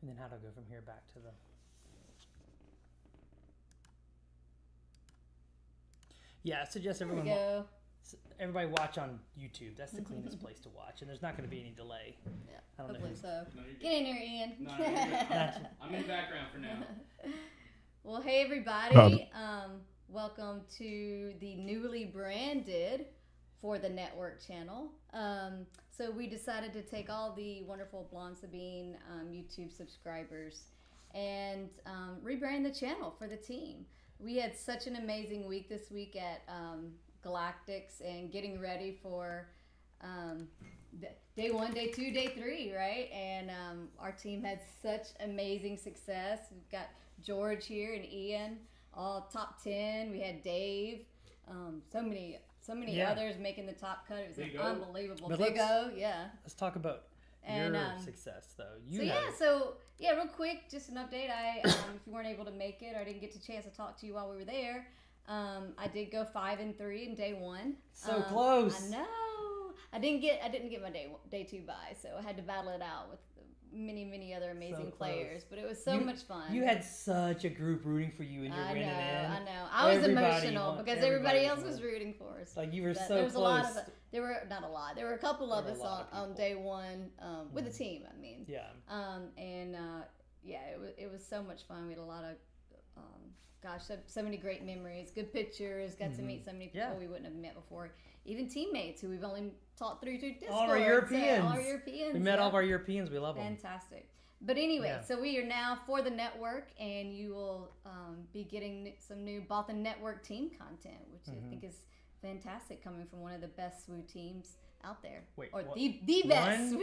And then how do I go from here back to the... Yeah, I suggest everybody watch on YouTube. That's the cleanest place to watch, and there's not going to be any delay. Yeah, I don't hopefully know so. No, Get in there, Ian. No, I'm in the background for now. Well, hey everybody. Welcome to the newly branded For the Network channel. So we decided to take all the wonderful Blonde Sabine YouTube subscribers and rebrand the channel for the team. We had such an amazing week this week at Galactics and getting ready for day 1, day 2, day 3, right? And our team had such amazing success. We've got George here and Ian, all top 10. We had Dave, so many others making the top cut. It was unbelievable. Big O, yeah. Let's talk about your success, though. Real quick, just an update. If you weren't able to make it or I didn't get a chance to talk to you while we were there, I did go 5-3 in day 1. So close. I know. I didn't get my day 2 bye, so I had to battle it out with many other amazing players. But it was so much fun. You had such a group rooting for you, and you're winning in. I know. I was emotional because everybody else was rooting for us. Like you were so there was close. There were not a lot. There were a couple of us on day 1 with the team. I mean. Yeah. It was so much fun. We had a lot of. So many great memories, good pictures, got to meet so many people we wouldn't have met before. Even teammates who we've only talked through Discord. All our Europeans. All our Europeans. We met all of our Europeans. We love them. Fantastic. But anyway, so we are now for the network, and you will be getting some new Bothan Network team content, which I think is fantastic, coming from one of the best SWU teams out there. Wait, or the best.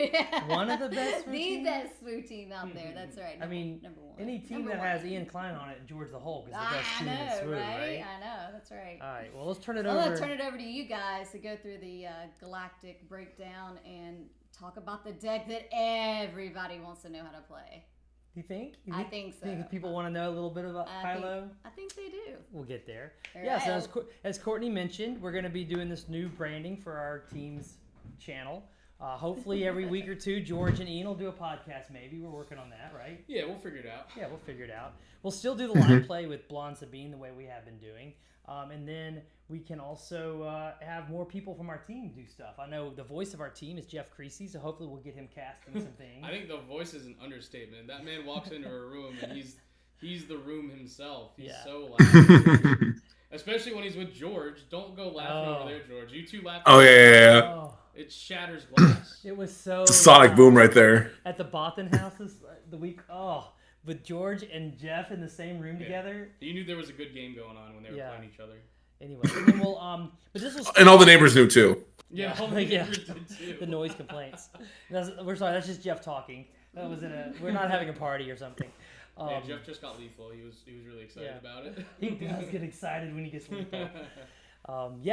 One of the best SWU teams? The best SWU team out there. That's right. Number one. Any team that has Ian Klein on it, George the Hulk is the best team in SWU, right? I know. That's right. All right. Well, let's turn it over. I'm going to turn it over to you guys to go through the Galactic breakdown and talk about the deck that everybody wants to know how to play. Do you think? I think so. You think people want to know a little bit about Kylo? I think they do. We'll get there. Right. So as Courtney mentioned, we're going to be doing this new branding for our team's channel. Hopefully every week or two, George and Ian will do a podcast maybe. We're working on that, right? Yeah, we'll figure it out. Yeah, we'll figure it out. We'll still do the live play with Blonde Sabine the way we have been doing. And then we can also have more people from our team do stuff. I know the voice of our team is Jeff Creasy, so hopefully we'll get him casting some things. I think the voice is an understatement. That man walks into a room and he's the room himself. He's so loud. Especially when he's with George. Don't go laughing over there, George. You two laugh. Oh, yeah. Oh. It shatters glass. It was so sonic boom right there. At the Bothan House the week. With George and Jeff in the same room together. You knew there was a good game going on when they were playing each other. Anyway, and then we'll but this was and all the neighbors knew too. Yeah, the noise complaints. We're sorry, that's just Jeff talking. That was we're not having a party or something. Jeff just got lethal. He was really excited about it. He does get excited when he gets lethal.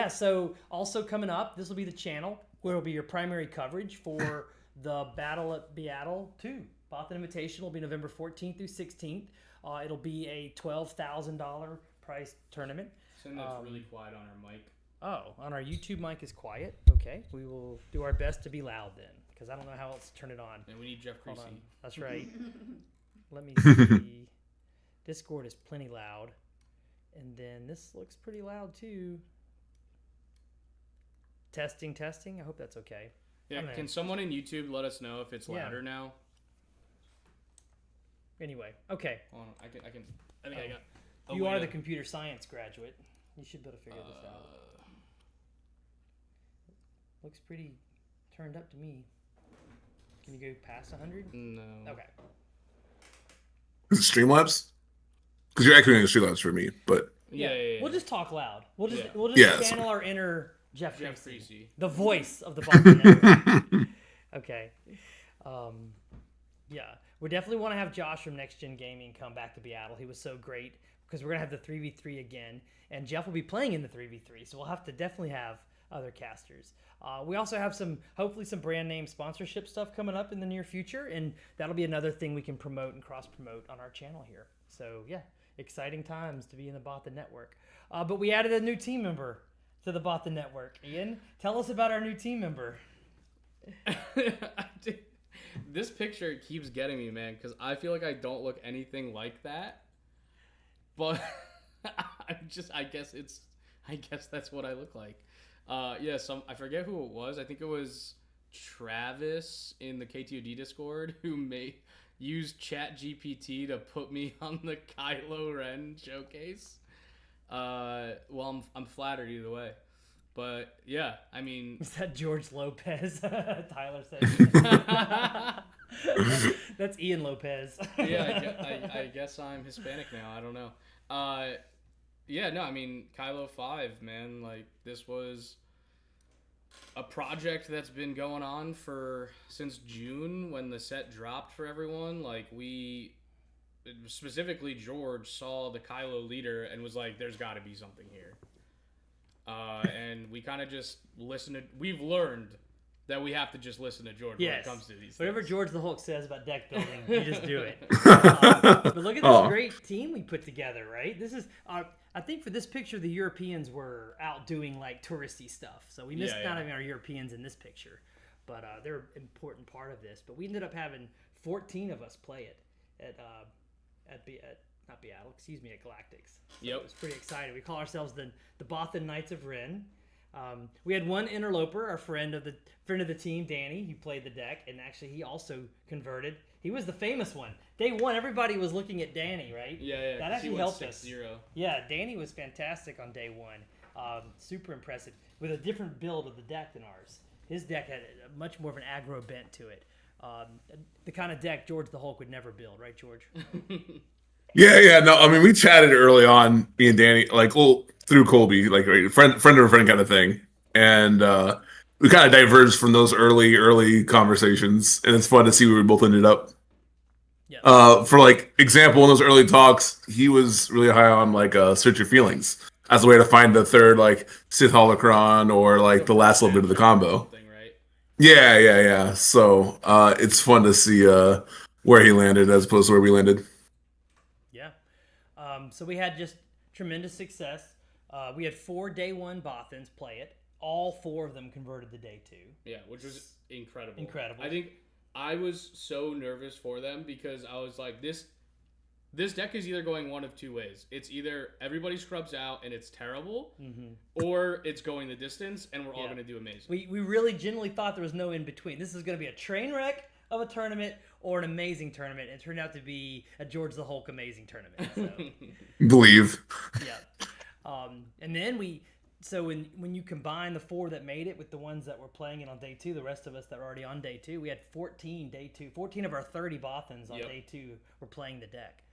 So also coming up, this will be the channel where it'll be your primary coverage for the Battle at Beatle 2. Bothan Invitational will be November 14th through 16th. It'll be a $12,000 prize tournament. Send that's really quiet on our mic. Oh, on our YouTube mic is quiet. Okay, we will do our best to be loud then, because I don't know how else to turn it on. And we need Jeff Creasy. That's right. Let me see. Discord is plenty loud, and then this looks pretty loud too. Testing. I hope that's okay. Yeah, can someone in YouTube let us know if it's louder now? Anyway, okay. Hold on, I think I got. You are the computer science graduate. You should be able to figure this out. Looks pretty turned up to me. Can you go past 100? No. Okay. Is it Streamlabs? Because you're activating Streamlabs for me, but yeah. We'll just talk loud. We'll just channel our inner Jeff Creasy, the voice of the Bothan Network. Okay. We definitely want to have Josh from NextGenGaming come back to Beatle. He was so great because we're going to have the 3v3 again. And Jeff will be playing in the 3v3, so we'll have to definitely have other casters. We also have hopefully some brand name sponsorship stuff coming up in the near future, and that'll be another thing we can promote and cross-promote on our channel here. So, exciting times to be in the Bothan Network. But we added a new team member to the Bothan Network. Ian, tell us about our new team member. This picture keeps getting me, man, because I feel like I don't look anything like that. But I guess that's what I look like. Yeah, I forget who it was. I think it was Travis in the KTOD Discord who used ChatGPT to put me on the Kylo Ren showcase. Well, I'm flattered either way. But yeah, I mean, is that George Lopez? Tyler said that's Ian Lopez. Yeah, I guess I'm Hispanic now. I don't know. Yeah, no, I mean, Kylo 5, man, like, this was a project that's been going on since June when the set dropped for everyone. Like, specifically George saw the Kylo leader and was like, there's got to be something here. And we kind of just we've learned that we have to just listen to George when it comes to these Whatever things. George the Hulk says about deck building, you just do it. But look at this great team we put together, right? This is, I think for this picture, the Europeans were out doing like touristy stuff. So we missed not having our Europeans in this picture. But they're an important part of this. But we ended up having 14 of us play it at Galactics. So it was pretty exciting. We call ourselves the Bothan Knights of Ren. We had one interloper, our friend of the team, Danny. He played the deck, and actually he also converted. He was the famous one. Day one, everybody was looking at Danny, right? Yeah. That actually helped us. 6-0. Yeah, Danny was fantastic on day one. Super impressive with a different build of the deck than ours. His deck had much more of an aggro bent to it. The kind of deck George the Hulk would never build, right, George? Yeah. No, I mean, we chatted early on, me and Danny, like, well, through Colby, like, right, friend of a friend kind of thing. And we kind of diverged from those early conversations. And it's fun to see where we both ended up. Yeah. For, like, example, in those early talks, he was really high on, like, Search Your Feelings as a way to find the third, like, Sith Holocron or, like, the last little bit of the combo. Right? Yeah. So it's fun to see where he landed as opposed to where we landed. So we had just tremendous success. We had 4 day 1 Bothans play it. All 4 of them converted to day 2. Yeah, which was incredible. Incredible. I think I was so nervous for them because I was like, this deck is either going one of 2 ways. It's either everybody scrubs out and it's terrible, or it's going the distance and we're all going to do amazing. We really genuinely thought there was no in between. This is going to be a train wreck of a tournament or an amazing tournament. It turned out to be a George the Hulk amazing tournament. So. Believe. Yeah. And then when you combine the 4 that made it with the ones that were playing it on day 2, the rest of us that were already on day 2, we had 14 of our 30 Bothans on day 2 were playing the deck.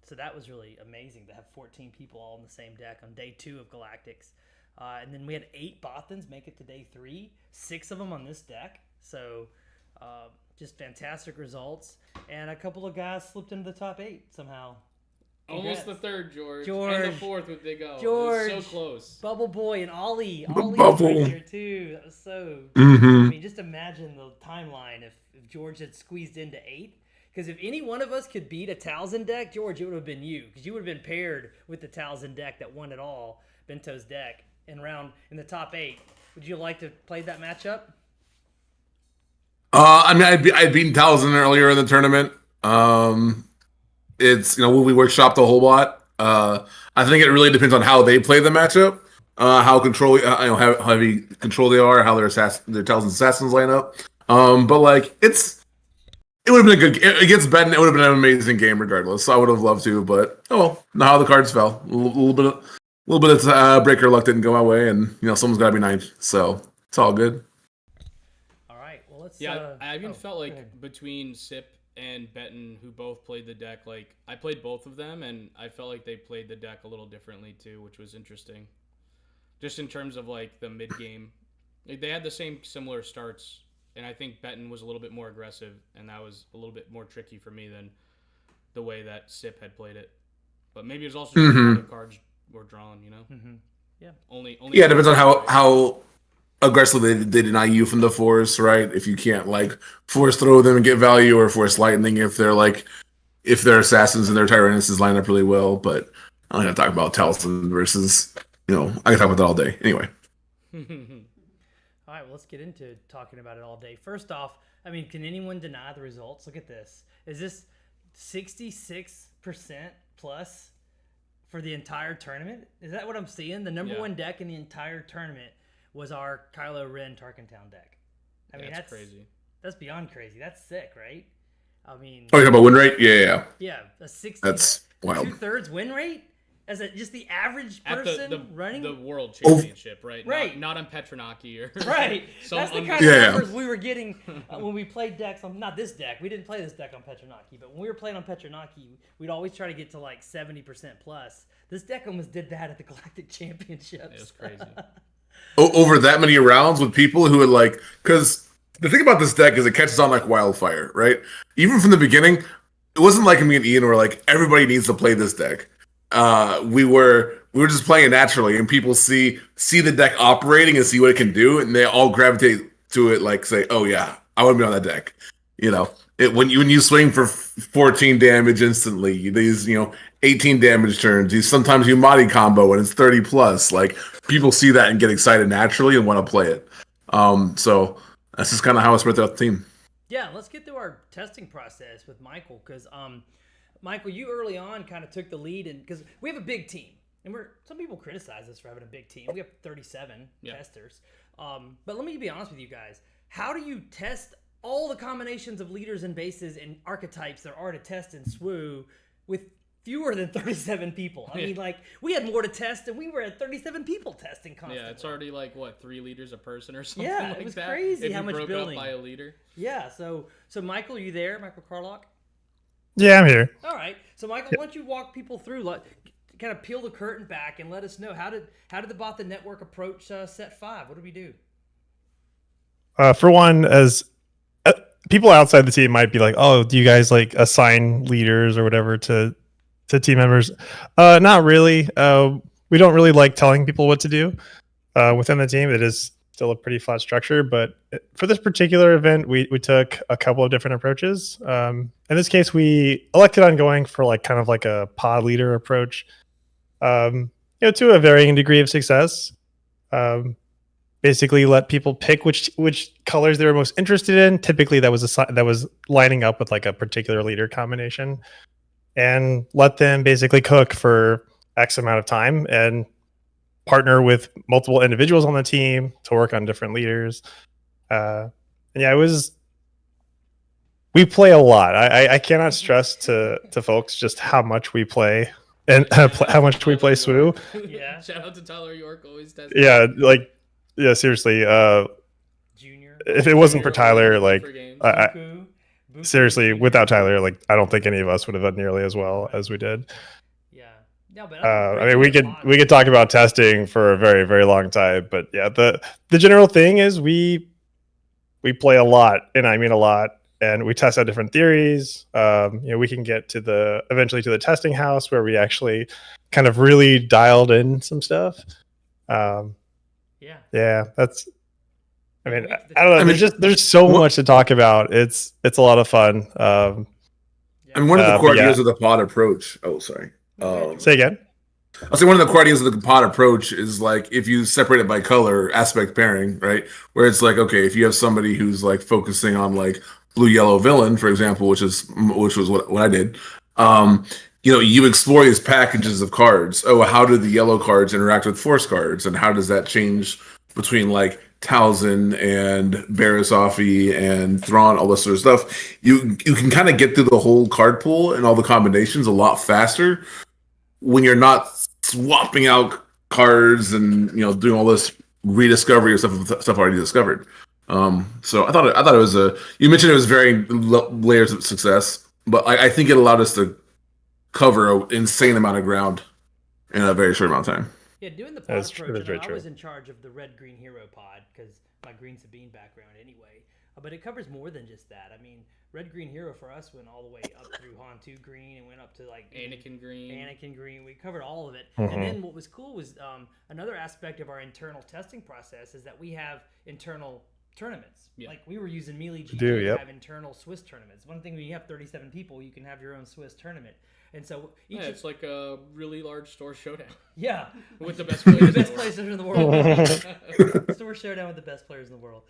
So that was really amazing to have 14 people all in the same deck on day 2 of Galactics. And then we had 8 Bothans make it to day 3, 6 of them on this deck. So just fantastic results. And a couple of guys slipped into the top 8 somehow. Congrats. Almost the 3rd, George. And the 4th with Big O. George. It was so close. Bubble Boy and Ollie. Bubble. Was right there too. That was so... I mean, just imagine the timeline if George had squeezed into 8. Because if any one of us could beat a Talzin deck, George, it would have been you. Because you would have been paired with the Talzin deck that won it all, Bento's deck, in the top 8. Would you like to play that matchup? I mean, I'd beaten Talzin earlier in the tournament. It's, we workshopped a whole lot. I think it really depends on how they play the matchup, how heavy control they are, how their Talzin assassins line up. But like it would have been a good against Benton. It would have been an amazing game regardless. So I would have loved to, but not how the cards fell. A little bit of breaker luck didn't go my way, and someone's got to be 9th. So it's all good. All right. Well, let's. Yeah, I even felt like between Sip and Benton, who both played the deck, like I played both of them, and I felt like they played the deck a little differently too, which was interesting. Just in terms of like the mid game, like, they had the similar starts. And I think Benton was a little bit more aggressive, and that was a little bit more tricky for me than the way that Sip had played it. But maybe it was also just how the cards were drawn, Yeah. Only. Yeah, it depends on how aggressively they deny you from the force, right? If you can't like force throw them and get value, or force lightning if their assassins and their tyrannuses line up really well. But I'm not gonna talk about Talzin versus I can talk about that all day. Anyway. All right, well, let's get into talking about it all day. First off, I mean, can anyone deny the results? Look at this. Is this 66% plus for the entire tournament? Is that what I'm seeing? The number one deck in the entire tournament was our Kylo Ren Tarkentown deck. I mean, that's crazy. That's beyond crazy. That's sick, right? I mean... Oh, you're talking about win rate? Yeah. Yeah, a 60... That's wild. 2/3 win rate? As just the average person at running? the World Championship, right? Right. Not on Petronaki or... Right. That's the kind of numbers we were getting when we played decks on... Not this deck. We didn't play this deck on Petronaki, but when we were playing on Petronaki, we'd always try to get to like 70% plus. This deck almost did that at the Galactic Championships. It was crazy. Over that many rounds with people who had like... Because the thing about this deck is it catches on like wildfire, right? Even from the beginning, it wasn't like me and Ian were like, everybody needs to play this deck. We were just playing it naturally, and people see the deck operating and see what it can do, and they all gravitate to it, like say, "Oh yeah, I want to be on that deck." You know, when you swing for 14 damage instantly, these 18 damage turns, sometimes you Motti combo and it's 30 plus. Like people see that and get excited naturally and want to play it. So that's just kind of how it's spread throughout the team. Yeah, let's get through our testing process with Michael, because Michael, you early on kind of took the lead, and because we have a big team, and some people criticize us for having a big team. We have 37 testers, but let me be honest with you guys. How do you test all the combinations of leaders and bases and archetypes there are to test in SWU with fewer than 37 people? I mean, like, we had more to test, and we were at 37 people testing constantly. Yeah, it's already like, what, 3 leaders a person or something like that? Yeah, it was that? crazy if how much broke building. Up by a leader. Yeah, so Michael, are you there? Michael Carlock? Yeah, I'm here. All right. So, Michael, why don't you walk people through, kind of peel the curtain back and let us know how did the Bothan network approach set 5? What did we do? For one, as people outside the team might be like, "Oh, do you guys like assign leaders or whatever to team members?" Not really. We don't really like telling people what to do within the team. It is still a pretty flat structure, but for this particular event, we took a couple of different approaches. In this case, we elected on going for kind of like a pod leader approach, to a varying degree of success. Basically, let people pick which colors they were most interested in. Typically, that was lining up with like a particular leader combination, and let them basically cook for X amount of time and partner with multiple individuals on the team to work on different leaders. And yeah, we play a lot. I cannot stress to folks just how much we play and how much we play SWU. Yeah. Shout out to Tyler York, always does. Yeah, seriously. Junior. If it wasn't for Tyler, seriously, without Tyler, I don't think any of us would have done nearly as well as we did. No, but I mean, we could talk about testing for a very, very long time, but yeah, the general thing is we play a lot, and I mean a lot, and we test out different theories. We can get eventually to the testing house where we actually kind of really dialed in some stuff. Yeah, that's. I mean, I don't know. There's so much to talk about. It's a lot of fun. And one of the core ideas of the pod approach. Oh, sorry. Say again. I'll say one of the core ideas of the pod approach is if you separate it by color, aspect pairing, right? Where it's okay, if you have somebody who's focusing on blue yellow villain, for example, which was what I did. You explore these packages of cards. Oh, how do the yellow cards interact with force cards, and how does that change between Talzin and Barisofi and Thrawn, all this sort of stuff? You can kind of get through the whole card pool and all the combinations a lot faster when you're not swapping out cards and doing all this rediscovery of stuff already discovered. So I thought it was you mentioned it was varying layers of success, but I think it allowed us to cover an insane amount of ground in a very short amount of time. Yeah, doing the pod approach, I was in charge of the red-green hero pod because my Green Sabine background anyway. But it covers more than just that. I mean, red-green hero for us went all the way up through Han2 green and went up to Anakin green. We covered all of it. Mm-hmm. And then what was cool was another aspect of our internal testing process is that we have internal tournaments. Yeah. Like we were using Melee GP do, to yep. have internal Swiss tournaments. One thing when you have 37 people, you can have your own Swiss tournament. And so each Yeah, it's like a really large store showdown yeah, with the best players. the in the best world. players in the world. Store showdown with the best players in the world.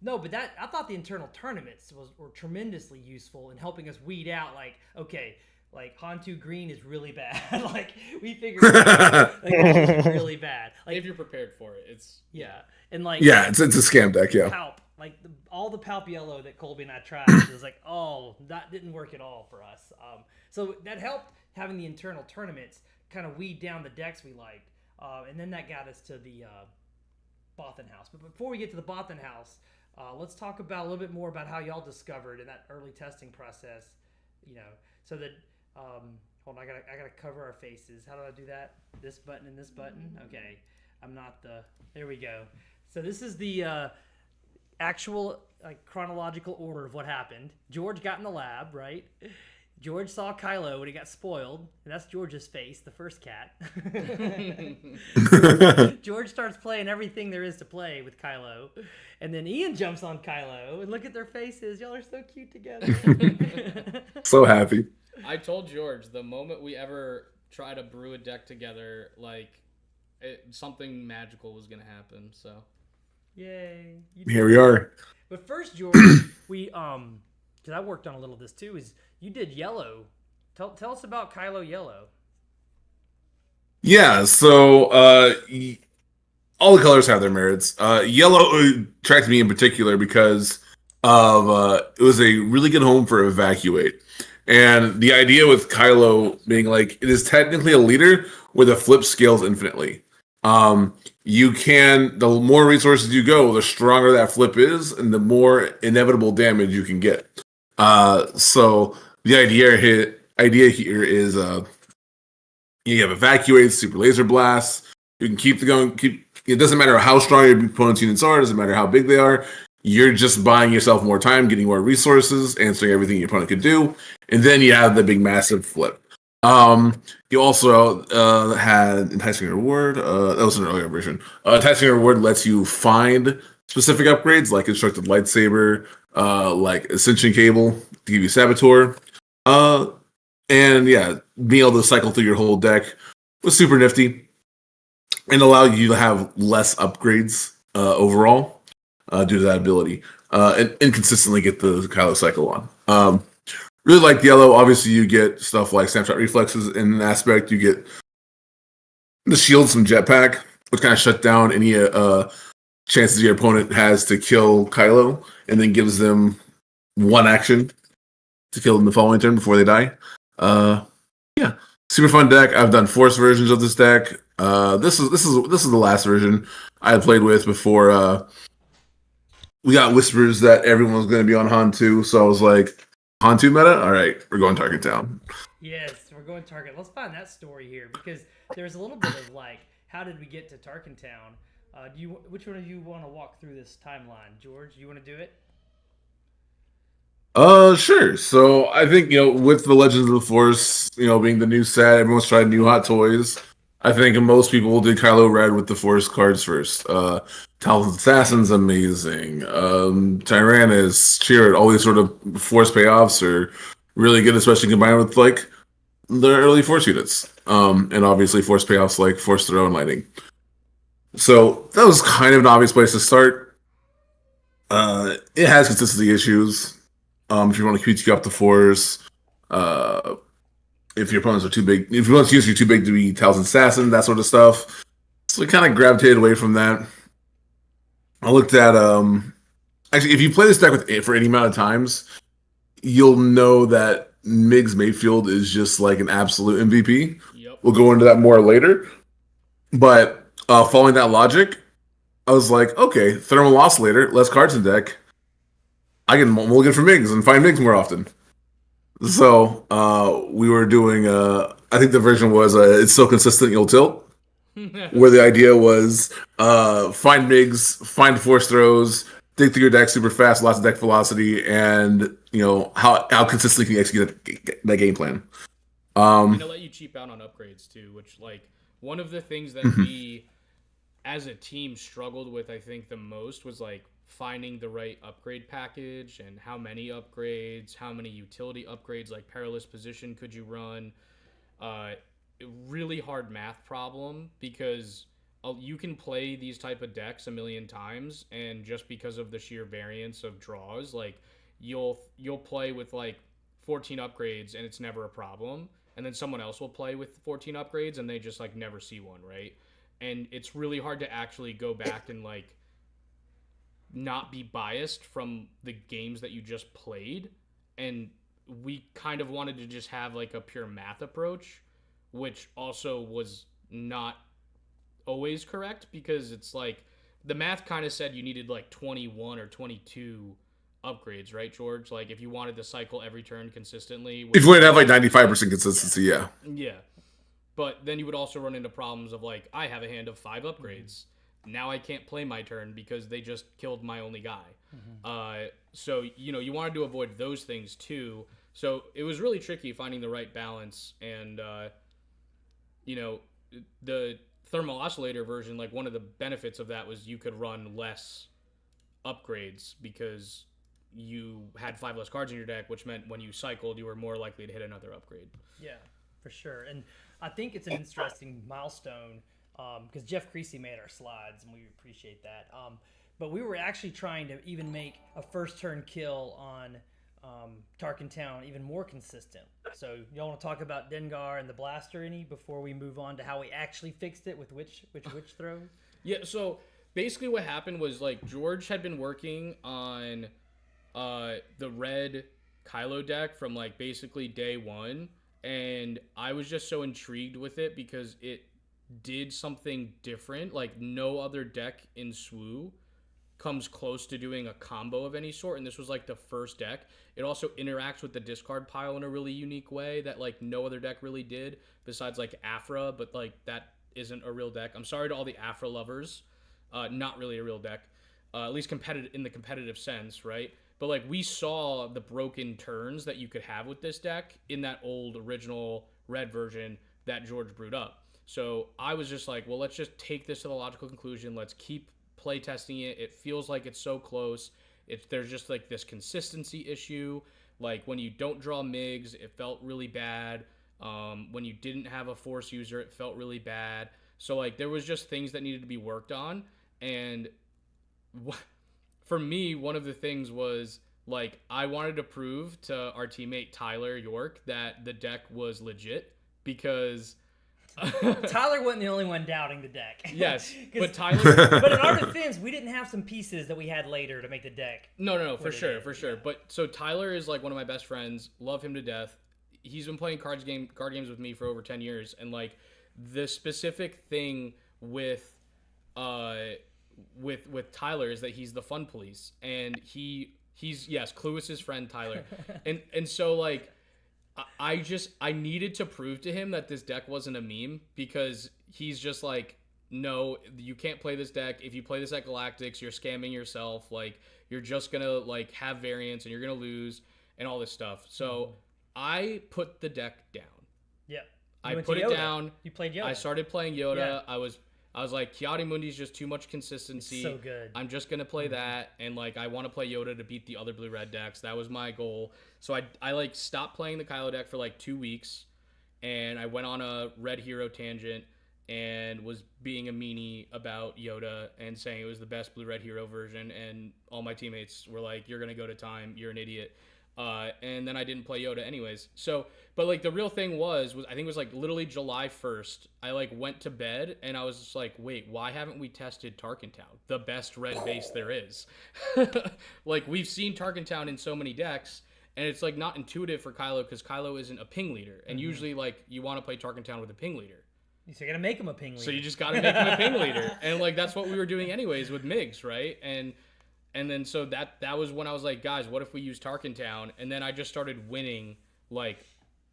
No, but I thought the internal tournaments were tremendously useful in helping us weed out like Hantu Green is really bad. Like we figured out, like it's really bad. Like If you're prepared for it, it's yeah, and like Yeah, it's a scam deck. Yeah. Palp, like all the Palp Yellow that Colby and I tried, it was like, oh, that didn't work at all for us. So that helped having the internal tournaments kind of weed down the decks we liked, and then that got us to the Bothan House. But before we get to the Bothan House, let's talk about a little bit more about how y'all discovered in that early testing process. You know, so that hold on, I gotta cover our faces. How do I do that? This button and this button. Okay, I'm not the. There we go. So this is the actual chronological order of what happened. George got in the lab, right? George saw Kylo when he got spoiled, and that's George's face, the first cat. George starts playing everything there is to play with Kylo, and then Ian jumps on Kylo, and look at their faces. Y'all are so cute together. So happy. I told George the moment we ever try to brew a deck together, something magical was gonna happen. So, Yay! Here we are. But first, George, we because I worked on a little of this too. Is you did yellow? Tell us about Kylo Yellow. Yeah, so all the colors have their merits. Yellow attracted me in particular because of it was a really good home for evacuate. And the idea with Kylo being like, it is technically a leader where the flip scales infinitely. The more resources you go, the stronger that flip is, and the more inevitable damage you can get. So the idea here is you have evacuates, super laser blasts. You can keep going. It doesn't matter how strong your opponent's units are. It doesn't matter how big they are. You're just buying yourself more time, getting more resources, answering everything your opponent could do, and then you have the big massive flip. You also had Enticing Reward. That was an earlier version. Enticing Reward lets you find specific upgrades like Constructed Lightsaber, like Ascension Cable to give you Saboteur. And yeah, being able to cycle through your whole deck was super nifty and allowed you to have less upgrades overall due to that ability and consistently get the Kylo cycle on. Really like yellow. Obviously, you get stuff like Snapshot Reflexes in an aspect. You get the shields from Jetpack, which kind of shut down any chances your opponent has to kill Kylo, and then gives them one action to kill them the following turn before they die. Yeah, super fun deck. I've done Force versions of this deck. This is the last version I had played with before we got whispers that everyone was going to be on Hantu. So I was like, Hantu meta? All right, we're going Target Town. Yes, we're going Target. Let's find that story here because there's a little bit of how did we get to Tarkin Town? Which one of you want to walk through this timeline? George, you want to do it? Sure. So I think, with the Legends of the Force, being the new set, everyone's tried new hot toys. I think most people did Kylo Ren with the Force cards first. Talon's Assassin's amazing. Tyrannus, Chirrut, all these sort of Force payoffs are really good, especially combined with the early Force units. And obviously Force payoffs like Force Throw and Lightning. So that was kind of an obvious place to start. It has consistency issues. If you want to QTQ up the Force, if your opponents are too big, if your opponent's usually too big to be Talon's Assassin, that sort of stuff. So we kind of gravitated away from that. I looked at actually, if you play this deck for any amount of times, you'll know that Migs Mayfield is just like an absolute MVP. Yep. We'll go into that more later. But following that logic, I was like, okay, Thermal Oscillator, less cards in deck. I can mulligan for Migs and find Migs more often. So we were doing, I think the version was It's So Consistent You'll Tilt. Where the idea was find Migs, find Force Throws, dig through your deck super fast, lots of deck velocity, and how consistently can you execute that game plan. And to let you cheap out on upgrades too, which one of the things that we as a team struggled with, I think the most was like finding the right upgrade package and how many upgrades, how many utility upgrades, like perilous position could you run. Really hard math problem because you can play these type of decks a million times, and just because of the sheer variance of draws, like you'll play with like 14 upgrades and it's never a problem, and then someone else will play with 14 upgrades and they just like never see one, right? And it's really hard to actually go back and like not be biased from the games that you just played. And we kind of wanted to just have like a pure math approach, which also was not always correct, because it's like the math kind of said you needed like 21 or 22 upgrades, right, George? Like if you wanted to cycle every turn consistently. If you would have like 95% consistency, yeah. Yeah. But then you would also run into problems of like, I have a hand of 5 upgrades. Now I can't play my turn because they just killed my only guy. So, you know, you wanted to avoid those things too. So it was really tricky finding the right balance. And, you know, the thermal oscillator version, like one of the benefits of that was you could run less upgrades because you had 5 less cards in your deck, which meant when you cycled, you were more likely to hit another upgrade. Yeah, for sure. And I think it's an interesting milestone because Jeff Creasy made our slides, and we appreciate that. But we were actually trying to even make a first turn kill on Tarkentown even more consistent. So y'all want to talk about Dengar and the blaster any before we move on to how we actually fixed it with which throw? Yeah, so basically what happened was like George had been working on the red Kylo deck from like basically day one, and I was just so intrigued with it because it did something different. Like no other deck in SWU comes close to doing a combo of any sort, and this was like the first deck. It also interacts with the discard pile in a really unique way that like no other deck really did besides like Afra, but like that isn't a real deck. I'm sorry to all the Afra lovers. Not really a real deck, at least competitive in the competitive sense, right? But like we saw the broken turns that you could have with this deck in that old original red version that George brewed up. So I was just like, well, let's just take this to the logical conclusion. Let's keep play testing it. It feels like it's so close. There's just like this consistency issue. Like when you don't draw MIGs, it felt really bad. When you didn't have a force user, it felt really bad. So like there was just things that needed to be worked on. And for me, one of the things was like I wanted to prove to our teammate Tyler York that the deck was legit, because Tyler wasn't the only one doubting the deck. Yes, but Tyler. But in our defense, we didn't have some pieces that we had later to make the deck. No, for sure. But so Tyler is like one of my best friends. Love him to death. He's been playing card games with me for over 10 years, and like the specific thing with Tyler is that he's the fun police, and he's yes, Cluis's friend Tyler, and so like. I needed to prove to him that this deck wasn't a meme, because he's just like, no, you can't play this deck. If you play this at Galactics, you're scamming yourself. Like, you're just going to like have variance and you're going to lose and all this stuff. So I put the deck down. Yeah. I put it down. You played Yoda. I started playing Yoda. Yeah. I was like, Kiadi Mundi's just too much consistency. It's so good. I'm just going to play that. And like, I want to play Yoda to beat the other blue-red decks. That was my goal. So I like stopped playing the Kylo deck for like 2 weeks. And I went on a red hero tangent and was being a meanie about Yoda and saying it was the best blue-red hero version. And all my teammates were like, you're going to go to time. You're an idiot. And then I didn't play Yoda anyways. So, but like the real thing was I think it was like literally July 1st. I like went to bed and I was just like, wait, why haven't we tested Tarkentown? The best red base there is. Like we've seen Tarkentown in so many decks, and it's like not intuitive for Kylo because Kylo isn't a ping leader. And usually like you want to play Tarkentown with a ping leader. So you're going to make him a ping leader. So you just got to make him a ping leader. And like that's what we were doing anyways with MIGs, right? And then so that was when I was like, guys, what if we use Tarkentown? And then I just started winning like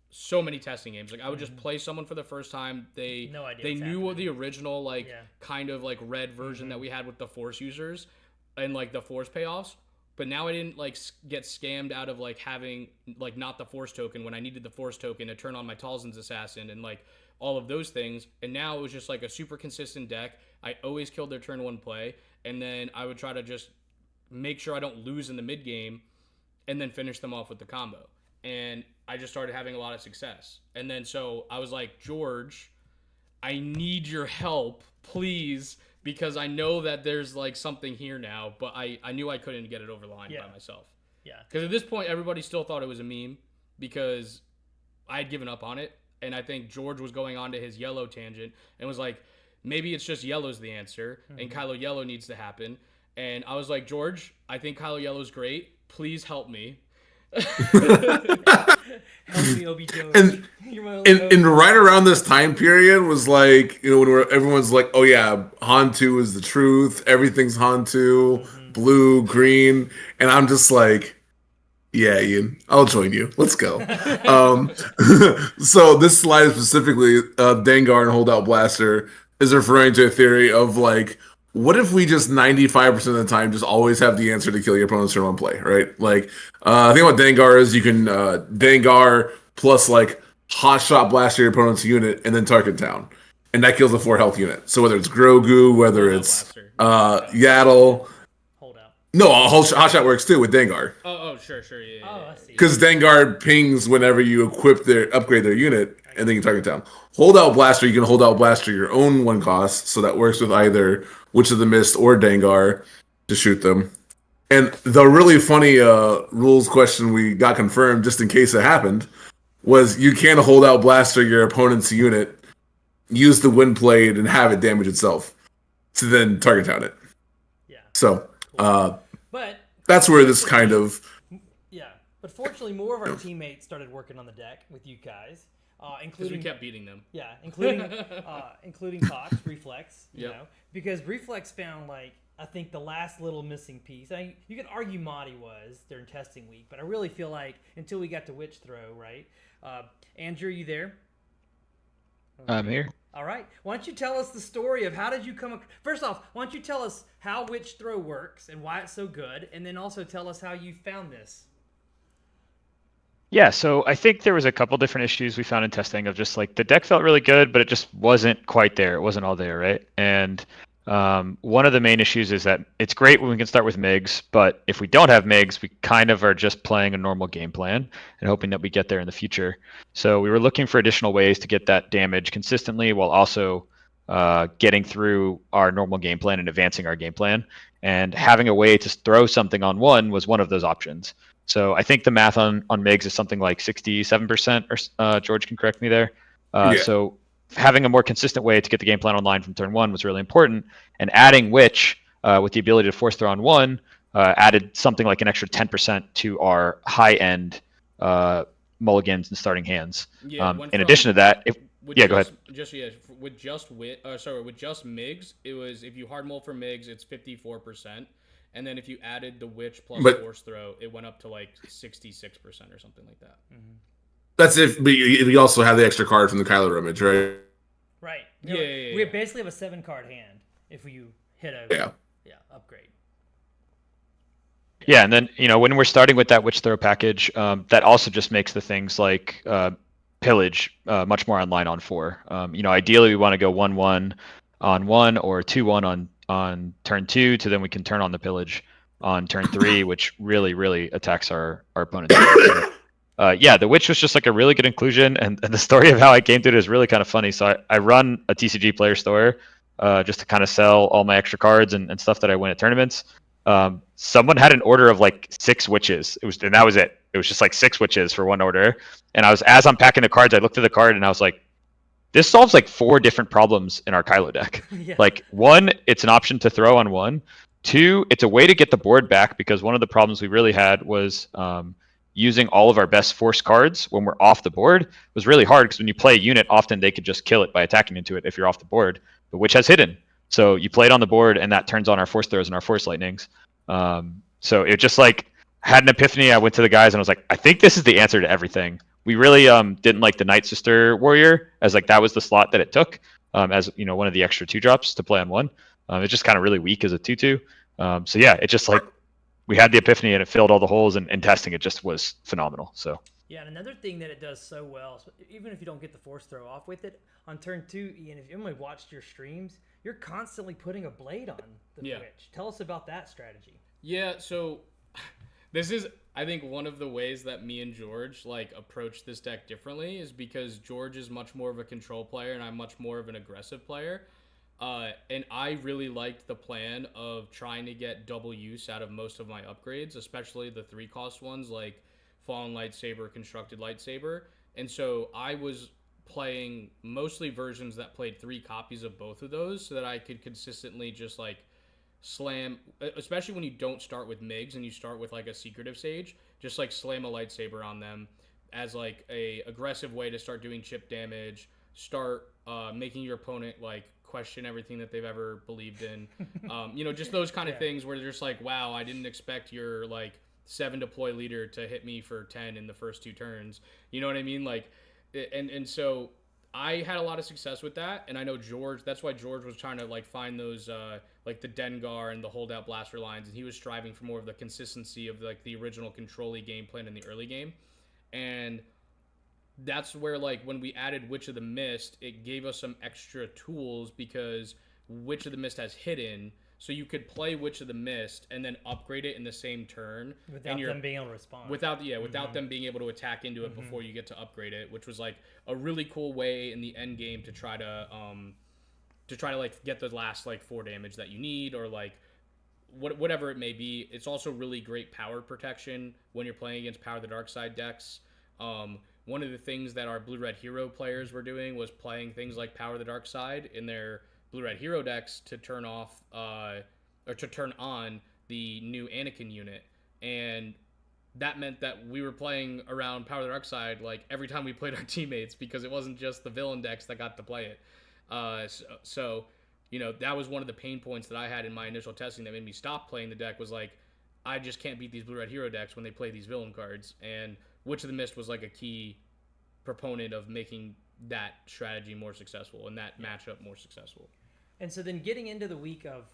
so many testing games. Like I would just play someone for the first time. They knew what the original like kind of like red version that we had with the force users and like the force payoffs. but now I didn't like get scammed out of like having like not the force token when I needed the force token to turn on my Talzin's assassin and like all of those things. And now it was just like a super consistent deck. I always killed their turn 1 play, and then I would try to just make sure I don't lose in the mid game and then finish them off with the combo. And I just started having a lot of success. And then so I was like, George, I need your help, please, because I know that there's like something here now, but I knew I couldn't get it over the line by myself. Yeah. Because at this point, everybody still thought it was a meme because I had given up on it. And I think George was going on to his yellow tangent and was like, maybe it's just yellow's the answer and Kylo Yellow needs to happen. And I was like, George, I think Kylo Yellow's great. Please help me. Help me, OBJ. And right around this time period was like, you know, when everyone's like, oh yeah, Han2 is the truth. Everything's Han2, blue, green. And I'm just like, yeah, Ian, I'll join you. Let's go. So this slide specifically, Dengar and Holdout Blaster is referring to a theory of like, what if we just 95% of the time just always have the answer to kill your opponent's turn 1 play, right? Like, the thing about Dengar is you can Dengar plus like hot shot blaster your opponent's unit and then target down, and that kills a 4 health unit. So whether it's Grogu, whether it's Yaddle, Holdout. no, hot shot works too with Dengar. Oh, sure, yeah. I see. Because Dengar pings whenever you upgrade their unit, and then you target down. Holdout Blaster, you can Holdout Blaster your own 1 cost, so that works with either Witch of the Mist or Dengar to shoot them. And the really funny rules question we got confirmed, just in case it happened, was you can Holdout Blaster your opponent's unit, use the Wind Blade, and have it damage itself to then target down it. Yeah. So, but that's where this kind of... Yeah, but fortunately, more of our teammates started working on the deck with you guys, including we kept beating them. Yeah, including Cox, Reflex. You Yep. know, because Reflex found like I think the last little missing piece. You could argue Motti was during testing week, but I really feel like until we got to Witch Throw, right? Andrew, you there? I'm here. All right. Why don't you tell us the story of how did you come? First off, why don't you tell us how Witch Throw works and why it's so good, and then also tell us how you found this. Yeah, so I think there was a couple different issues we found in testing of just like the deck felt really good, but it just wasn't quite there. It wasn't all there, right? And one of the main issues is that it's great when we can start with MIGs, but if we don't have MIGs, we kind of are just playing a normal game plan and hoping that we get there in the future. So we were looking for additional ways to get that damage consistently while also getting through our normal game plan and advancing our game plan. And having a way to throw something on 1 was one of those options. So I think the math on MIGs is something like 67%, or George can correct me there. So having a more consistent way to get the game plan online from turn 1 was really important. And adding Witch with the ability to force throw on 1 added something like an extra 10% to our high-end mulligans and starting hands. Yeah, in addition to that, go ahead. With just MIGs, it was if you hard mull for MIGs, it's 54%. And then if you added the Witch plus Force Throw, it went up to like 66% or something like that. Mm-hmm. That's if we also have the extra card from the Kylo image, right? Right. Yeah. We basically have a 7-card hand if you hit a upgrade. Yeah, and then when we're starting with that Witch Throw package, that also just makes the things like Pillage much more online on 4. Ideally we want to go 1-1 on 1 or 2-1 on turn 2, to then we can turn on the Pillage on turn 3, which really attacks our opponent's team. So, the Witch was just like a really good inclusion, and the story of how I came to it is really kind of funny. So I run a TCG player store just to kind of sell all my extra cards and stuff that I win at tournaments. Someone had an order of like 6 Witches. And that was it. It was just like 6 Witches for one order. And as I'm packing the cards, I looked at the card and I was like, this solves like 4 different problems in our Kylo deck. Yeah. Like 1, it's an option to throw on 1. 2, it's a way to get the board back, because one of the problems we really had was using all of our best force cards when we're off the board was really hard, because when you play a unit, often they could just kill it by attacking into it if you're off the board, but Witch has hidden. So you play it on the board and that turns on our force throws and our force lightnings. So it just like had an epiphany. I went to the guys and I was like, I think this is the answer to everything. We really didn't like the Night Sister Warrior, as like that was the slot that it took as one of the extra 2-drops to play on 1. It's just kind of really weak as a 2/2. So yeah, it just like we had the epiphany and it filled all the holes, and testing it just was phenomenal. So Yeah, and another thing that it does so well, even if you don't get the force throw off with it, on turn 2, Ian, if you only watched your streams, you're constantly putting a blade on the Twitch. Tell us about that strategy. Yeah, so this is, I think, one of the ways that me and George like approach this deck differently is because George is much more of a control player and I'm much more of an aggressive player. And I really liked the plan of trying to get double use out of most of my upgrades, especially the 3-cost ones like Fallen Lightsaber, Constructed Lightsaber. And so I was playing mostly versions that played 3 copies of both of those so that I could consistently just like slam, especially when you don't start with MiGs and you start with like a Secretive Sage, just like slam a lightsaber on them as like a aggressive way to start doing chip damage, start making your opponent like question everything that they've ever believed in. You know, just those kind of things where they're just like, wow, I didn't expect your like 7 deploy leader to hit me for 10 in the first 2 turns. You know what I mean? Like, and so I had a lot of success with that, and I know George, that's why George was trying to like find those like the Dengar and the holdout blaster lines, and he was striving for more of the consistency of like the original control-y game plan in the early game. And that's where like when we added Witch of the Mist, it gave us some extra tools because Witch of the Mist has hidden, so you could play Witch of the Mist and then upgrade it in the same turn without them being able to respond. Without them being able to attack into it before you get to upgrade it, which was like a really cool way in the end game to try to like get the last like 4 damage that you need, or like whatever it may be. It's also really great power protection when you're playing against Power of the Dark Side decks. One of the things that our Blue-Red Hero players were doing was playing things like Power of the Dark Side in their Blue-Red Hero decks to turn off or to turn on the new Anakin unit, and that meant that we were playing around Power of the Dark Side like every time we played our teammates, because it wasn't just the villain decks that got to play it. So you know, that was one of the pain points that I had in my initial testing that made me stop playing the deck, was like, I just can't beat these Blue-Red Hero decks when they play these villain cards, and Witch of the Mist was like a key proponent of making that strategy more successful and that matchup more successful. And so then getting into the week of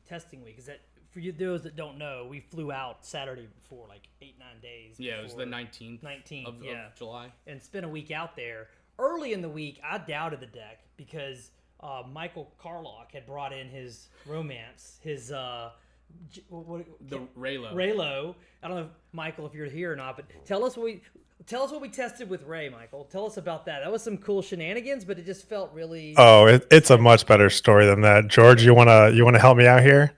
testing week, is that, for you, those that don't know, we flew out Saturday before, like 8-9 days. Yeah, it was the 19th of July. And spent a week out there. Early in the week, I doubted the deck because Michael Carlock had brought in his romance, his the Raylo. Raylo. I don't know, Michael, if you're here or not, but tell us what we tested with Ray, Michael. Tell us about that. That was some cool shenanigans, but it just felt really. Oh, it's a much better story than that. George, you wanna help me out here?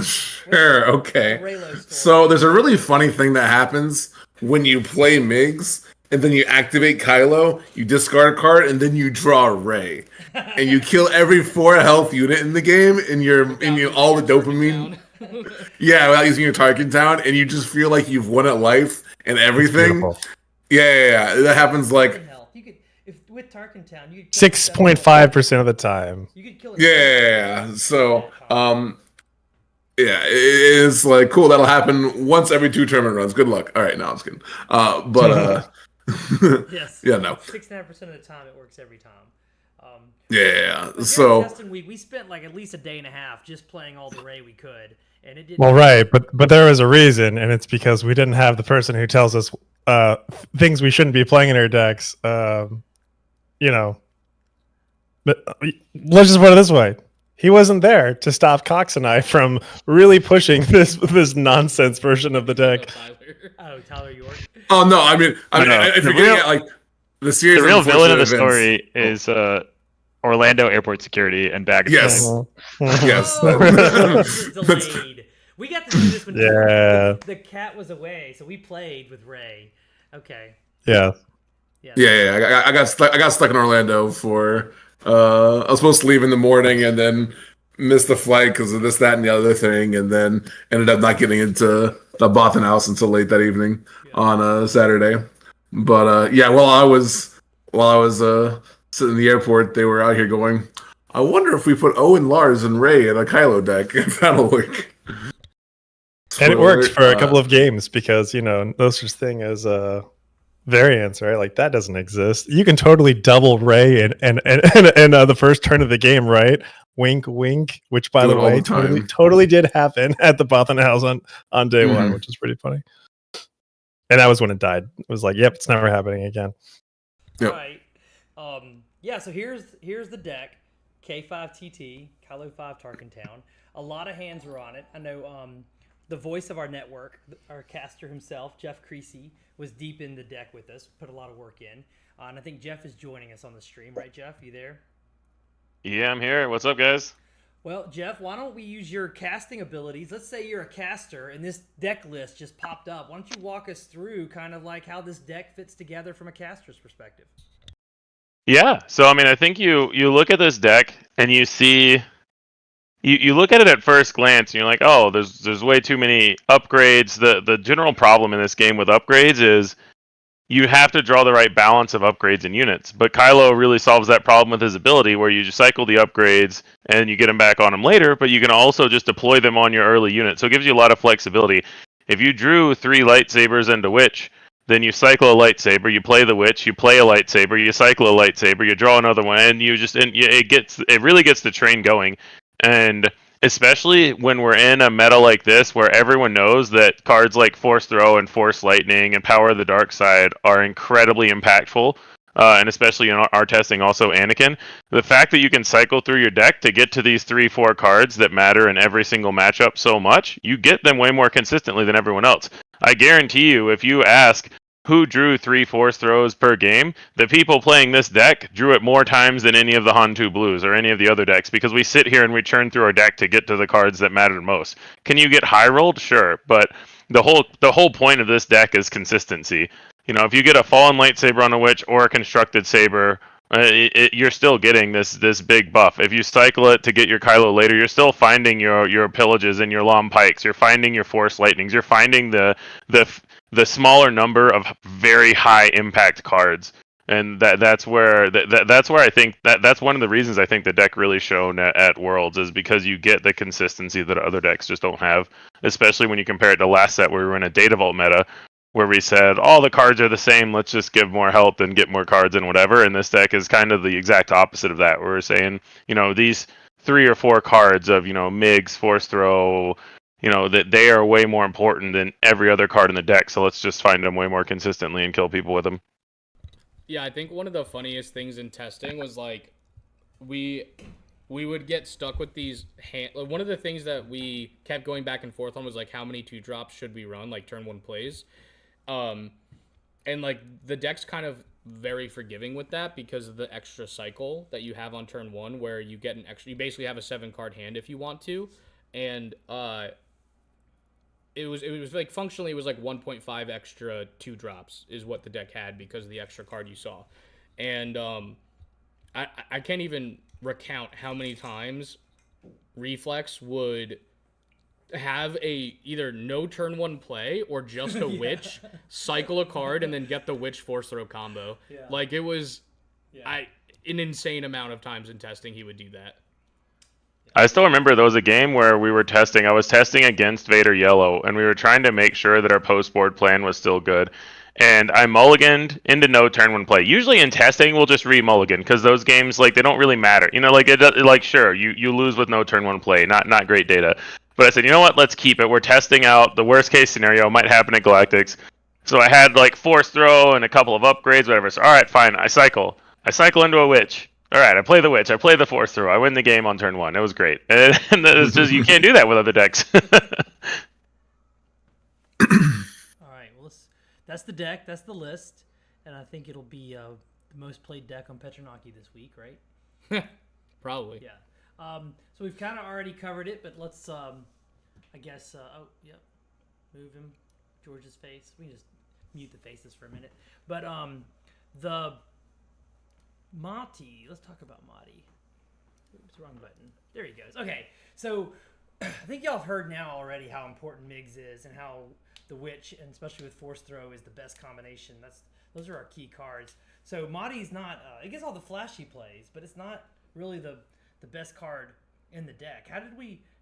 Sure. Okay. So there's a really funny thing that happens when you play MiGs and then you activate Kylo, you discard a card, and then you draw a Ray, and you kill every 4 health unit in the game, and you're all the dopamine. Yeah, without using your Tarkin Town, and you just feel like you've won at life and everything. Yeah. That happens like. You could, if with Tarkin Town, you 6.5% of the time. You could kill it. Yeah. So, yeah, it is like cool. That'll happen once every 2 tournament runs. Good luck. All right, no, I'm just kidding. Yes. Yeah, no. 6.5% of the time, it works every time. Yeah. But So testing week, we spent like at least a day and a half just playing all the Ray we could, and it didn't. Well, right, but there was a reason, and it's because we didn't have the person who tells us things we shouldn't be playing in our decks. You know, but let's just put it this way: he wasn't there to stop Cox and I from really pushing this nonsense version of the deck. Oh, Tyler York. Oh no, I mean, if you're getting at like the serious, the real villain of the story is Orlando Airport Security and Bag. Yes, yes. Delayed. We got to do this when the cat was away, so we played with Ray. Okay. Yeah. Yeah. I got stuck in Orlando for. I was supposed to leave in the morning and then missed the flight because of this, that, and the other thing, and then ended up not getting into the Bothan House until late that evening on Saturday. But while I was sitting in the airport, they were out here going, I wonder if we put Owen, Lars, and Ray in a Kylo deck, if that'll work. And it worked for a couple of games because, you know, no such thing as variants, right? Like that doesn't exist. You can totally double Ray and the first turn of the game, right? Wink, wink. Which, by Do the it all way, the time. totally did happen at the Bothan House on day one, Mhm. which is pretty funny. And that was when it died. It was like, yep, it's never happening again. Yep. All right. Yeah, so here's the deck. K5TT, Kylo 5 Tarkintown. A lot of hands were on it. I know the voice of our network, our caster himself, Jeff Creasy, was deep in the deck with us, put a lot of work in. And I think Jeff is joining us on the stream. Right, Jeff? You there? Yeah, I'm here. What's up, guys? Well, Jeff, why don't we use your casting abilities? Let's say you're a caster and this deck list just popped up. Why don't you walk us through kind of like how this deck fits together from a caster's perspective? Yeah, so I mean, I think you look at this deck and you see, you look at it at first glance and you're like, oh, there's way too many upgrades. The general problem in this game with upgrades is you have to draw the right balance of upgrades and units. But Kylo really solves that problem with his ability where you just cycle the upgrades and you get them back on him later, but you can also just deploy them on your early unit. So it gives you a lot of flexibility. If you drew 3 lightsabers and a witch, then you cycle a lightsaber, you play the witch, you play a lightsaber, you cycle a lightsaber, you draw another one, and it really gets the train going. And especially when we're in a meta like this where everyone knows that cards like Force Throw and Force Lightning and Power of the Dark Side are incredibly impactful, and especially in our testing also Anakin, the fact that you can cycle through your deck to get to these 3-4 cards that matter in every single matchup so much, you get them way more consistently than everyone else. I guarantee you, if you ask who drew 3 Force Throws per game, the people playing this deck drew it more times than any of the Han2 Blues or any of the other decks, because we sit here and we churn through our deck to get to the cards that matter most. Can you get high rolled? Sure, but the whole point of this deck is consistency. You know, if you get a Fallen Lightsaber on a Witch or a Constructed Saber, you're still getting this big buff. If you cycle it to get your Kylo later, you're still finding your Pillages and your Lom Pikes. You're finding your Force Lightnings. You're finding the smaller number of very high impact cards, and that's where I think that's one of the reasons I think the deck really shone at Worlds, is because you get the consistency that other decks just don't have, especially when you compare it to last set where we were in a Data Vault meta where we said all the cards are the same, let's just give more health and get more cards and whatever. And this deck is kind of the exact opposite of that, where we're saying, you know, these 3 or 4 cards of, you know, MIGs, Force Throw, you know, that they are way more important than every other card in the deck, so let's just find them way more consistently and kill people with them. Yeah, I think one of the funniest things in testing was like we would get stuck with these one of the things that we kept going back and forth on was like how many 2-drops should we run, like turn 1 plays. And like the deck's kind of very forgiving with that because of the extra cycle that you have on turn 1 where you get you basically have a 7-card hand if you want to. And it was like functionally it was like 1.5 extra 2-drops is what the deck had because of the extra card you saw. And I can't even recount how many times Reflex would have a either no turn 1 play or just a witch, cycle a card, and then get the witch Force Throw combo. Yeah. Like it was an insane amount of times in testing he would do that. I still remember there was a game where we were testing. I was testing against Vader Yellow, and we were trying to make sure that our post-board plan was still good. And I mulliganed into no turn 1 play. Usually in testing, we'll just re-mulligan because those games, like, they don't really matter. You know, like, sure, you lose with no turn 1 play. Not great data. But I said, you know what? Let's keep it. We're testing out the worst-case scenario. Might happen at Galactics. So I had, like, Force Throw and a couple of upgrades, whatever. So, all right, fine. I cycle into a Witch. All right, I play the Witch. I play the Force Throw. I win the game on turn 1. It was great. And it's just, you can't do that with other decks. All right, well, that's the deck. That's the list. And I think it'll be the most played deck on Petronaki this week, right? Probably. Yeah. So we've kind of already covered it, but let's, I guess, move him, George's face. We can just mute the faces for a minute. But the Motti, let's talk about Motti. Oops, wrong button. There he goes. Okay, so I think y'all have heard now already how important Migs is and how the Witch, and especially with Force Throw, is the best combination. Those are our key cards. So Motti's not, it gets all the flashy plays, but it's not really the best card in the deck. How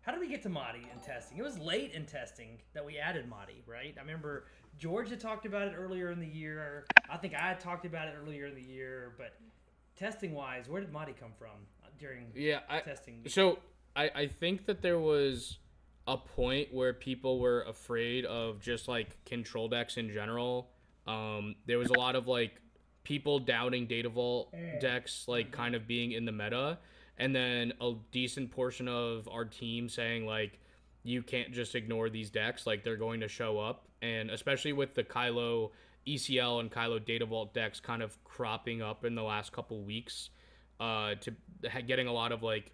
how did we get to Motti in testing? It was late in testing that we added Motti, right? I remember George had talked about it earlier in the year. I think I had talked about it earlier in the year, but testing-wise, where did Motti come from during testing? So I think that there was a point where people were afraid of just like control decks in general. There was a lot of like people doubting Data Vault decks like kind of being in the meta, and then a decent portion of our team saying like you can't just ignore these decks, like they're going to show up. And especially with the Kylo ECL and Kylo Data Vault decks kind of cropping up in the last couple weeks, getting a lot of like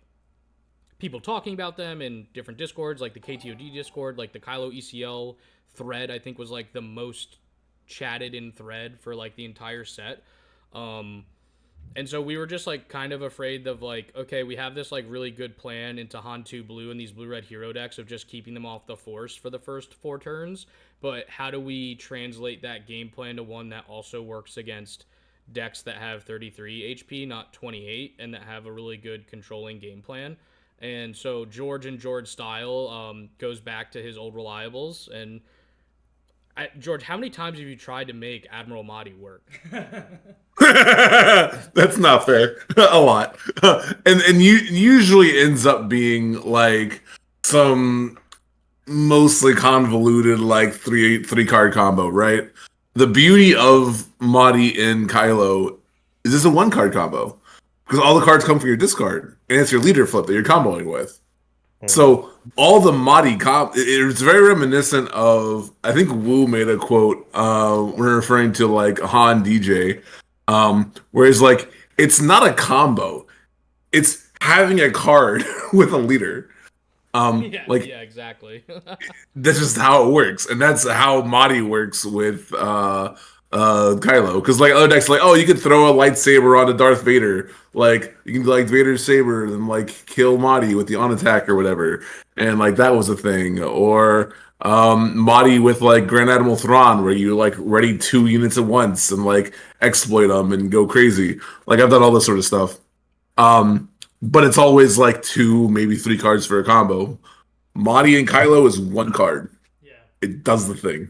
people talking about them in different discords, like the KTOD discord, like the Kylo ECL thread I think was like the most chatted in thread for like the entire set. And so we were just like kind of afraid of like, okay, we have this like really good plan into Han 2 blue and these blue-red hero decks of just keeping them off the force for the first 4 turns, but how do we translate that game plan to one that also works against decks that have 33 HP, not 28, and that have a really good controlling game plan? And so George and George style goes back to his old reliables. And George, how many times have you tried to make Admiral Motti work? That's not fair. A lot. And usually ends up being like some mostly convoluted like three card combo, right? The beauty of Motti and Kylo is it's a 1-card combo. Because all the cards come from your discard, and it's your leader flip that you're comboing with. So all the Motti it's very reminiscent of, I think Wu made a quote when referring to like Han DJ, where he's like, it's not a combo, it's having a card with a leader. Yeah, exactly. That's just how it works, and that's how Motti works with Kylo, because like other decks, like, oh, you could throw a lightsaber onto Darth Vader, like you can like Vader's saber and like kill Motti with the on attack or whatever, and like that was a thing. Or Motti with like Grand Admiral Thrawn, where you like ready 2 units at once and like exploit them and go crazy. Like I've done all this sort of stuff, but it's always like 2, maybe 3 cards for a combo. Motti and Kylo is 1 card. Yeah, it does the thing.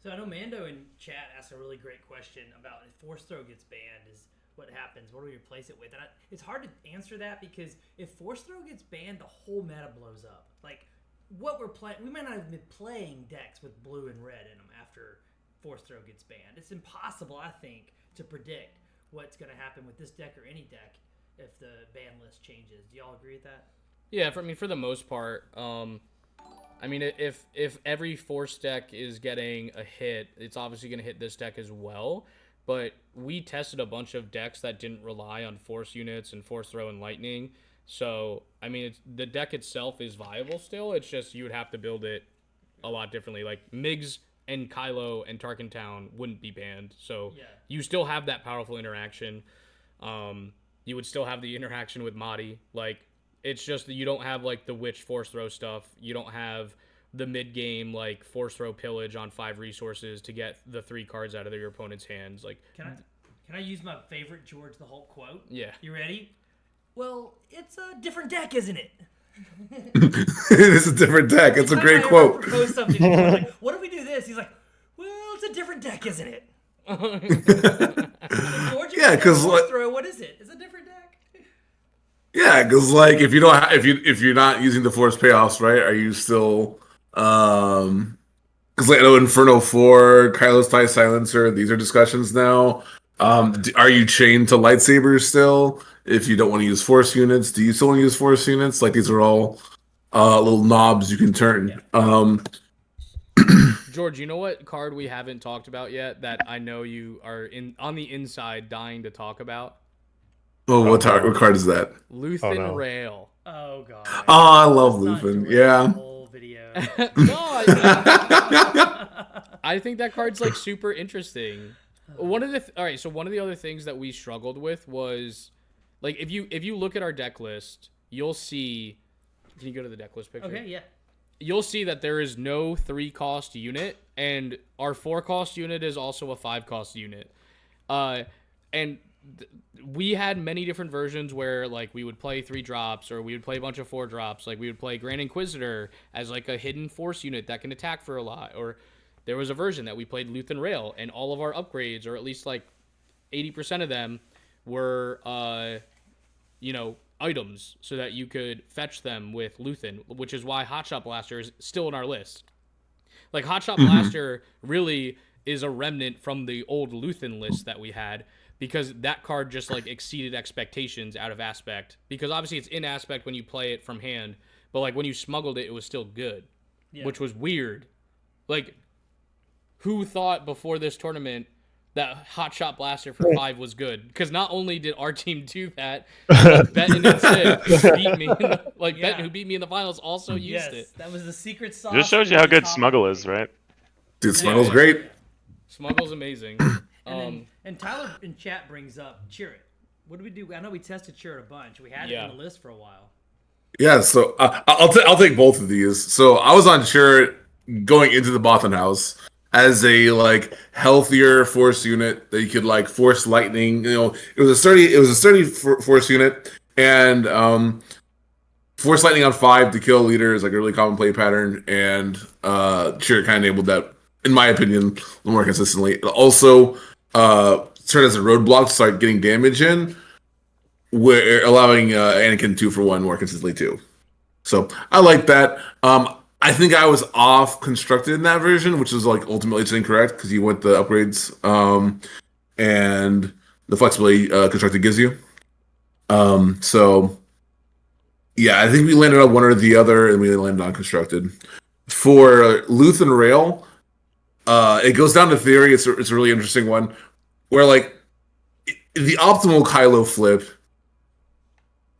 So I know Mando in chat asked a really great question about if Force Throw gets banned, is what happens? What do we replace it with? And it's hard to answer that because if Force Throw gets banned, the whole meta blows up. Like what we're playing, we might not have been playing decks with blue and red in them after Force Throw gets banned. It's impossible, I think, to predict what's going to happen with this deck or any deck if the ban list changes. Do y'all agree with that? Yeah, for the most part. I mean, if every Force deck is getting a hit, it's obviously going to hit this deck as well. But we tested a bunch of decks that didn't rely on Force units and Force Throw and Lightning. So, I mean, the deck itself is viable still. It's just you would have to build it a lot differently. Like, Migs and Kylo and Tarkin Town wouldn't be banned. So, you still have that powerful interaction. You would still have the interaction with Motti. Like, it's just that you don't have, like, the Witch Force Throw stuff. You don't have the mid-game, like, Force Throw pillage on 5 resources to get the 3 cards out of your opponent's hands. Like, Can I use my favorite George the Hulk quote? Yeah. You ready? Well, it's a different deck, isn't it? It's a different deck. It's a great quote. Propose something. Like, what if we do this? He's like, well, it's a different deck, isn't it? George, yeah, because throw. What is it? It's a different deck. Yeah, because like if you're not using the Force payoffs, right? Are you still because like I know Inferno 4, Kylo's TIE Silencer, these are discussions now. Are you chained to lightsabers still? If you don't want to use Force units, do you still want to use Force units? Like these are all little knobs you can turn. Yeah. George, you know what card we haven't talked about yet that I know you are on the inside dying to talk about? Oh, what card is that? Luthen Rail. Oh god. Oh, I love Luthen. Yeah. Whole video. No, I think that card's like super interesting. One of the other things that we struggled with was like if you look at our deck list, you'll see. Can you go to the deck list picture? Okay, yeah. You'll see that there is no 3-cost unit, and our 4-cost unit is also a 5-cost unit. And we had many different versions where like we would play 3 drops or we would play a bunch of 4 drops. Like we would play Grand Inquisitor as like a hidden force unit that can attack for a lot. Or there was a version that we played Luthen Rail, and all of our upgrades, or at least like 80% of them, were items so that you could fetch them with Luthen, which is why Hotshot Blaster is still in our list. Like Hotshot Blaster really is a remnant from the old Luthen list that we had, because that card just like exceeded expectations out of Aspect, because obviously it's in Aspect when you play it from hand, but like when you smuggled it, it was still good, which was weird. Like, who thought before this tournament that Hotshot Blaster for 5 was good? Because not only did our team do that, but Benton and Sid beat me. Benton, who beat me in the finals, also used it. That was the secret sauce. Just shows you how good Smuggle is, right? Dude, Smuggle's great. Smuggle's amazing. And Tyler in chat brings up Cheer It. What did we do? I know we tested Cheer It a bunch. We had it on the list for a while. Yeah, so I'll take both of these. So I was on Cheer It going into the Bothan House as a like healthier force unit that you could like force lightning. It was a sturdy force unit, and force lightning on 5 to kill a leader is like a really common play pattern, and Cheer It kind of enabled that, in my opinion, a little more consistently. It also served as a roadblock to start getting damage in, where allowing Anakin 2-for-1 more consistently too. So I like that. I think I was off constructed in that version, which is like ultimately it's incorrect because you went the upgrades and the flexibility constructed gives you. So yeah, I think we landed on one or the other, and we landed on constructed. For Luthen Rail, it goes down to theory. It's a really interesting one, where like the optimal Kylo flip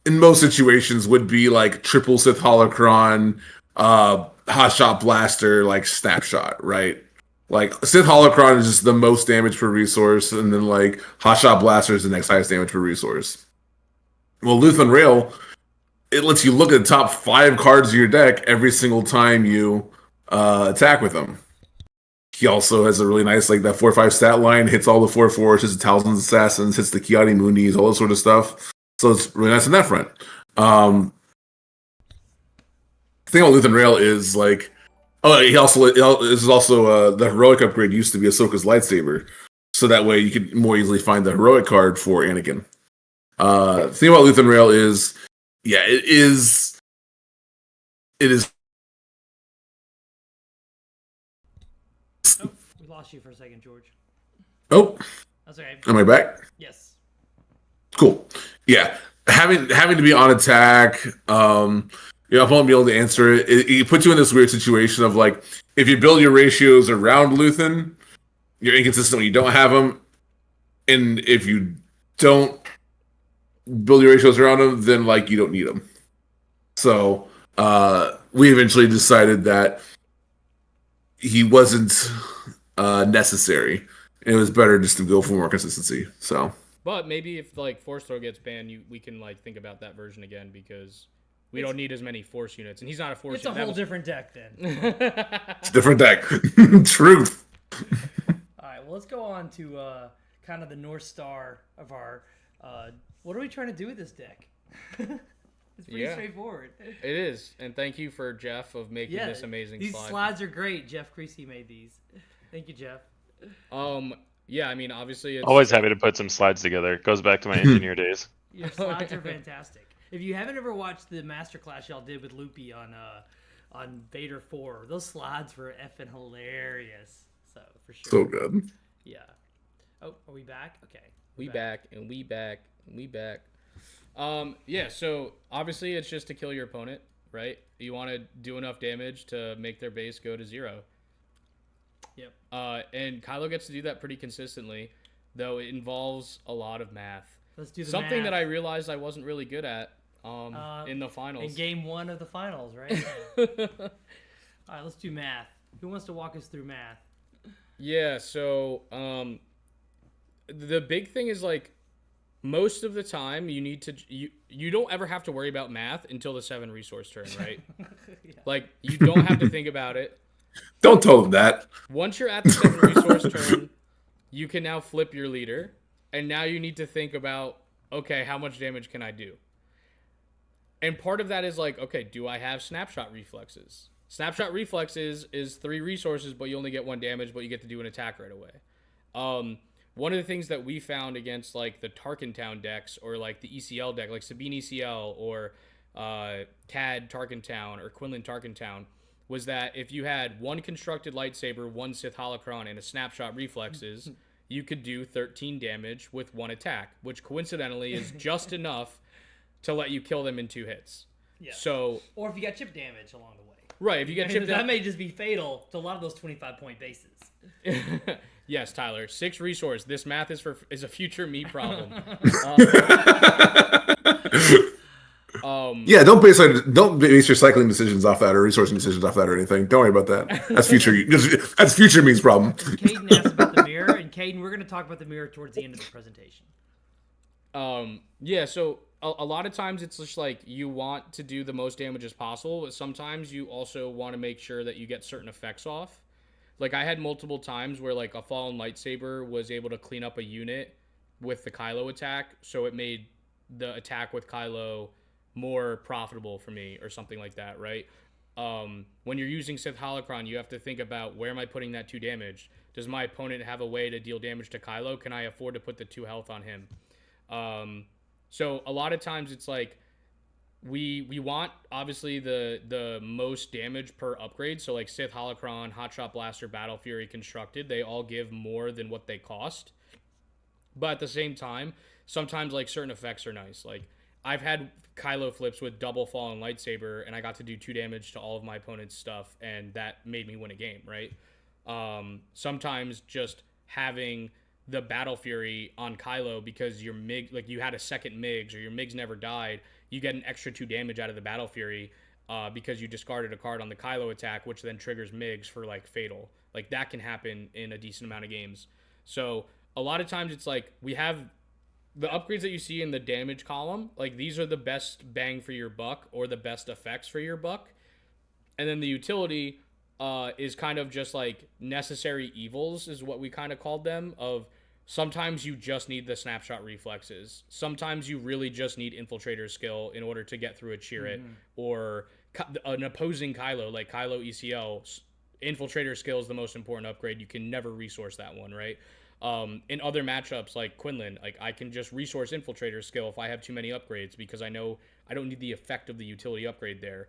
in most situations would be like triple Sith Holocron, Hotshot Blaster, like Snapshot, right? Like Sith Holocron is just the most damage per resource, and then like Hotshot Blaster is the next highest damage per resource. Well, Luthen Rail, it lets you look at the top 5 cards of your deck every single time you attack with them. He also has a really nice, like, that 4/5 stat line, hits all the 4/4s, hits the Talisman's Assassins, hits the Kiadi Moonies, all that sort of stuff. So it's really nice on that front. The thing about Luthen Rail is, like, this is also the heroic upgrade used to be Ahsoka's lightsaber. So that way you can more easily find the heroic card for Anakin. The thing about Luthen Rail is, yeah, it is. Oh, we lost you for a second, George. Oh, that's okay. Am I back? Yes. Cool. Yeah, having to be on attack, your opponent be able to answer it. It puts you in this weird situation of like, if you build your ratios around Luthen, you're inconsistent when you don't have him, and if you don't build your ratios around him, then like you don't need him. So we eventually decided that he wasn't necessary. It was better just to go for more consistency. So, but maybe if like Force Throw gets banned, we can like think about that version again, because we don't need as many Force units, and he's not a Force. It's a whole different deck then. It's a different deck. Truth. All right, well, let's go on to kind of the North Star of our. What are we trying to do with this deck? It's pretty straightforward. It is, and thank you for Jeff of making this amazing slide. These slides are great. Jeff Creasy made these. Thank you, Jeff. Yeah, I mean, obviously, it's Always happy to put some slides together. It goes back to my engineer days. Your slides are fantastic. If you haven't ever watched the masterclass y'all did with Loopee on Vader 4, those slides were effing hilarious. So for sure. So good. Yeah. Oh, are we back? Okay. We back. Yeah, so obviously it's just to kill your opponent, right? You want to do enough damage to make their base go to 0. Yep. And Kylo gets to do that pretty consistently, though it involves a lot of math. Let's do the Something math. that I realized I wasn't really good at in the finals. In game 1 of the finals, right? All right, let's do math. Who wants to walk us through math? Yeah, so the big thing is like most of the time you need to you don't ever have to worry about math until the 7 resource turn, right? Yeah. Like you don't have to think about it. Don't tell them that. Once you're at the 7 resource turn, you can now flip your leader. and now you need to think about, okay, how much damage can I do? And part of that is like, okay, do I have snapshot reflexes? Snapshot reflexes is 3 resources, but you only get 1 damage, but you get to do an attack right away. One of the things that we found against like the Tarkentown decks or like the ECL deck, like Sabine ECL or Cad Tarkentown or Quinlan Tarkentown, was that if you had 1 constructed lightsaber, 1 Sith Holocron, and a snapshot reflexes, you could do 13 damage with 1 attack, which coincidentally is just enough to let you kill them in 2 hits. Yeah. So, or if you got chip damage along the way. Right, if you get chipped that may just be fatal to a lot of those 25-point bases. Yes, Tyler. 6 resource. This math is a future me problem. Yeah, don't base your cycling decisions off that or resourcing decisions off that or anything. Don't worry about that. That's future me's problem. Caden asked about the mirror, and Caden, we're going to talk about the mirror towards the end of the presentation. Yeah, so a lot of times it's just like you want to do the most damage as possible, but sometimes you also want to make sure that you get certain effects off. Like I had multiple times where like a fallen lightsaber was able to clean up a unit with the Kylo attack, so it made the attack with Kylo more profitable for me or something like that, right? When you're using Sith Holocron, you have to think about, where am I putting that 2 damage? Does my opponent have a way to deal damage to Kylo? Can I afford to put the 2 health on him? So a lot of times it's like we want obviously the most damage per upgrade. So like Sith Holocron, Hotshot Blaster, Battle Fury Constructed, they all give more than what they cost. But at the same time, sometimes like certain effects are nice. Like I've had Kylo flips with double Fallen Lightsaber, and I got to do 2 damage to all of my opponent's stuff, and that made me win a game, right? Sometimes just having the Battle Fury on Kylo because your MiG, like you had a second MiGs or your MiGs never died, you get an extra 2 damage out of the Battle Fury because you discarded a card on the Kylo attack, which then triggers MiGs for like fatal. Like that can happen in a decent amount of games. So a lot of times it's like we have the upgrades that you see in the damage column, like these are the best bang for your buck or the best effects for your buck. And then the utility is kind of just like necessary evils is what we kind of called them, of sometimes you just need the snapshot reflexes. Sometimes you really just need infiltrator skill in order to get through a Chirrut or an opposing Kylo, like Kylo ECL. Infiltrator skill is the most important upgrade. You can never resource that one, right? In other matchups like Quinlan, like I can just resource infiltrator skill if I have too many upgrades because I know I don't need the effect of the utility upgrade there.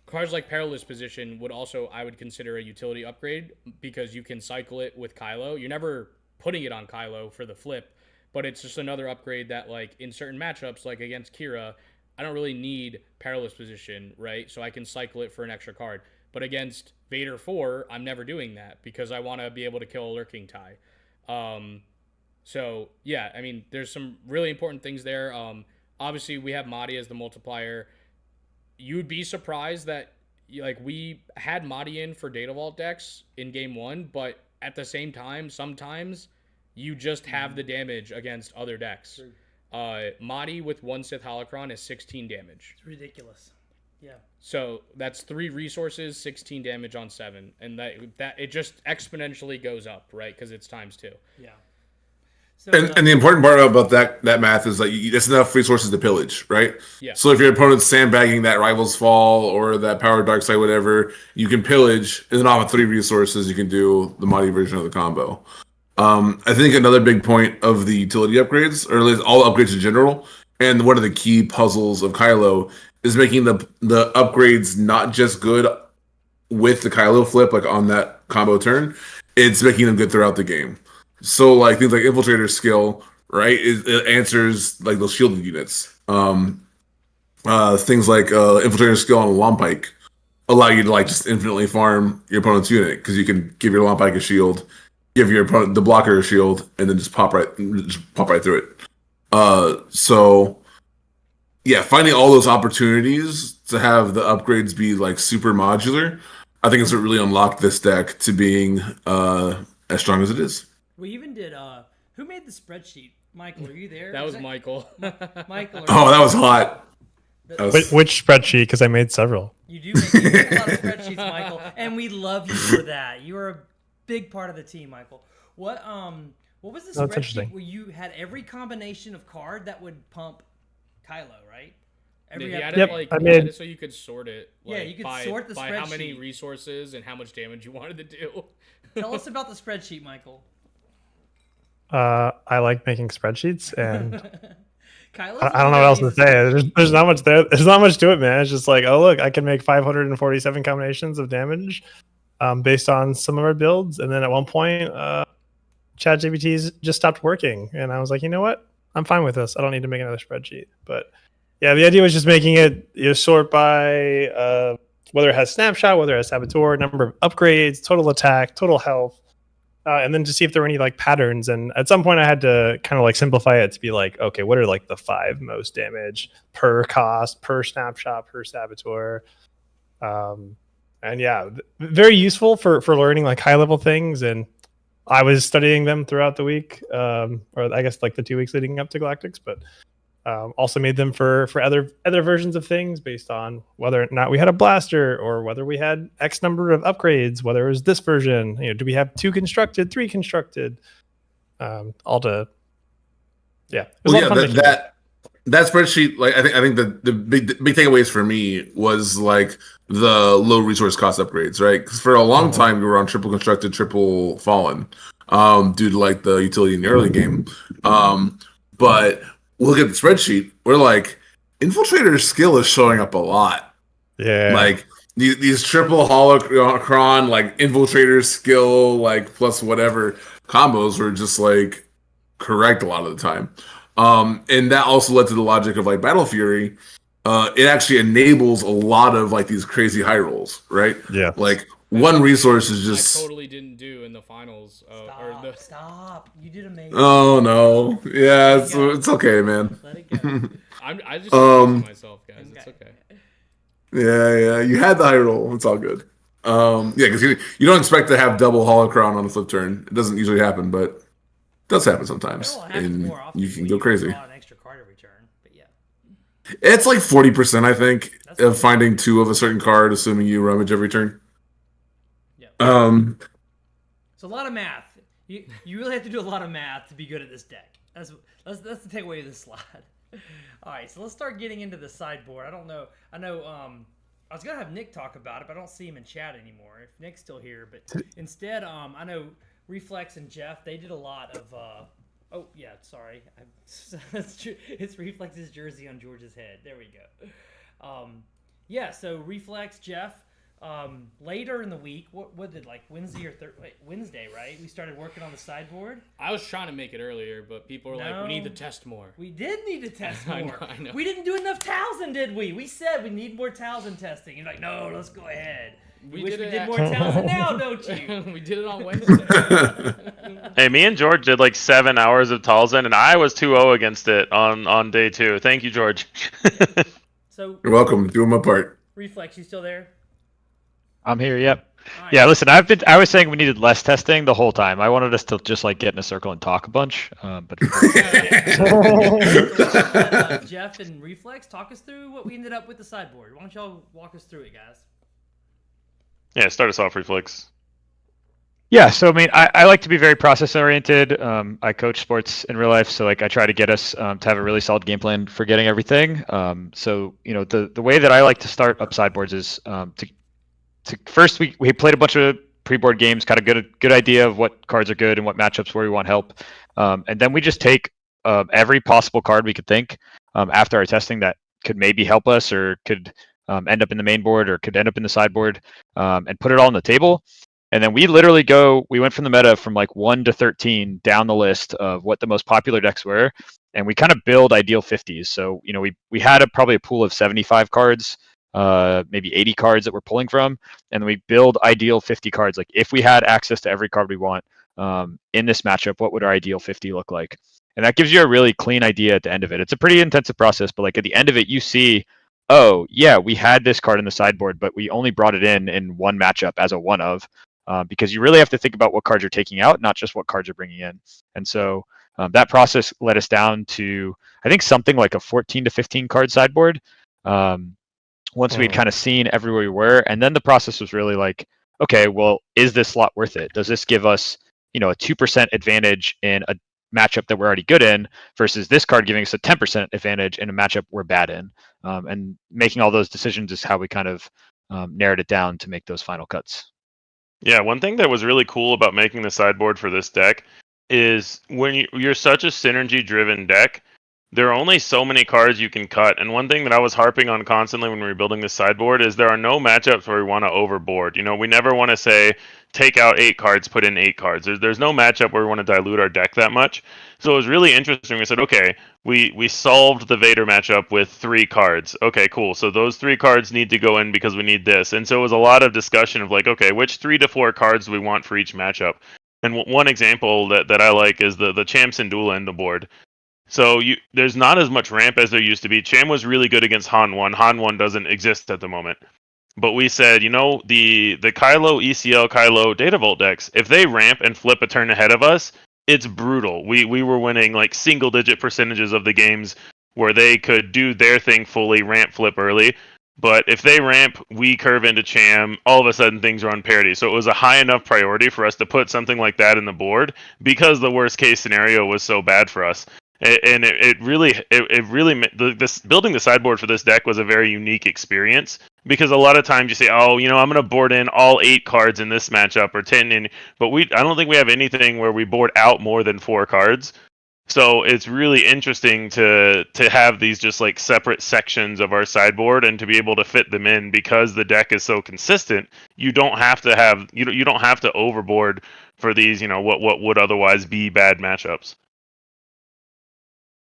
Cards like Perilous Position would also, I would consider a utility upgrade because you can cycle it with Kylo. You're never putting it on Kylo for the flip, but it's just another upgrade that like in certain matchups, like against Kira, I don't really need Perilous Position, right? So I can cycle it for an extra card. But against Vader 4, I'm never doing that because I want to be able to kill a Lurking TIE. So yeah, I mean, there's some really important things there. Obviously, we have Motti as the multiplier. You'd be surprised that like we had Motti in for Data Vault decks in game 1, but at the same time, sometimes you just have the damage against other decks. Motti with 1 Sith Holocron is 16 damage. It's ridiculous. Yeah. So that's 3 resources, 16 damage on 7, and that it just exponentially goes up, right? Because it's times 2. Yeah. So, And the important part about that math is that it's enough resources to pillage, right? Yeah. So if your opponent's sandbagging that Rival's Fall or that Power Dark Side, whatever, you can pillage, and then off of 3 resources, you can do the Motti version of the combo. I think another big point of the utility upgrades, or at least all upgrades in general, and one of the key puzzles of Kylo is making the upgrades not just good with the Kylo flip, like on that combo turn, it's making them good throughout the game. So like things like Infiltrator skill, right? It answers like those shielded units. Things like Infiltrator skill on a Lompike allow you to like just infinitely farm your opponent's unit because you can give your Lompike a shield, give your opponent the blocker a shield, and then just pop right through it. So yeah, finding all those opportunities to have the upgrades be like super modular, I think it's what really unlocked this deck to being as strong as it is. We even did. Who made the spreadsheet? Michael, are you there? That was Michael. Michael. Oh, that was hot. Which spreadsheet? Because I made several. You do make a lot of spreadsheets, Michael, and we love you for that. You are a big part of the team, Michael. What was the That's spreadsheet interesting. where you had every combination of card that would pump Kylo, right? He Every had Yep, it like I he had made- it so you could sort it. Yeah, Like, you could by, sort the by how many spreadsheet. resources and how much damage you wanted to do. Tell us about the spreadsheet, Michael. I like making spreadsheets, and Kylo's I don't know what else to uses say. spreadsheet. There's not much there. There's not much to it, man. It's just like, oh look, I can make 547 combinations of damage, based on some of our builds. And then at one point, ChatGPT's just stopped working, and I was like, you know what? I'm fine with this. I don't need to make another spreadsheet. But yeah, the idea was just making it sort by whether it has snapshot, whether it has saboteur, number of upgrades, total attack, total health. And then to see if there were any like patterns. And at some point I had to kind of like simplify it to be like, okay, what are like the 5 most damage per cost, per snapshot, per saboteur? And yeah, very useful for learning like high level things. And I was studying them throughout the week, or I guess like the 2 weeks leading up to Galactics, but also made them for other versions of things based on whether or not we had a blaster or whether we had X number of upgrades, whether it was this version, do we have 2 constructed, 3 constructed, all to, yeah. It was a lot of fun making it. That spreadsheet, like I think the big takeaways for me was like the low resource cost upgrades, right? Because for a long time we were on triple constructed, triple fallen, due to like the utility in the early game. But look at the spreadsheet. We're like, Infiltrator's skill is showing up a lot. Yeah. Like these triple holocron, like Infiltrator's skill, like plus whatever combos were just like correct a lot of the time. And that also led to the logic of like Battle Fury. It actually enables a lot of like these crazy high rolls, right? Yeah. Like one resource is just I totally didn't do in the finals. Stop. You did amazing. Oh no. Yeah, it's okay, man. Let it go. I just myself, guys. It's okay. Yeah. You had the high roll. It's all good. Yeah, because you don't expect to have double holocron on a flip turn. It doesn't usually happen, but it does happen sometimes. And you can go crazy. Draw an extra card every turn, but yeah. It's like 40%, I think, of finding 2 of a certain card, assuming you rummage every turn. It's a lot of math. You really have to do a lot of math to be good at this deck. That's the takeaway of this slide. All right, so let's start getting into the sideboard. I know I was gonna have Nick talk about it, but I don't see him in chat anymore. If Nick's still here, but instead, I know Reflex and Jeff, they did a lot of. Oh yeah, sorry, it's Reflex's jersey on George's head. There we go. Yeah, so Reflex, Jeff. Later in the week, what did like Wednesday or Wednesday, right? We started working on the sideboard. I was trying to make it earlier, but people were like, "We need to test more." We did need to test more. I know. We didn't do enough Towson, did we? We said we need more Towson testing. You're like, no, let's go ahead. We did more Towson now, don't you? We did it on Wednesday. Hey, me and George did like 7 hours of Talzin, and I was 2-0 against it on day 2. Thank you, George. You're welcome. Doing my part. Reflex, you still there? I'm here. Yep. Right. Yeah. Listen, I was saying we needed less testing the whole time. I wanted us to just like get in a circle and talk a bunch. But Jeff and Reflex, talk us through what we ended up with the sideboard. Why don't y'all walk us through it, guys? Yeah, start us off, Reflex. yeah. So I mean, I like to be very process oriented. I coach sports in real life, so like I try to get us to have a really solid game plan for getting everything. So the way that I like to start up sideboards is to first we played a bunch of pre-board games, kind of good idea of what cards are good and what matchups where we want help, and then we just take every possible card we could think after our testing that could maybe help us or could end up in the main board or could end up in the sideboard, and put it all on the table. And then we literally we went from the meta from like 1 to 13 down the list of what the most popular decks were, and we kind of build ideal 50s. So we had probably a pool of 75 cards. Maybe 80 cards that we're pulling from, and we build ideal 50 cards. Like if we had access to every card we want in this matchup, what would our ideal 50 look like? And that gives you a really clean idea at the end of it. It's a pretty intensive process, but like at the end of it, you see, oh yeah, we had this card in the sideboard, but we only brought it in one matchup as a one of, because you really have to think about what cards you're taking out, not just what cards you're bringing in. And so that process led us down to, I think, something like a 14 to 15 card sideboard. Once we'd kind of seen everywhere we were, and then the process was really like, okay, well, is this slot worth it? Does this give us a 2% advantage in a matchup that we're already good in versus this card giving us a 10% advantage in a matchup we're bad in. And making all those decisions is how we kind of narrowed it down to make those final cuts. Yeah, one thing that was really cool about making the sideboard for this deck is when you're such a synergy-driven deck, there are only so many cards you can cut. And one thing that I was harping on constantly when we were building this sideboard is there are no matchups where we want to overboard. We never want to say, take out 8 cards, put in 8 cards. There's no matchup where we want to dilute our deck that much. So it was really interesting. We said, okay, we solved the Vader matchup with 3 cards. Okay, cool. So those 3 cards need to go in because we need this. And so it was a lot of discussion of like, okay, which 3 to 4 cards do we want for each matchup? And one example that I like is the Champs and Duel in the board. So there's not as much ramp as there used to be. Cham was really good against Han 1. Han 1 doesn't exist at the moment. But we said, the Kylo, ECL, Kylo Data Vault decks, if they ramp and flip a turn ahead of us, it's brutal. We were winning like single-digit percentages of the games where they could do their thing fully, ramp, flip early. But if they ramp, we curve into Cham, all of a sudden things are on parity. So it was a high enough priority for us to put something like that in the board because the worst-case scenario was so bad for us. And this building the sideboard for this deck was a very unique experience because a lot of times you say, I'm going to board in all 8 cards in this matchup or 10 in, but I don't think we have anything where we board out more than 4 cards. So it's really interesting to have these just like separate sections of our sideboard and to be able to fit them in because the deck is so consistent. You don't have to overboard for these, what would otherwise be bad matchups.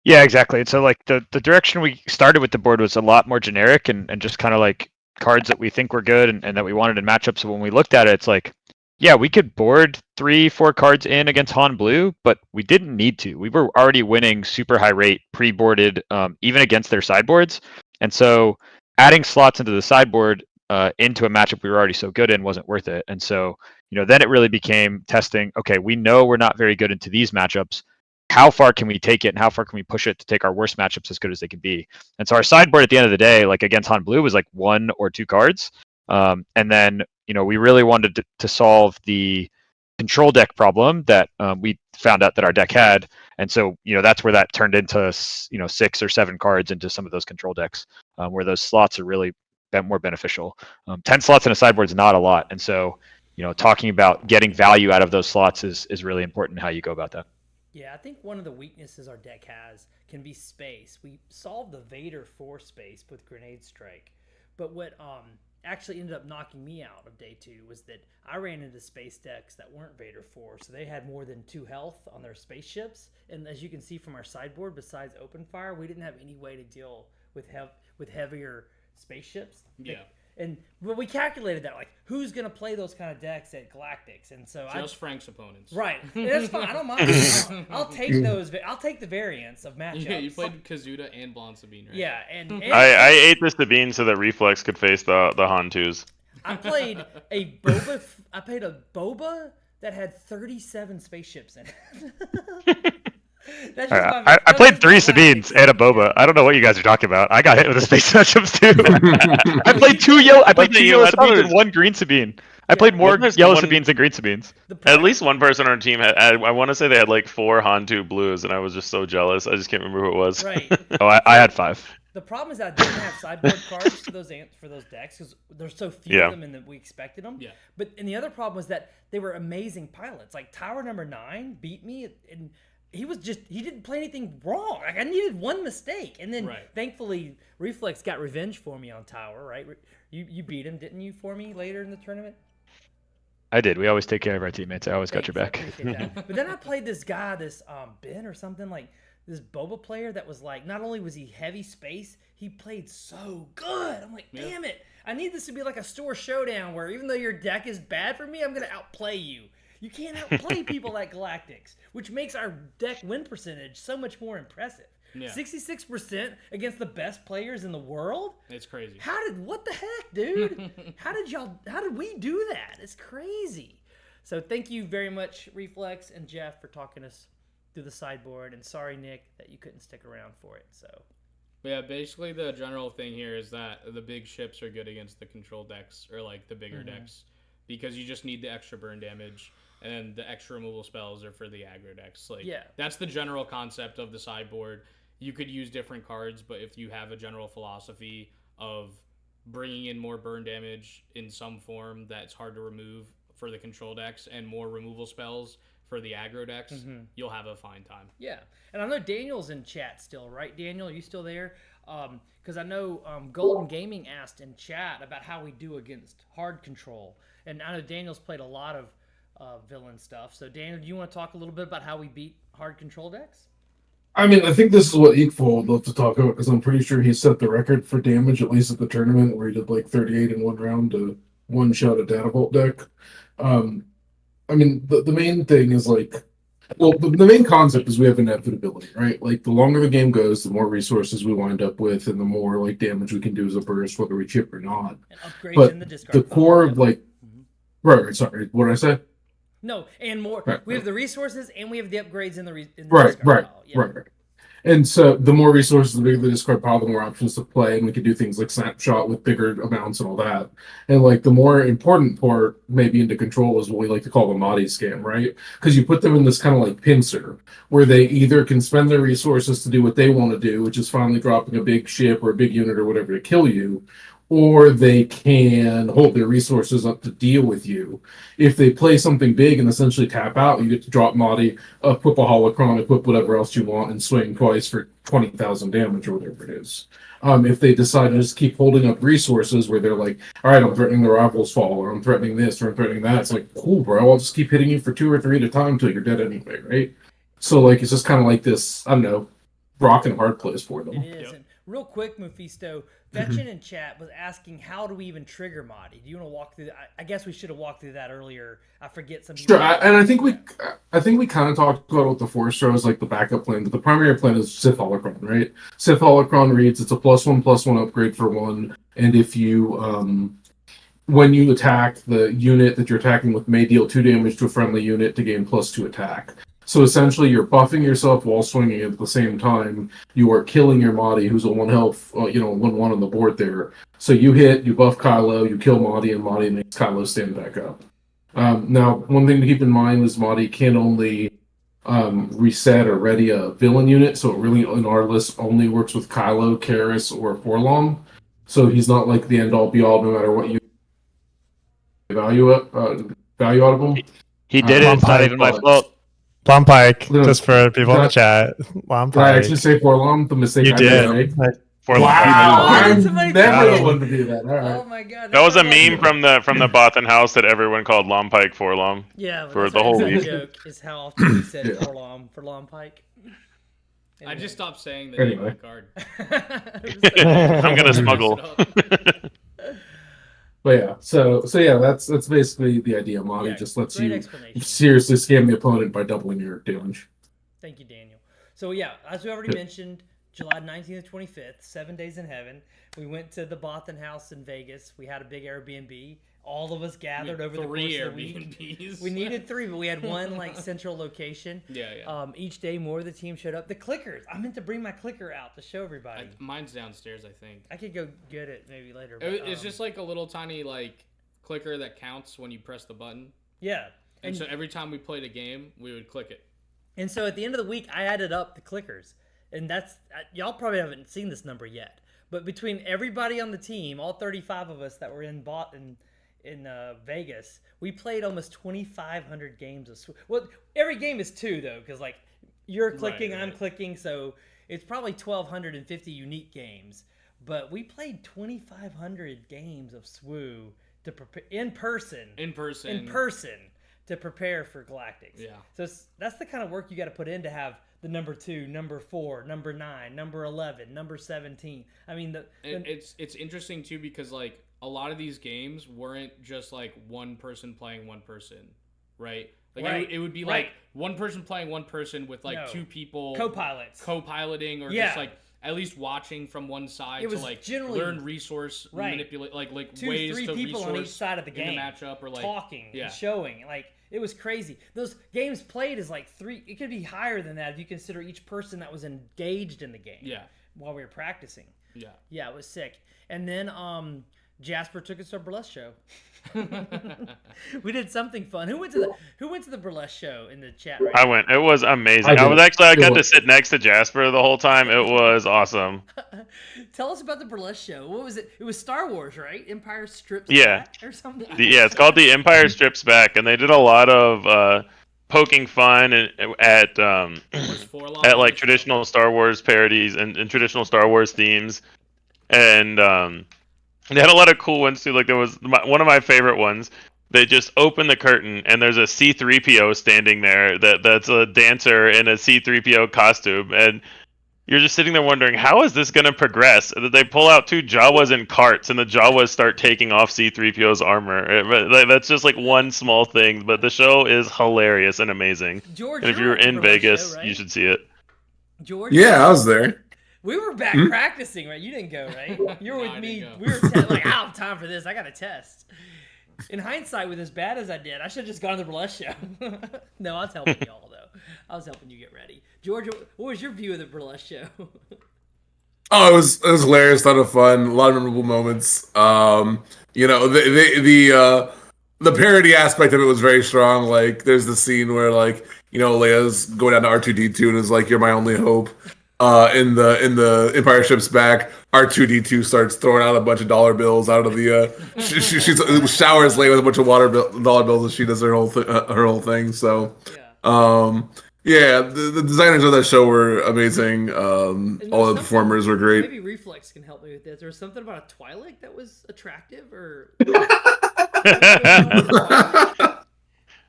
Yeah, exactly. And so like the direction we started with the board was a lot more generic and just kind of like cards that we think were good and that we wanted in matchups. So when we looked at it, it's like, yeah, we could board 3-4 cards in against Han Blue, but we didn't need to. We were already winning super high rate pre-boarded, even against their sideboards. And so adding slots into the sideboard into a matchup we were already so good in wasn't worth it. And so, then it really became testing, okay, we know we're not very good into these matchups. How far can we take it and how far can we push it to take our worst matchups as good as they can be? And so our sideboard at the end of the day, like against Han Blue, was like 1 or 2 cards. And then, we really wanted to solve the control deck problem that we found out that our deck had. And so, that's where that turned into, 6 or 7 cards into some of those control decks where those slots are really more beneficial. 10 slots in a sideboard is not a lot. And so, talking about getting value out of those slots is really important in how you go about that. Yeah, I think one of the weaknesses our deck has can be space. We solved the Vader 4 space with Grenade Strike, but what actually ended up knocking me out of day 2 was that I ran into space decks that weren't Vader 4, so they had more than 2 health on their spaceships, and as you can see from our sideboard, besides open fire, we didn't have any way to deal with heavier spaceships. Yeah. But we calculated that, like, who's going to play those kind of decks at Galactics? And so just Frank's opponents. Right. And that's fine. I don't mind. I'll take those. I'll take the variants of matchups. Yeah, you played Kazuda and Blonde Sabine, right? Yeah. And I ate the Sabine so that Reflex could face the Han Tues. I played a Boba that had 37 spaceships in it. I played 3 Sabines and a Boba. I don't know what you guys are talking about. I got hit with the space matchups too. I played 2 yellow Sabines and 1 green Sabine. I played more yellow Sabines than green Sabines. At least one person on our team had, I want to say they had like 4 Han2 blues, and I was just so jealous. I just can't remember who it was. Right. I had 5. The problem is that I didn't have sideboard cards for those decks because there's so few of them and that we expected them. Yeah. And the other problem was that they were amazing pilots. Like TowerNumberNine beat me, and he didn't play anything wrong. Like I needed 1 mistake, and then thankfully Reflex got revenge for me on Tower. Right? You beat him, didn't you, for me later in the tournament? I did. We always take care of our teammates. I always got your back. But then I played this guy, this Ben or something, like this Boba player that was like, not only was he heavy space, he played so good. I'm like, damn it. I need this to be like a store showdown where even though your deck is bad for me, I'm going to outplay you. You can't outplay people like Galactics, which makes our deck win percentage so much more impressive. Yeah. 66% against the best players in the world? It's crazy. What the heck, dude? How did we do that? It's crazy. So thank you very much, Reflex and Jeff, for talking us through the sideboard, and sorry, Nick, that you couldn't stick around for it. So yeah, basically the general thing here is that the big ships are good against the control decks or like the bigger decks because you just need the extra burn damage, and the extra removal spells are for the aggro decks. Like, Yeah. that's the general concept of the sideboard. You could use different cards, but if you have a general philosophy of bringing in more burn damage in some form that's hard to remove for the control decks and more removal spells for the aggro decks, you'll have a fine time. Yeah, and I know Daniel's in chat still, right? Daniel, are you still there? Because I know Golden Gaming asked in chat about how we do against hard control, and I know Daniel's played a lot of villain stuff. So Daniel, do you want to talk a little bit about how we beat hard control decks? I mean, I think this is what Eekful would love to talk about, because I'm pretty sure he set the record for damage, at least at the tournament, where he did like 38 in one round to one-shot a Data Vault deck. I mean, the main thing is like, well, the main concept is we have inevitability, right? Like, the longer the game goes, the more resources we wind up with, and the more like damage we can do as a burst, whether we chip or not. And upgrades But in the discard the pile. core of like, right, sorry, what did I say? No, and more. Right, we have the resources and we have the upgrades in the Right, discard right, pile. Yeah. right. And so the more resources, the bigger the discard pile, the more options to play, and we can do things like snapshot with bigger amounts and all that. And like the more important part, maybe into control, is what we like to call the Motti scam, right? Because you put them in this kind of like pincer, where they either can spend their resources to do what they want to do, which is finally dropping a big ship or a big unit or whatever to kill you, or they can hold their resources up to deal with you. If they play something big and essentially tap out, you get to drop Motti, equip a Holocron, equip whatever else you want, and swing twice for 20,000 damage or whatever it is. If they decide to just keep holding up resources where they're like, all right, I'm threatening the Rival's Fall, or I'm threatening this, or I'm threatening that, it's like, cool, bro, I'll just keep hitting you for 2 or 3 at a time until you're dead anyway, right? So, like, it's just kind of like this, I don't know, rock and hard plays for them. It is. And real quick, Mephisto, Fetchin in chat was asking, how do we even trigger Motti? Do you want to walk through that? I guess we should have walked through that earlier. I forget some people. Sure, and I think we kind of talked about what the Force as like the backup plan, but the primary plan is Sith Holocron, right? Sith Holocron reads it's a +1/+1 upgrade for 1, and if you when you attack, the unit that you're attacking with may deal 2 damage to a friendly unit to gain +2 attack. So essentially, you're buffing yourself while swinging at the same time. You are killing your Motti, who's a 1 health, 1/1 on the board there. So you hit, you buff Kylo, you kill Motti, and Motti makes Kylo stand back up. Now, one thing to keep in mind is Motti can only reset or ready a villain unit, so it really, in our list, only works with Kylo, Karis, or Forlom. So he's not like the end-all, be-all, no matter what you value out of him. He did it. It's not even my fault. Lompike, No, just for people in the chat. Did I actually Lompike. say Forlom? The mistake You I did. made. For Wow, Oh, I'm somebody never got the it. one to do that. All right. Oh my god. That was a that's meme from the Bothan House that everyone called Lompike Forlom. Yeah, for that's the whole exact week. joke is how often we said Yeah. for Long Pike. I just stopped saying the Anyway. name of the card. I'm gonna smuggle. But yeah, so yeah, that's basically the idea. Motti Yeah, just lets great you explanation. seriously scam the opponent by doubling your damage. Thank you, Daniel. So yeah, as we already mentioned, July 19th to 25th, 7 days in heaven. We went to the Bothan House in Vegas. We had a big Airbnb. All of us gathered over the course 3 of the week. Airbnbs. We needed 3, but we had one like central location. Yeah. Each day, more of the team showed up. The clickers. I meant to bring my clicker out to show everybody. Mine's downstairs, I think. I could go get it maybe later. It's just like a little tiny like clicker that counts when you press the button. yeah. And so every time we played a game, we would click it. And so at the end of the week, I added up the clickers, and that's y'all probably haven't seen this number yet. But between everybody on the team, all 35 of us that were in Vegas, we played almost 2,500 games of SWU. Well, every game is 2 though, because like you're clicking, I'm clicking, so it's probably 1,250 unique games. But we played 2,500 games of SWU to prepare in person to prepare for Galactics. Yeah. So that's the kind of work you got to put in to have the number 2, number 4, number 9, number 11, number 17. I mean, it's interesting too because like a lot of these games weren't just like one person playing one person, right? Like it would be like one person playing one person with like 2 people co-piloting or just like at least watching from one side to like learn resource manipulate like 2, ways 3 to people on each side of the game matchup or like talking and showing like it was crazy. Those games played is like 3. It could be higher than that if you consider each person that was engaged in the game. Yeah. While we were practicing. Yeah. Yeah, it was sick. And then Jasper took us to a burlesque show. We did something fun. Who went to the burlesque show in the chat? Right I now? went. It was amazing. I I got to did. sit next to Jasper the whole time. It was awesome. Tell us about the burlesque show. What was it? It was Star Wars, right? Empire Strips Yeah. Back or something. Yeah, it's called The Empire Strips Back, and they did a lot of poking fun at like traditional Star Wars parodies and traditional Star Wars themes, and they had a lot of cool ones too. Like there was one of my favorite ones. They just open the curtain and there's a C-3PO standing there that's a dancer in a C-3PO costume, and you're just sitting there wondering, how is this going to progress? And then they pull out 2 Jawas in carts, and the Jawas start taking off C-3PO's armor. That's just like one small thing, but the show is hilarious and amazing. George, And if you you're were at the in burlesque Vegas, show, right? you should see it. George. Yeah, I was there. We were back practicing, right? You didn't go, right? You were No, with I me. didn't We were like, I don't have time for this. I got to test. In hindsight, with as bad as I did, I should have just gone to the burlesque show. No, I was helping y'all, though. I was helping you get ready. George, what was your view of the burlesque show? Oh, it was hilarious, ton of fun, a lot of memorable moments. You know, the parody aspect of it was very strong. Like, there's the scene where, like, you know, Leia's going down to R2D2 and is like, "You're my only hope." In the Empire Strips Back, R2D2 starts throwing out a bunch of dollar bills out of the. She showers Leia with a bunch of dollar bills as she does her whole thing. So, yeah, the designers of that show were amazing. All the performers were great. Maybe Reflex can help me with this. There was something about a Twi'lek that was attractive, or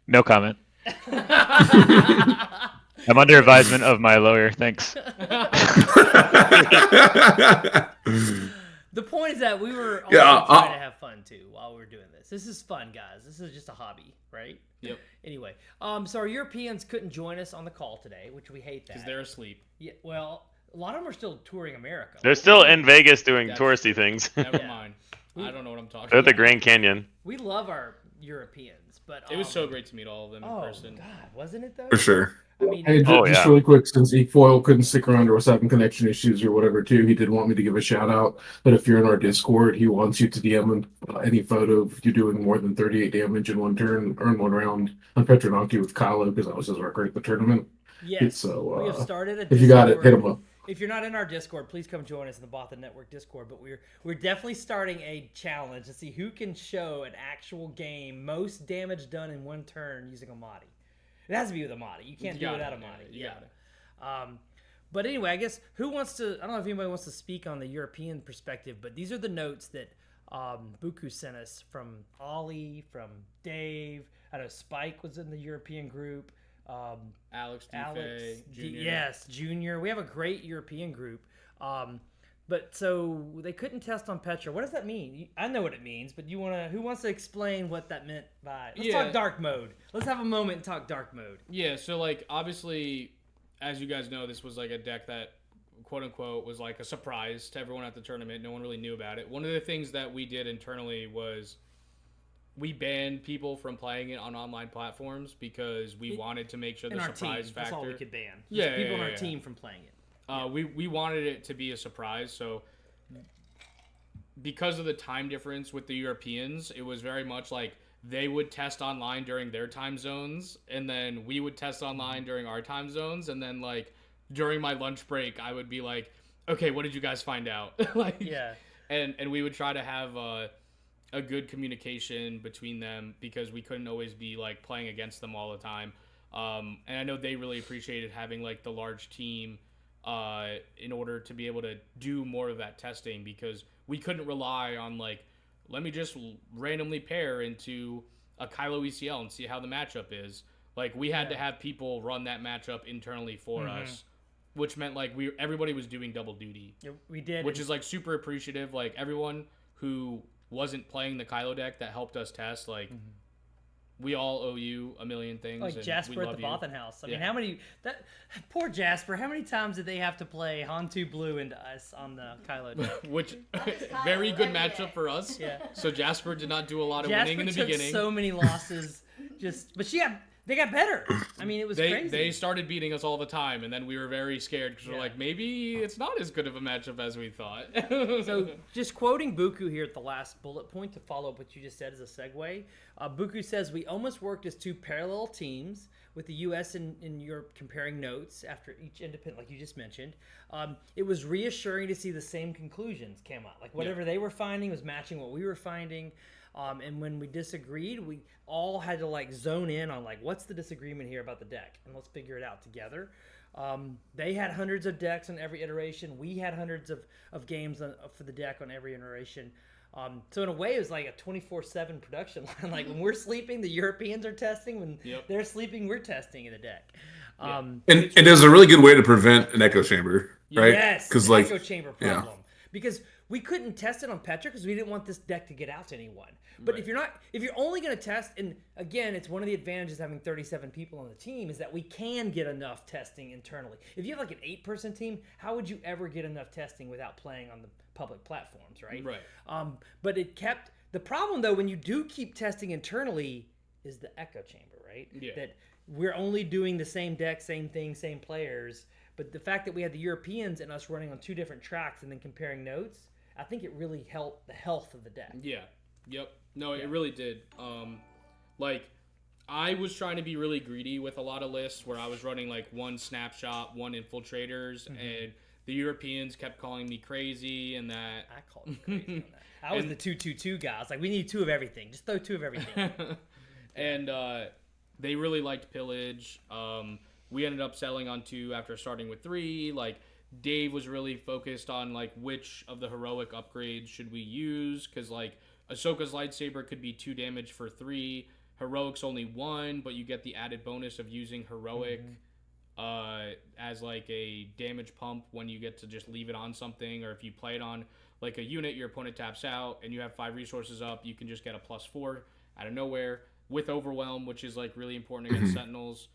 No comment. I'm under advisement of my lawyer. Thanks. The point is that we were also Yeah, trying to have fun too while we were doing this. This is fun, guys. This is just a hobby, right? Yep. Anyway, so our Europeans couldn't join us on the call today, which we hate that. Because they're asleep. Yeah, well, a lot of them are still touring America. They're still in Vegas doing That's touristy things. Never Yeah. mind. I don't know what I'm talking They're at the about. Grand Canyon. We love our Europeans, but It was so great to meet all of them in Oh person. God, wasn't it though? For sure. I mean, Hey, Oh, just yeah. really quick, since Efoil couldn't stick around or was having connection issues or whatever too, he did want me to give a shout out that if you're in our Discord, he wants you to DM him any photo of you doing more than 38 damage in one turn, earn 1 round on Petronaki with Kylo, because that was his record at the tournament. yes. So, we have started a if you got it, hit him Discord. up. If you're not in our Discord, please come join us in the Bothan Network Discord. But we're definitely starting a challenge to see who can show an actual game most damage done in 1 turn using a Motti. It has to be with a Motti. You can't do it without a Motti. You got it. But anyway, I guess who wants to? I don't know if anybody wants to speak on the European perspective, but these are the notes that Buku sent us from Ollie, from Dave. I know Spike was in the European group. Alex, Junior. Yes, Junior. We have a great European group. But so they couldn't test on Petra. What does that mean? I know what it means, but who wants to explain what that meant by? Let's talk dark mode. Let's have a moment and talk dark mode. Yeah, so like obviously, as you guys know, this was like a deck that quote unquote was like a surprise to everyone at the tournament. No one really knew about it. One of the things that we did internally was we banned people from playing it on online platforms because we wanted to make sure the In our surprise team, factor. that's all we could ban. Yeah, Just people yeah, on our yeah. team from playing it. We wanted it to be a surprise, so because of the time difference with the Europeans, it was very much like they would test online during their time zones, and then we would test online during our time zones, and then like during my lunch break, I would be like, "Okay, what did you guys find out?" Like, Yeah. and we would try to have a good communication between them because we couldn't always be like playing against them all the time. And I know they really appreciated having like the large team in order to be able to do more of that testing, because we couldn't rely on like, let me just randomly pair into a Kylo ECL and see how the matchup is. Like, we had to have people run that matchup internally for us, which meant like everybody was doing double duty. Yeah, we did. Which is like super appreciative. Like, everyone who wasn't playing the Kylo deck that helped us test, like, we all owe you a million things. like and Jasper we at the love you. Bothan House. I mean, poor Jasper, how many times did they have to play Hantu Blue into us on the Kylo deck? Which, Kylo very good every matchup day. for us. Yeah. So Jasper did not do a lot of Jasper winning in the took beginning. so many losses. But she had They got better. I mean, it was crazy. They started beating us all the time, and then we were very scared because we're Yeah. like, maybe it's not as good of a matchup as we thought. So, just quoting Buku here at the last bullet point to follow up what you just said as a segue, Buku says, we almost worked as two parallel teams with the U.S. and Europe comparing notes after each independent, like you just mentioned. It was reassuring to see the same conclusions came out. Like whatever they were finding was matching what we were finding. And when we disagreed, we all had to like zone in on like, what's the disagreement here about the deck? And let's figure it out together. They had hundreds of decks on every iteration. We had hundreds of games for the deck on every iteration. So in a way, it was like a 24/7 production line. Like when we're sleeping, the Europeans are testing. When they're sleeping, we're testing in the deck. And there's a really good way to prevent an echo chamber, right? Yes, because the like echo chamber problem. Because we couldn't test it on Petra because we didn't want this deck to get out to anyone. But if you're only going to test, and again, it's one of the advantages of having 37 people on the team is that we can get enough testing internally. If you have like an 8-person team, how would you ever get enough testing without playing on the public platforms, right? Right. But it kept the problem though when you do keep testing internally is the echo chamber, right? Yeah. That we're only doing the same deck, same thing, same players. But the fact that we had the Europeans and us running on 2 different tracks and then comparing notes, I think it really helped the health of the deck. Yeah. Yep. No, it really did. Like, I was trying to be really greedy with a lot of lists where I was running like 1 snapshot, 1 infiltrators, and the Europeans kept calling me crazy and that. I called you crazy on that. I was the 2-2-2 guy. I was like, we need 2 of everything. Just throw 2 of everything. And they really liked pillage. We ended up settling on 2 after starting with 3. Like, Dave was really focused on like which of the heroic upgrades should we use, because like Ahsoka's lightsaber could be 2 damage for 3. Heroic's only 1, but you get the added bonus of using heroic as like a damage pump when you get to just leave it on something, or if you play it on like a unit your opponent taps out and you have 5 resources up, you can just get a +4 out of nowhere with Overwhelm, which is like really important against Sentinels.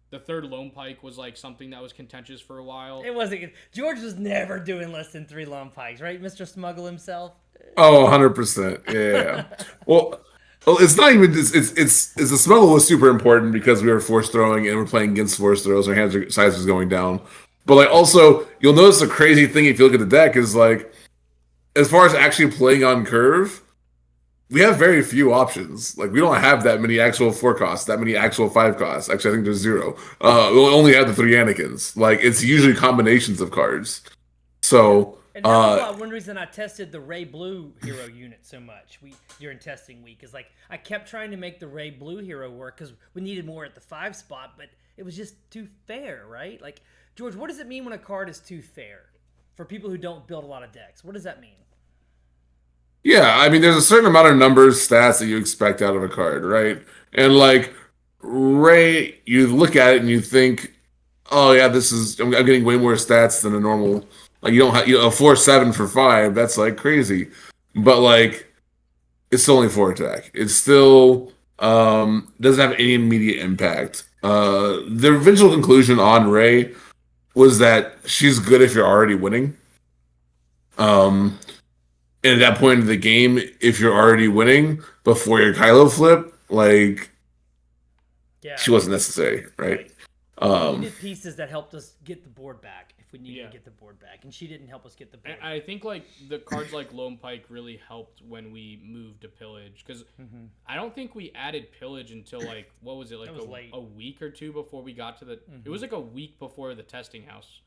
The 3rd Lone Pike was like something that was contentious for a while. It wasn't. George was never doing less than 3 Lone Pikes, right, Mr. Smuggle himself? Oh, 100%. Yeah. Well, it's not even. It's the smuggle was super important because we were force throwing and we're playing against force throws. Our size was going down. But like also, you'll notice the crazy thing if you look at the deck is like, as far as actually playing on curve, we have very few options. Like we don't have that many actual 4 costs, that many actual 5 costs. Actually, I think there's 0. We'll only have the 3 Anakins. Like it's usually combinations of cards. So. And that was one reason I tested the Ray Blue hero unit so much during testing week. Is like I kept trying to make the Ray Blue hero work because we needed more at the 5 spot, but it was just too fair, right? Like George, what does it mean when a card is too fair for people who don't build a lot of decks? What does that mean? Yeah, I mean, there's a certain amount of numbers, stats that you expect out of a card, right? And like Ray, you look at it and you think, oh yeah, I'm getting way more stats than a normal. Like you don't have a 4/7 for 5. That's like crazy, but like it's still only 4 attack. It still doesn't have any immediate impact. The eventual conclusion on Ray was that she's good if you're already winning. And at that point in the game, if you're already winning before your Kylo flip, like she wasn't necessary, right? We needed pieces that helped us get the board back if we needed to get the board back, and she didn't help us get the board. I think like the cards like Lone Pike really helped when we moved to pillage, because I don't think we added pillage until like what was it like a week or 2 before we got to the. It was like a week before the testing house,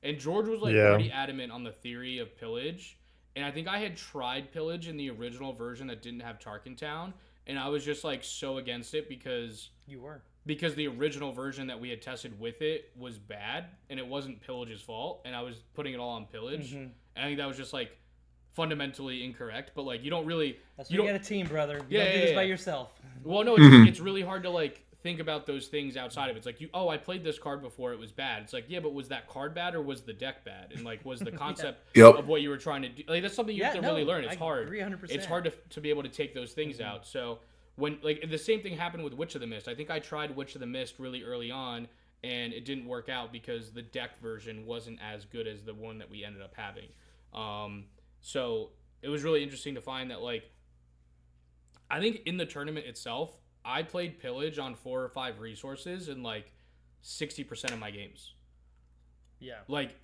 and George was like pretty adamant on the theory of pillage. And I think I had tried pillage in the original version that didn't have Tarkin Town, and I was just like so against it because the original version that we had tested with it was bad, and it wasn't pillage's fault, and I was putting it all on pillage. And I think that was just like fundamentally incorrect. But like you don't really you get a team, brother. You don't do this by yourself. Well, no, it's really hard to like think about those things outside of it. It's like I played this card before, it was bad. It's like, yeah, but was that card bad or was the deck bad? And like was the concept of what you were trying to do, like that's something you have to really learn. It's hard. 300%. It's hard to be able to take those things out. So when like the same thing happened with Witch of the Mist. I think I tried Witch of the Mist really early on and it didn't work out because the deck version wasn't as good as the one that we ended up having. So it was really interesting to find that like I think in the tournament itself, I played Pillage on 4 or 5 resources in like 60% of my games. Yeah. Like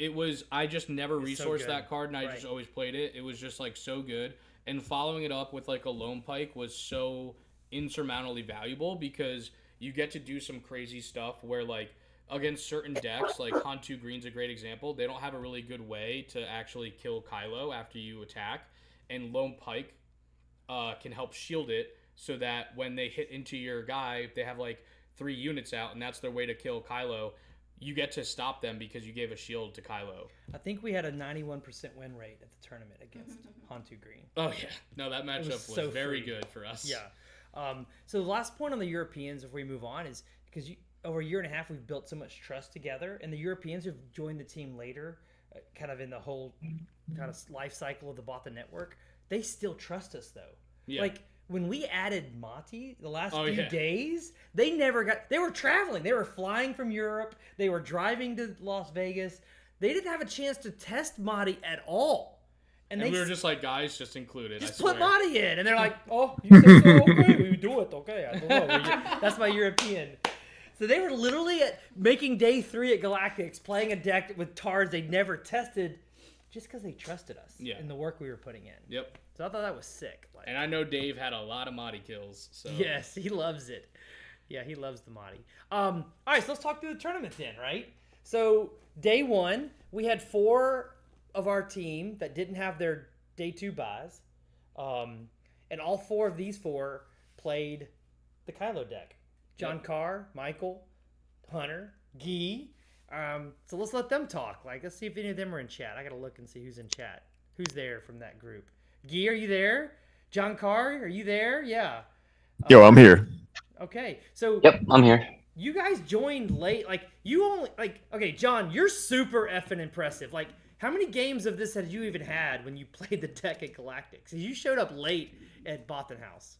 I just never It's so resourced good. that card, and I Right. just always played it. It was just like so good, and following it up with like a Lone Pike was so insurmountably valuable because you get to do some crazy stuff where like against certain decks, like Hantu Green's a great example. They don't have a really good way to actually kill Kylo after you attack, and Lone Pike can help shield it so that when they hit into your guy, they have like 3 units out, and that's their way to kill Kylo. You get to stop them because you gave a shield to Kylo. I think we had a 91% win rate at the tournament against Hantu Green. Oh yeah, no, that matchup was so very free. good for us. Yeah. So the last point on the Europeans before we move on is because over a year and a half we've built so much trust together, and the Europeans who've joined the team later, kind of in the whole kind of life cycle of the Bothan network, they still trust us though. Yeah. Like when we added Motti the last few yeah. days, they were traveling. They were flying from Europe. They were driving to Las Vegas. They didn't have a chance to test Motti at all. And we were just like, guys, just include it. Just I put swear. Motti in. And they're like, oh, you said so? Okay, we do it. Okay, I don't know. That's my European. So they were literally making day 3 at Galactics, playing a deck with Tards they'd never tested just because they trusted us in the work we were putting in. Yep. So I thought that was sick. Like, And I know Dave had a lot of Motti kills. So yes, he loves it. Yeah, he loves the Motti. All right, so let's talk through the tournament then, right? So day 1, we had 4 of our team that didn't have their day 2 buys. And all 4 of these 4 played the Kylo deck. John Carr, Michael, Hunter, Guy. So let's let them talk. Like, let's see if any of them are in chat. I got to look and see who's in chat. Who's there from that group? Guy, are you there? John Carr, are you there? Yeah. Yo, I'm here. Okay, so Yep, I'm here. you guys joined late. Like, you only okay, John, you're super effing impressive. Like, how many games of this had you even had when you played the deck at Galactic? So you showed up late at Bothan House.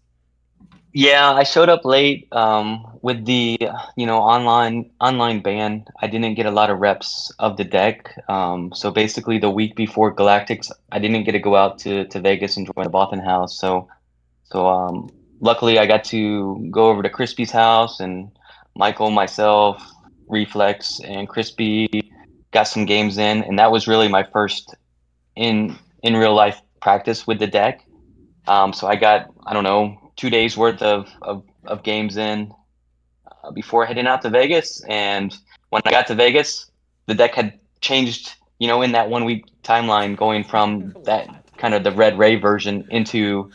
Yeah, I showed up late with the online ban. I didn't get a lot of reps of the deck. So basically, the week before Galactics, I didn't get to go out to Vegas and join the Bothan House. So luckily, I got to go over to Crispy's house, and Michael, myself, Reflex, and Crispy got some games in, and that was really my first in real life practice with the deck. So I got, I don't know, 2 days worth of games in before heading out to Vegas. And when I got to Vegas, the deck had changed, in that 1 week timeline, going from that kind of the Red Ray version into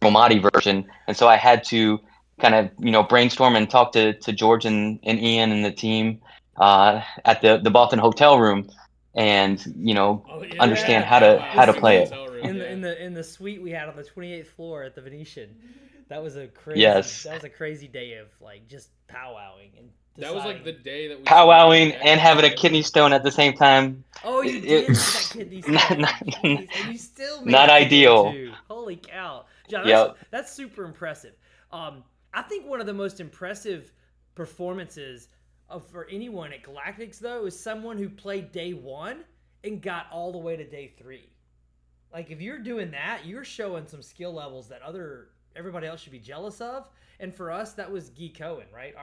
the Motti version. And so I had to kind of, brainstorm and talk to George and Ian and the team at the Bothan hotel room and, understand how to play it. In the suite we had on the 28th floor at the Venetian. That was a crazy that was a crazy day of like just powwowing and deciding. That was like the day that we powwowing and having a kidney stone at the same time. Oh, you did have that kidney stone. And you still made not it ideal. too. Holy cow. John, that's super impressive. I think one of the most impressive performances for anyone at Galactics though is someone who played day 1 and got all the way to day 3. Like, if you're doing that, you're showing some skill levels that everybody else should be jealous of. And for us, that was Guy Cohen, right?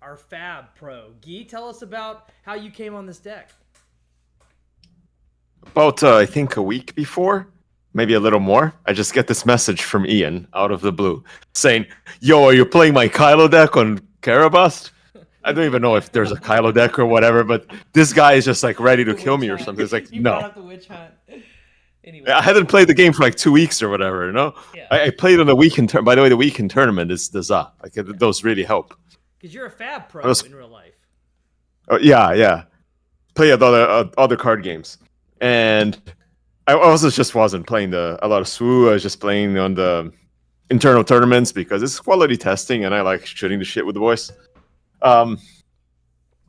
Our Fab Pro. Guy, tell us about how you came on this deck. About, I think, a week before, maybe a little more, I just get this message from Ian out of the blue saying, yo, are you playing my Kylo deck on Karabast? I don't even know if there's a Kylo deck or whatever, but this guy is just like ready to kill me or something. It's like, you no. brought up the witch hunt. Anyway. I hadn't played the game for like 2 weeks or whatever, Yeah. I played on the weekend. By the way, the weekend tournament is the ZA. Like, those really help. Because you're a Fab Pro in real life. Oh, yeah. Play other card games. And I also just wasn't playing a lot of SWU. I was just playing on the internal tournaments because it's quality testing and I like shooting the shit with the boys.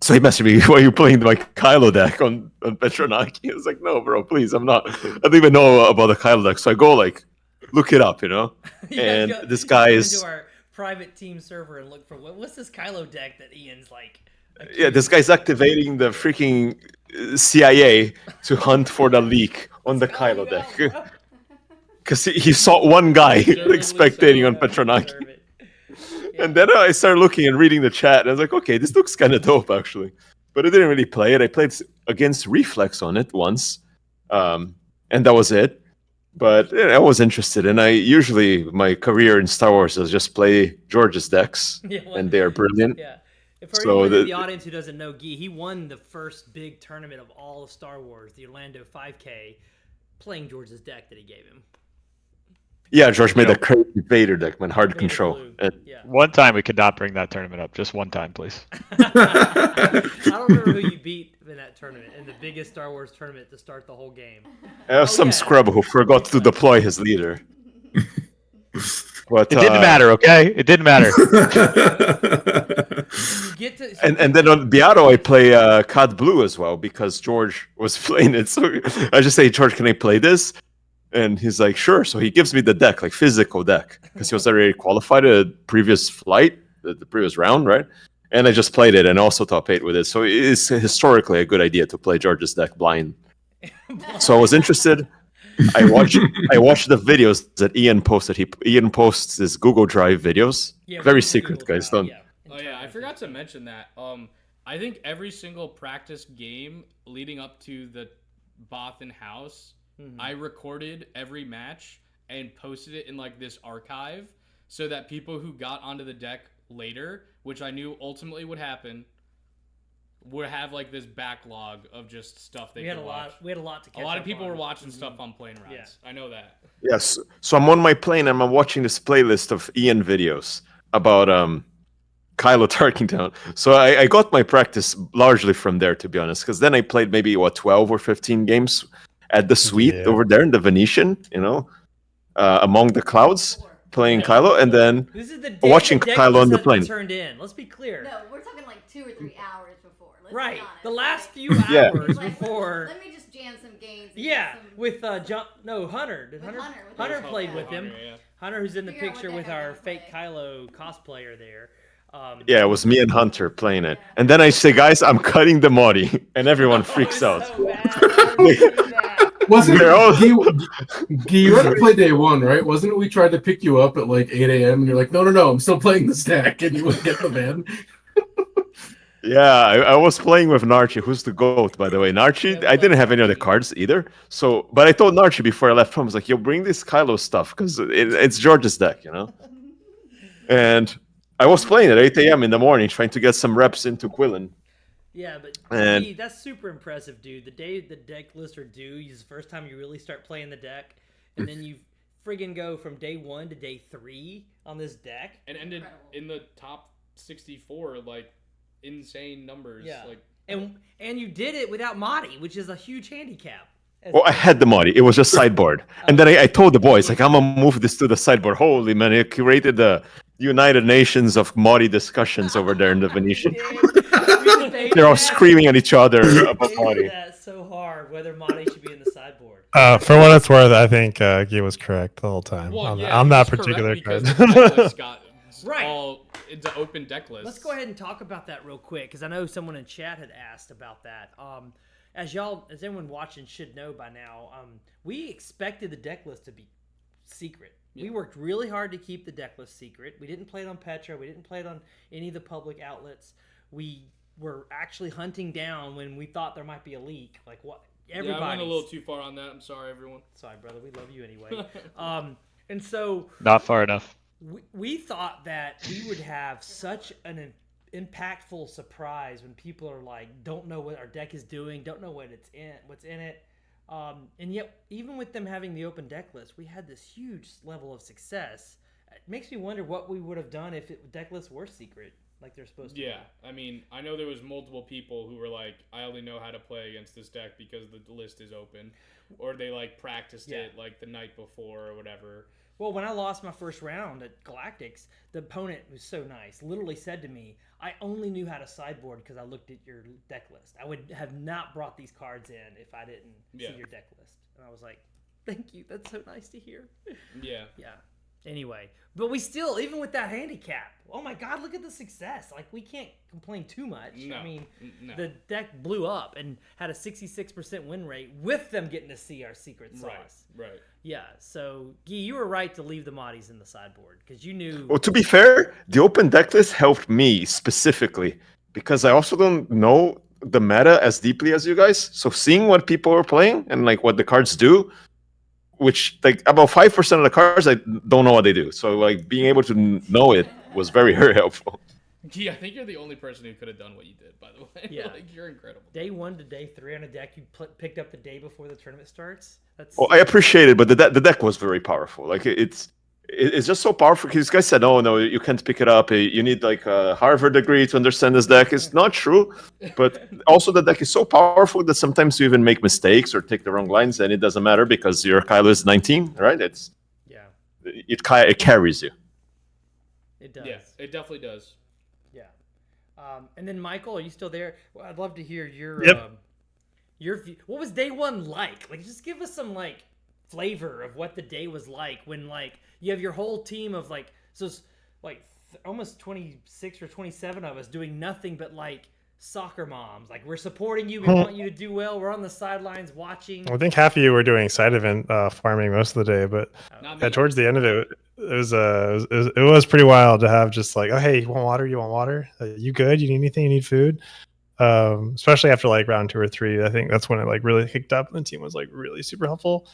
So he messaged me, why are you playing my Kylo deck on Petronaki? I was like, no, bro, please, I'm not. I don't even know about the Kylo deck. So I go, look it up, And this guy is... into our private team server and look for, what's this Kylo deck that Ian's like... Yeah, this guy's activating the freaking CIA to hunt for the leak on the Kylo deck. Because he saw one guy spectating on Petronaki. And then I started looking and reading the chat, and I was like, okay, this looks kind of dope, actually. But I didn't really play it. I played against Reflex on it once, and that was it. But I was interested, and my career in Star Wars is just play George's decks, and they are brilliant. Yeah. For So anyone in the audience who doesn't know, Guy, he won the first big tournament of all of Star Wars, the Orlando 5K, playing George's deck that he gave him. Yeah, George made a crazy Vader deck, man, hard Made it control. blue. And Yeah. One time we could not bring that tournament up. Just one time, please. I don't remember who you beat in that tournament, in the biggest Star Wars tournament to start the whole game. I have some scrub who forgot to deploy his leader. But It didn't matter, okay? It didn't matter. You get to, And then on Beato, I play COD Blue as well because George was playing it. So I just say, George, can I play this? And he's like, sure. So he gives me the deck, like physical deck, because he was already qualified at the previous flight, the previous round, right? And I just played it and also top 8 with it. So it is historically a good idea to play George's deck blind. So I was interested. I watched the videos that Ian posted. Ian posts his Google Drive videos. Yeah, Very Google secret, Drive, guys. Don't. yeah. Oh yeah, I forgot to mention that. I think every single practice game leading up to the Bothan House, I recorded every match and posted it in like this archive so that people who got onto the deck later, which I knew ultimately would happen, would have like this backlog of just stuff they could watch. We had a lot to catch A lot of up people on. were watching stuff on plane rides. Yeah. I know that. Yes. So I'm on my plane and I'm watching this playlist of Ian videos about Kylo Tarkington. So I got my practice largely from there, to be honest, because then I played maybe 12 or 15 games at the suite over there in the Venetian, among the clouds, playing Kylo, and then This is the day watching the deck Kylo on list the has been plane. turned in. Let's be clear. No, we're talking like 2 or 3 hours before. Let's Right. be honest. The last few Yeah. hours Like, before. Let me just jam some games. And Yeah, get some... with Hunter. Did With Hunter? Hunter, with Hunter Hunter, played yeah. with him. Yeah. Hunter, who's in the Figure out what picture the with heck I'm our gonna fake play. Kylo cosplayer there. Yeah, it was me and Hunter playing it. And then I say, guys, I'm cutting the Motti. And everyone freaks out. So bad. I never seen that. Wasn't They're all- Guy, you had to play day one, right? Wasn't it we tried to pick you up at like 8 a.m. and you're like, no, I'm still playing this deck, and you wouldn't get the van. Yeah, I was playing with Narchi, who's the GOAT, by the way. Narchi, I didn't have any of the cards either. So, but I told Narchi before I left home, I was like, yo, bring this Kylo stuff, because it's George's deck, And I was playing at 8 a.m. in the morning, trying to get some reps into Quillen. Yeah, but And- gee, that's super impressive, dude. The day the deck lists are due is the first time you really start playing the deck, and then you friggin' go from day 1 to day 3 on this deck. And ended in the top 64, like insane numbers. Yeah. Like And you did it without Motti, which is a huge handicap. Well, I had the Motti. It was just sideboard. And then I told the boys, like, I'm going to move this to the sideboard. Holy man, it created the United Nations of Motti discussions over there in the Venetian. They're all screaming at each other about Motti. That's so hard, whether Motti should be in the sideboard. For what it's worth, I think Guy was correct the whole time well, on, yeah, on he that was correct particular because card. the deck list got Right. all into open deck lists. Let's go ahead and talk about that real quick, because I know someone in chat had asked about that. As anyone watching should know by now, we expected the deck list to be secret. We worked really hard to keep the deck list secret. We didn't play it on Petra. We didn't play it on any of the public outlets. We were actually hunting down when we thought there might be a leak. Like what? Everybody. Yeah, I went a little too far on that. I'm sorry, everyone. Sorry, brother. We love you anyway. And so Not far enough. we thought that we would have such an impactful surprise when people are like, don't know what our deck is doing, don't know what's in it. And yet, even with them having the open deck list, we had this huge level of success. It makes me wonder what we would have done if deck lists were secret, like they're supposed to. Yeah, I mean, I know there was multiple people who were like, I only know how to play against this deck because the list is open, or they like practiced it like the night before or whatever. Well, when I lost my first round at Galactics, the opponent was so nice. Literally said to me, I only knew how to sideboard because I looked at your deck list. I would have not brought these cards in if I didn't see your deck list. And I was like, thank you. That's so nice to hear. Yeah. Yeah. Anyway, but we still, even with that handicap, oh my God, look at the success. Like, we can't complain too much. No, I mean, no. the deck blew up and had a 66% win rate with them getting to see our secret sauce. Right. Yeah, so, Guy, you were right to leave the Mottis in the sideboard because you knew... Well, to be fair, the open deck list helped me specifically because I also don't know the meta as deeply as you guys. So seeing what people are playing and like what the cards do, which like about 5% of the cards I don't know what they do. So like being able to know it was very, very helpful. Yeah, I think you're the only person who could have done what you did, by the way. Yeah. Like, you're incredible. Day 1 to day 3 on a deck you picked up the day before the tournament starts. That's Well, I appreciate it, but the deck was very powerful. Like it's just so powerful. Because guys said, "Oh no, you can't pick it up. You need like a Harvard degree to understand this deck." It's not true, but also the deck is so powerful that sometimes you even make mistakes or take the wrong lines, and it doesn't matter because your Kylo is 19, right? It carries you. It does. Yeah, it definitely does. Yeah. And then Michael, are you still there? Well, I'd love to hear your your view. What was day 1 like? Like, just give us some like flavor of what the day was like when like you have your whole team of like it's like almost 26 or 27 of us doing nothing but like soccer moms. Like, we're supporting you. We want you to do well. We're on the sidelines watching. I think half of you were doing side event farming most of the day, but towards the end of it, it was pretty wild to have just like, oh hey, you want water? You want water? You good? You need anything? You need food? Especially after like round 2 or 3, I think that's when it like really kicked up and the team was like really super helpful.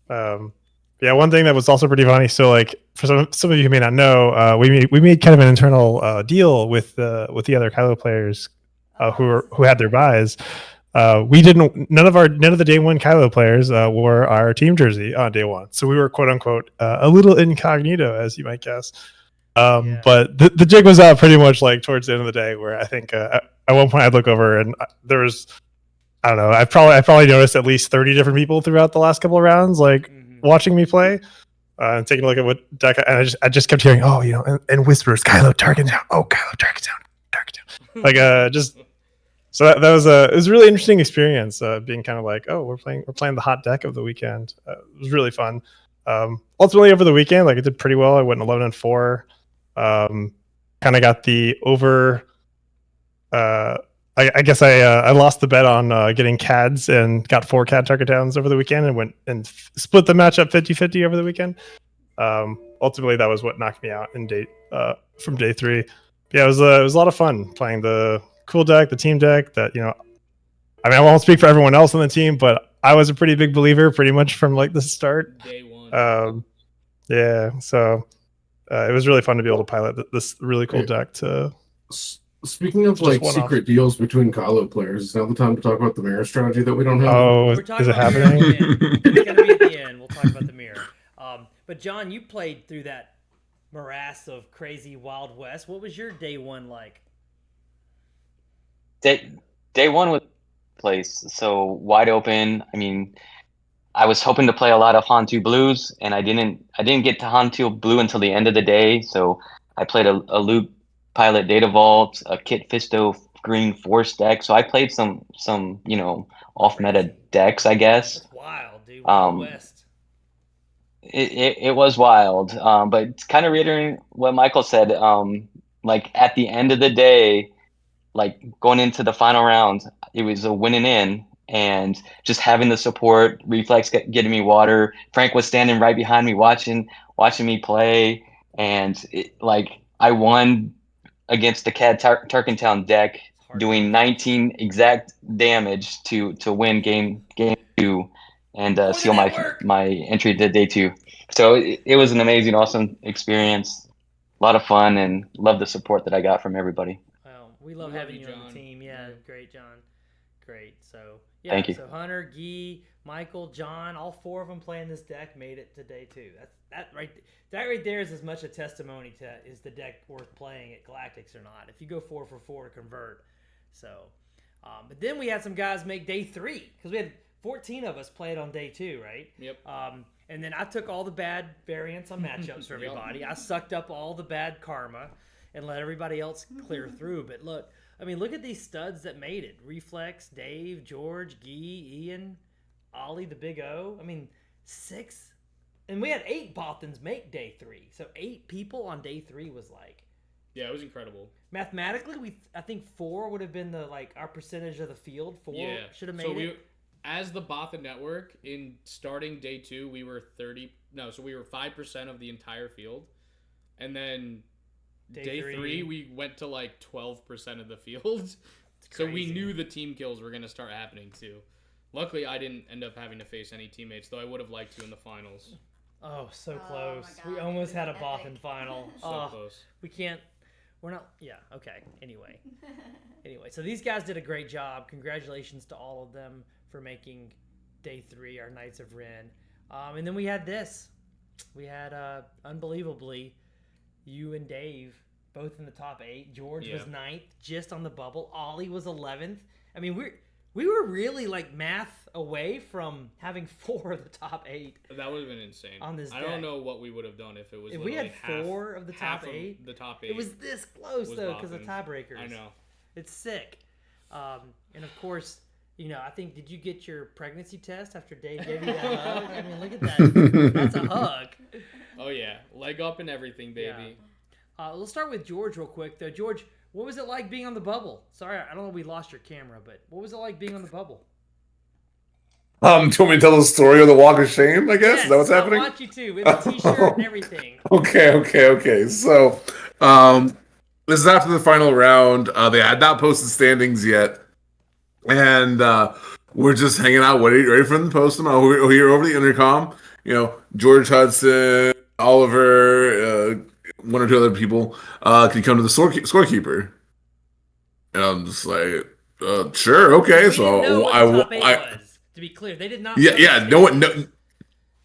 Yeah, one thing that was also pretty funny. So like for some of you who may not know, we made kind of an internal deal with the other Kylo players who had their buys. None of the day 1 Kylo players wore our team jersey on day 1, so we were quote unquote a little incognito, as you might guess. But the jig was out pretty much like towards the end of the day, where I think at one point I'd look over and there was, I don't know, I probably noticed at least 30 different people throughout the last couple of rounds like watching me play and taking a look at what deck, and I just kept hearing, oh, and whispers, Kylo target down, oh Kylo target down, like just. So that was it was a really interesting experience, being kind of like, oh, we're playing the hot deck of the weekend. It was really fun. Ultimately over the weekend, like, I did pretty well. I went 11-4. Kind of got the over. I guess I lost the bet on getting CADs and got 4 CAD target downs over the weekend and went and split the matchup 50-50 over the weekend. Ultimately, that was what knocked me out from day 3. But yeah, it was a lot of fun playing the cool deck, the team deck. That I mean, I won't speak for everyone else on the team, but I was a pretty big believer, pretty much from like the start. Day 1. Yeah, so it was really fun to be able to pilot this really cool deck. Speaking of like secret deals between Kylo players, is now the time to talk about the mirror strategy that we don't have? Oh, is it happening? It's going to be at the end. We'll talk about the mirror. But John, you played through that morass of crazy Wild West. What was your day 1 like? Day 1 was place, so wide open. I mean, I was hoping to play a lot of Hantu blues, and I didn't get to Hantu blue until the end of the day. So I played a Loop Pilot Data Vault, a Kit Fisto green Force deck. So I played some off meta decks, I guess. That's wild, dude. Wild West. It was wild, but kind of reiterating what Michael said. Like at the end of the day, like going into the final round, it was a winning in, and just having the support, Reflex getting me water. Frank was standing right behind me watching me play, and I won against the CAD Turkentown deck, doing 19 exact damage to win game 2 and seal my entry to day 2. So it was an amazing, awesome experience. A lot of fun, and love the support that I got from everybody. We love having you on the team. Yeah, great, John. Great. So, yeah. Thank you. So Hunter, Guy, Michael, John, all 4 of them playing this deck made it to day 2. That right there is as much a testimony to is the deck worth playing at Galactics or not. If you go 4 for 4 to convert. So, but then we had some guys make day 3 because we had 14 of us played on day 2, right? Yep. And then I took all the bad variants on matchups for everybody. I sucked up all the bad karma and let everybody else clear through. But look at these studs that made it. Reflex, Dave, George, Guy, Ian, Ollie, the Big O. I mean, 6 and we had 8 Bothans make day 3. So 8 people on day 3 was like, Yeah, it was incredible. mathematically, I think 4 would have been our percentage of the field. 4 should have made it. As the Bothan network, in starting day 2, we were 5% of the entire field. And then day 3, we went to like 12% of the field. So we knew the team kills were going to start happening too. Luckily, I didn't end up having to face any teammates, though I would have liked to in the finals. Oh, so Oh close. my God, We almost had a epic. Bothan final. So close. We can't. We're not. Yeah. Okay. Anyway. So these guys did a great job. Congratulations to all of them for making day 3 our Knights of Ren. And then we had this. We had unbelievably you and Dave both in the top 8. George was 9th, just on the bubble. Ollie was 11th. I mean, we were really like math away from having 4 of the top 8. That would have been insane. On this I deck. don't know what we would have done if it was. If we had half, 4 of the half top 8, the top 8. it was this close was though because of Bothans. tiebreakers. I know. It's sick. And of course, I think, did you get your pregnancy test after Dave gave you that hug? I mean, look at that. That's a hug. Oh yeah, leg up and everything, baby. Let's start with George real quick though. George, what was it like being on the bubble? Sorry, I don't know if we lost your camera, but what was it like being on the bubble? Do you want me to tell the story of the Walk of Shame, I guess? Yes, Is that what's happening? I want you to, with a t-shirt and everything. Okay. So, this is after the final round. They had not posted standings yet. And we're just hanging out, ready for them to post them. I'll hear over the intercom. George Hudson, Oliver, 1 or 2 other people. Can you come to the scorekeeper? And I'm just like, sure, okay. We didn't know what the top 8 was. To be clear, they did not. No one.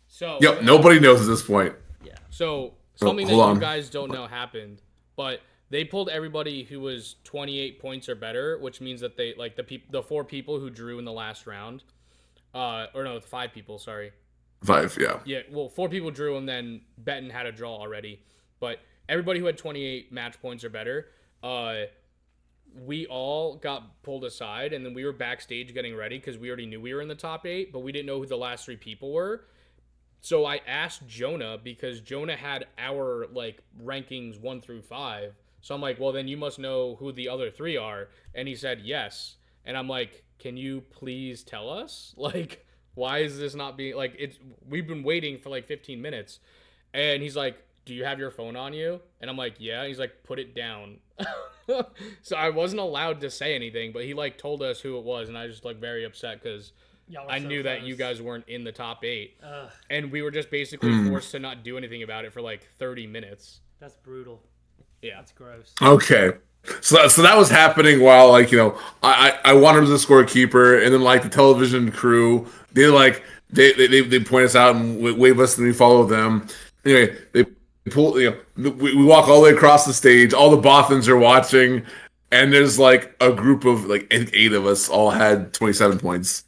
So nobody knows at this point. Yeah. So something that you guys don't know happened, but they pulled everybody who was 28 points or better, which means that they the 4 people who drew in the last round, or no, 5 people. Sorry. 5, yeah. Yeah, well, 4 people drew, and then Benton had a draw already. But everybody who had 28 match points or better, we all got pulled aside, and then we were backstage getting ready because we already knew we were in the top 8, but we didn't know who the last 3 people were. So I asked Jonah, because Jonah had our rankings 1 through 5. So I'm like, well, then you must know who the other 3 are. And he said yes. And I'm like, can you please tell us? Why is this not being we've been waiting for 15 minutes. And he's like, do you have your phone on you? And I'm like, yeah. And he's like, put it down. So I wasn't allowed to say anything, but he told us who it was. And I was just very upset because I knew that you guys weren't in the top 8. And we were just basically forced to not do anything about it for 30 minutes. That's brutal. Yeah. That's gross. Okay. So that was happening while I wanted the scorekeeper, and then the television crew, they point us out and wave us, and we follow them. Anyway, they pull, we walk all the way across the stage. All the Bothans are watching, and there's a group of 8 of us all had 27 points.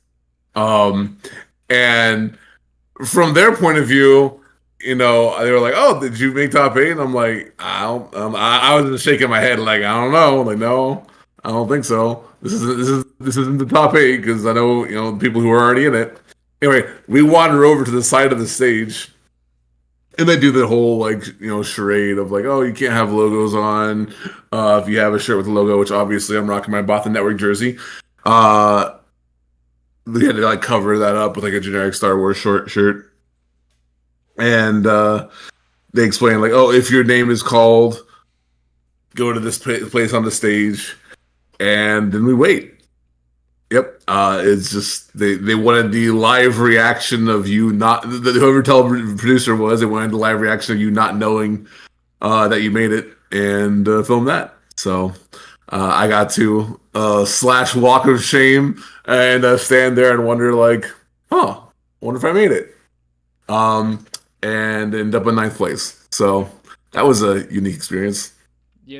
And from their point of view, they were like, "Oh, did you make top 8?" And I'm like, "I was just shaking my head, I don't know." No, I don't think so. This isn't the top 8 because I know the people who are already in it. Anyway, we wander over to the side of the stage, and they do the whole charade of "Oh, you can't have logos on if you have a shirt with a logo," which obviously I'm rocking my Bothan Network jersey. We had to cover that up with a generic Star Wars short shirt. And they explain "Oh, if your name is called, go to this place on the stage," and then we wait. Yep, it's just they wanted the live reaction of you not whoever television producer was. They wanted the live reaction of you not knowing that you made it, and film that. So I got to slash walk of shame and stand there and wonder I wonder if I made it. And end up in 9th place. So that was a unique experience. Yeah,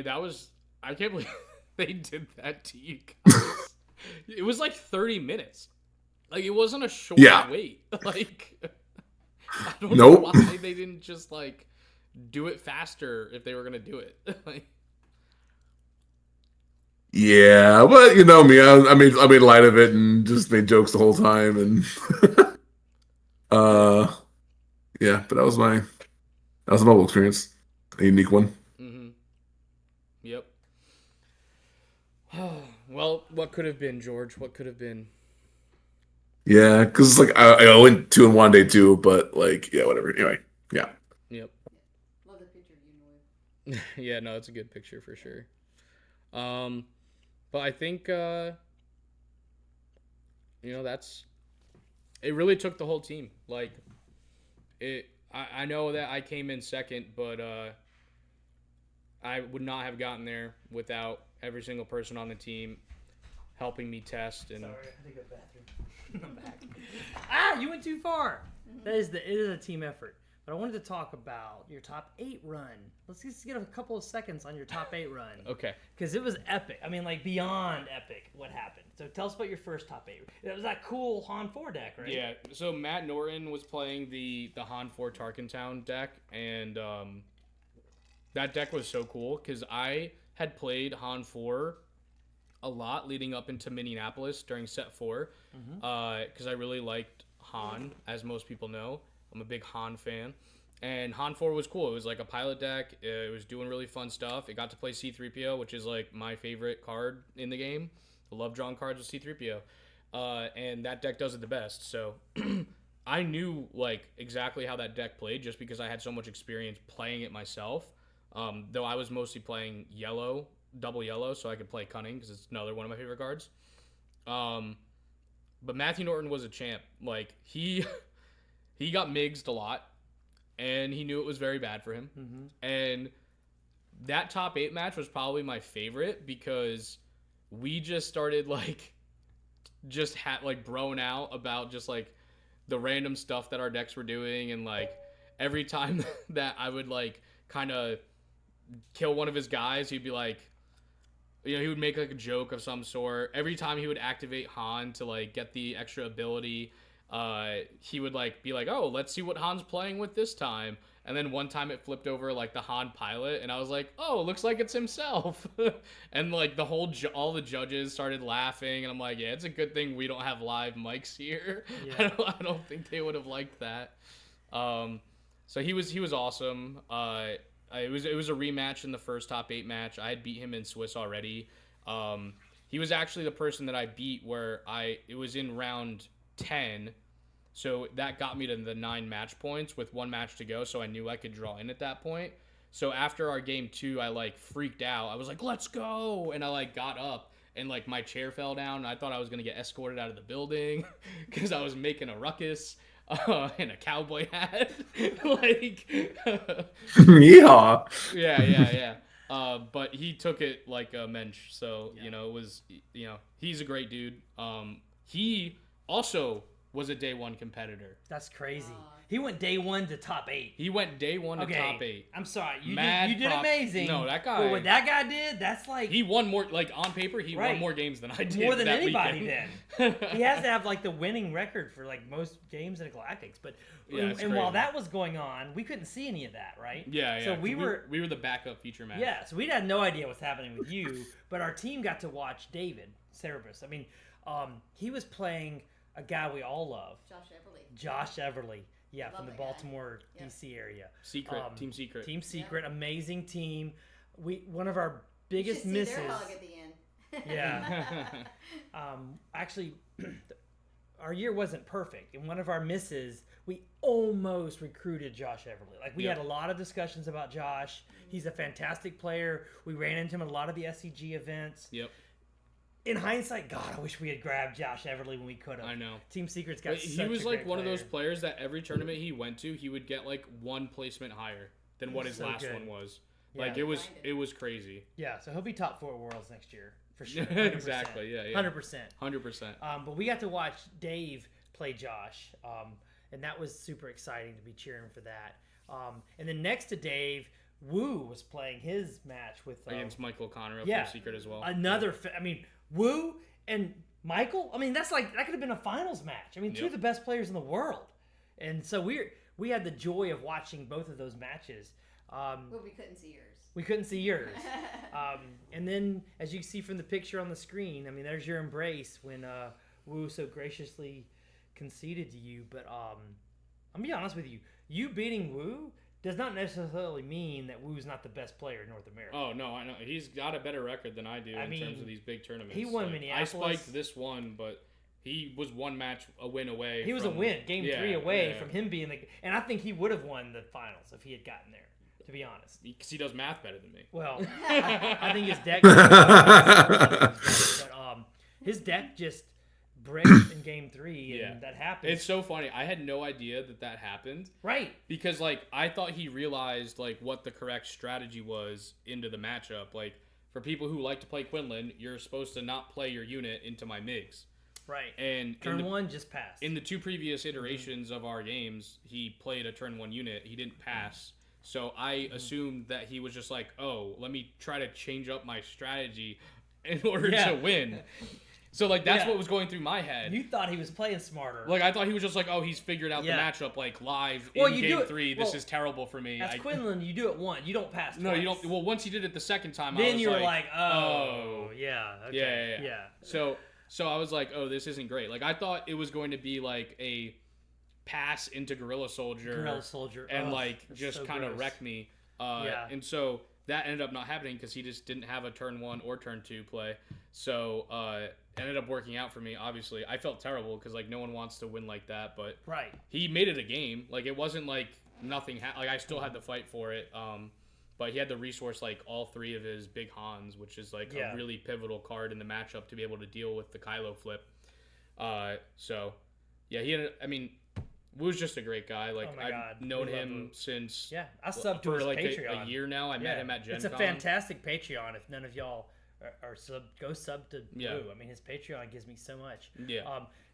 I can't believe they did that to you guys. It was 30 minutes. It wasn't a short wait. I don't know why they didn't just do it faster if they were gonna do it. Yeah, but you know me, I made light of it and just made jokes the whole time, and yeah, but that was a mobile experience, a unique one. Mm-hmm. Yep. Well, what could have been, George? What could have been? Yeah, because like I went 2-1 day 2, but like yeah, whatever. Anyway, yeah. Yep. Love the picture of you, Noy. Yeah, no, it's a good picture for sure. But I think that's it. Really took the whole team. Like it. I know that I came in second, but I would not have gotten there without every single person on the team helping me test. And Sorry, I had to go to the bathroom. I'm back. You went too far. It is a team effort. But I wanted to talk about your top 8 run. Let's just get a couple of seconds on your top 8 run. Okay. Because it was epic. I mean, like beyond epic. What happened? So tell us about your first top 8. It was that cool Han 4 deck, right? Yeah. So Matt Norton was playing the Han 4 Tarkentown deck, and that deck was so cool because I had played Han 4 a lot leading up into Minneapolis during set 4 because I really liked Han, as most people know. I'm a big Han fan. And Han 4 was cool. It was like a pilot deck. It was doing really fun stuff. It got to play C-3PO, which is like my favorite card in the game. I love drawing cards with C-3PO. And that deck does it the best. So I knew like exactly how that deck played just because I had so much experience playing it myself. Though I was mostly playing yellow, double yellow, so I could play Cunning because it's another one of my favorite cards. But Matthew Norton was a champ. Like he got migsed a lot, and he knew it was very bad for him. And that top 8 match was probably my favorite because we just started broing out about just like the random stuff that our decks were doing, and like every time that I would like kind of kill one of his guys, he'd be like, he would make like a joke of some sort. Every time he would activate Han to like get the extra ability, he would like be like, oh, let's see what Han's playing with this time. And then one time it flipped over like the Han pilot, and I was like, oh, looks like it's himself. And like all the judges started laughing, and I'm like, yeah, it's a good thing we don't have live mics here. Yeah. I don't think they would have liked that. So he was awesome. It was a rematch in the first top 8 match. I had beat him in Swiss already. He was actually the person that I beat where it was in round 10. So that got me to the 9 match points with 1 match to go. So I knew I could draw in at that point. So after our game 2, I like freaked out. I was like, let's go. And I like got up and like my chair fell down. And I thought I was going to get escorted out of the building because I was making a ruckus. And a cowboy hat. Like, yeah. But he took it like a mensch. So, it was, he's a great dude. He also was a day 1 competitor. That's crazy. He went day 1 to top 8. He went day 1 to top 8. I'm sorry. You did amazing. No, that guy. But what that guy did, that's like... He won more, like on paper, he won more games than I did. More than that anybody weekend. then. He has to have like the winning record for like most games in Galactics. But and while that was going on, we couldn't see any of that, right? Yeah. So we were the backup feature match. Yeah, so we had no idea what's happening with you, but our team got to watch David Cerebus. I mean, he was playing a guy we all love. Josh Everly. Yeah, from the Baltimore, D.C. area. Team Secret. Team Secret, amazing team. One of our biggest misses. Their hug at the end. Yeah. Actually, our year wasn't perfect. And one of our misses, we almost recruited Josh Everly. Like, we had a lot of discussions about Josh. He's a fantastic player. We ran into him at a lot of the SCG events. Yep. In hindsight, God, I wish we had grabbed Josh Everly when we could have. I know. Team Secret's got such He was a like great one player. of those players that every tournament he went to, he would get like 1 placement higher than what his last one was. Like, it was crazy. Yeah, so he'll be top 4 at Worlds next year, for sure. 100%. Exactly, yeah. 100%. 100%. But we got to watch Dave play Josh, and that was super exciting to be cheering for that. And then next to Dave, Wu was playing his match with... against Michael Connor of Team Secret as well. Wu and Michael, I mean, that could have been a finals match. I mean, 2 of the best players in the world. And so we had the joy of watching both of those matches. But we couldn't see yours. We couldn't see yours. And then, as you can see from the picture on the screen, I mean, there's your embrace when Wu so graciously conceded to you. But I'm gonna be honest with you. You beating Wu does not necessarily mean that Wu's not the best player in North America. Oh no, I know he's got a better record than I do in terms of these big tournaments. He won Minneapolis. I spiked this one, but he was one match a win away. He was a win, game 3 away from him being and I think he would have won the finals if he had gotten there. To be honest, because he does math better than me. Well, I think his deck, but his deck just bricked in game 3, and that happened. It's so funny. I had no idea that happened. Right. Because I thought he realized what the correct strategy was into the matchup. Like for people who like to play Quinlan, you're supposed to not play your unit into my MiGs. Right. And turn 1 just passed. In the 2 previous iterations of our games, he played a turn 1 unit. He didn't pass. So I assumed that he was just like, oh, let me try to change up my strategy in order to win. So that's what was going through my head. You thought he was playing smarter. I thought he was just like, oh, he's figured out the matchup live in game 3. This is terrible for me. As Quinlan, you do it once. You don't pass twice. No, you don't. Well, once he did it the second time, then I was you were like, oh, yeah, okay, yeah. So I was like, oh, this isn't great. I thought it was going to be a pass into Gorilla Soldier, and just so kind of wreck me. And so that ended up not happening because he just didn't have a turn 1 or turn 2 play. So ended up working out for me. Obviously, I felt terrible because no one wants to win like that, but he made it a game. It wasn't nothing. I still had to fight for it. But he had to resource all 3 of his big Hans, which is a really pivotal card in the matchup to be able to deal with the Kylo flip. So yeah, he ended. I mean, Wu's just a great guy. I've known him since I subbed to his Patreon a year now. I met him at Gen Con. It's a fantastic Patreon. If none of y'all are go sub to Wu. I mean, his Patreon gives me so much.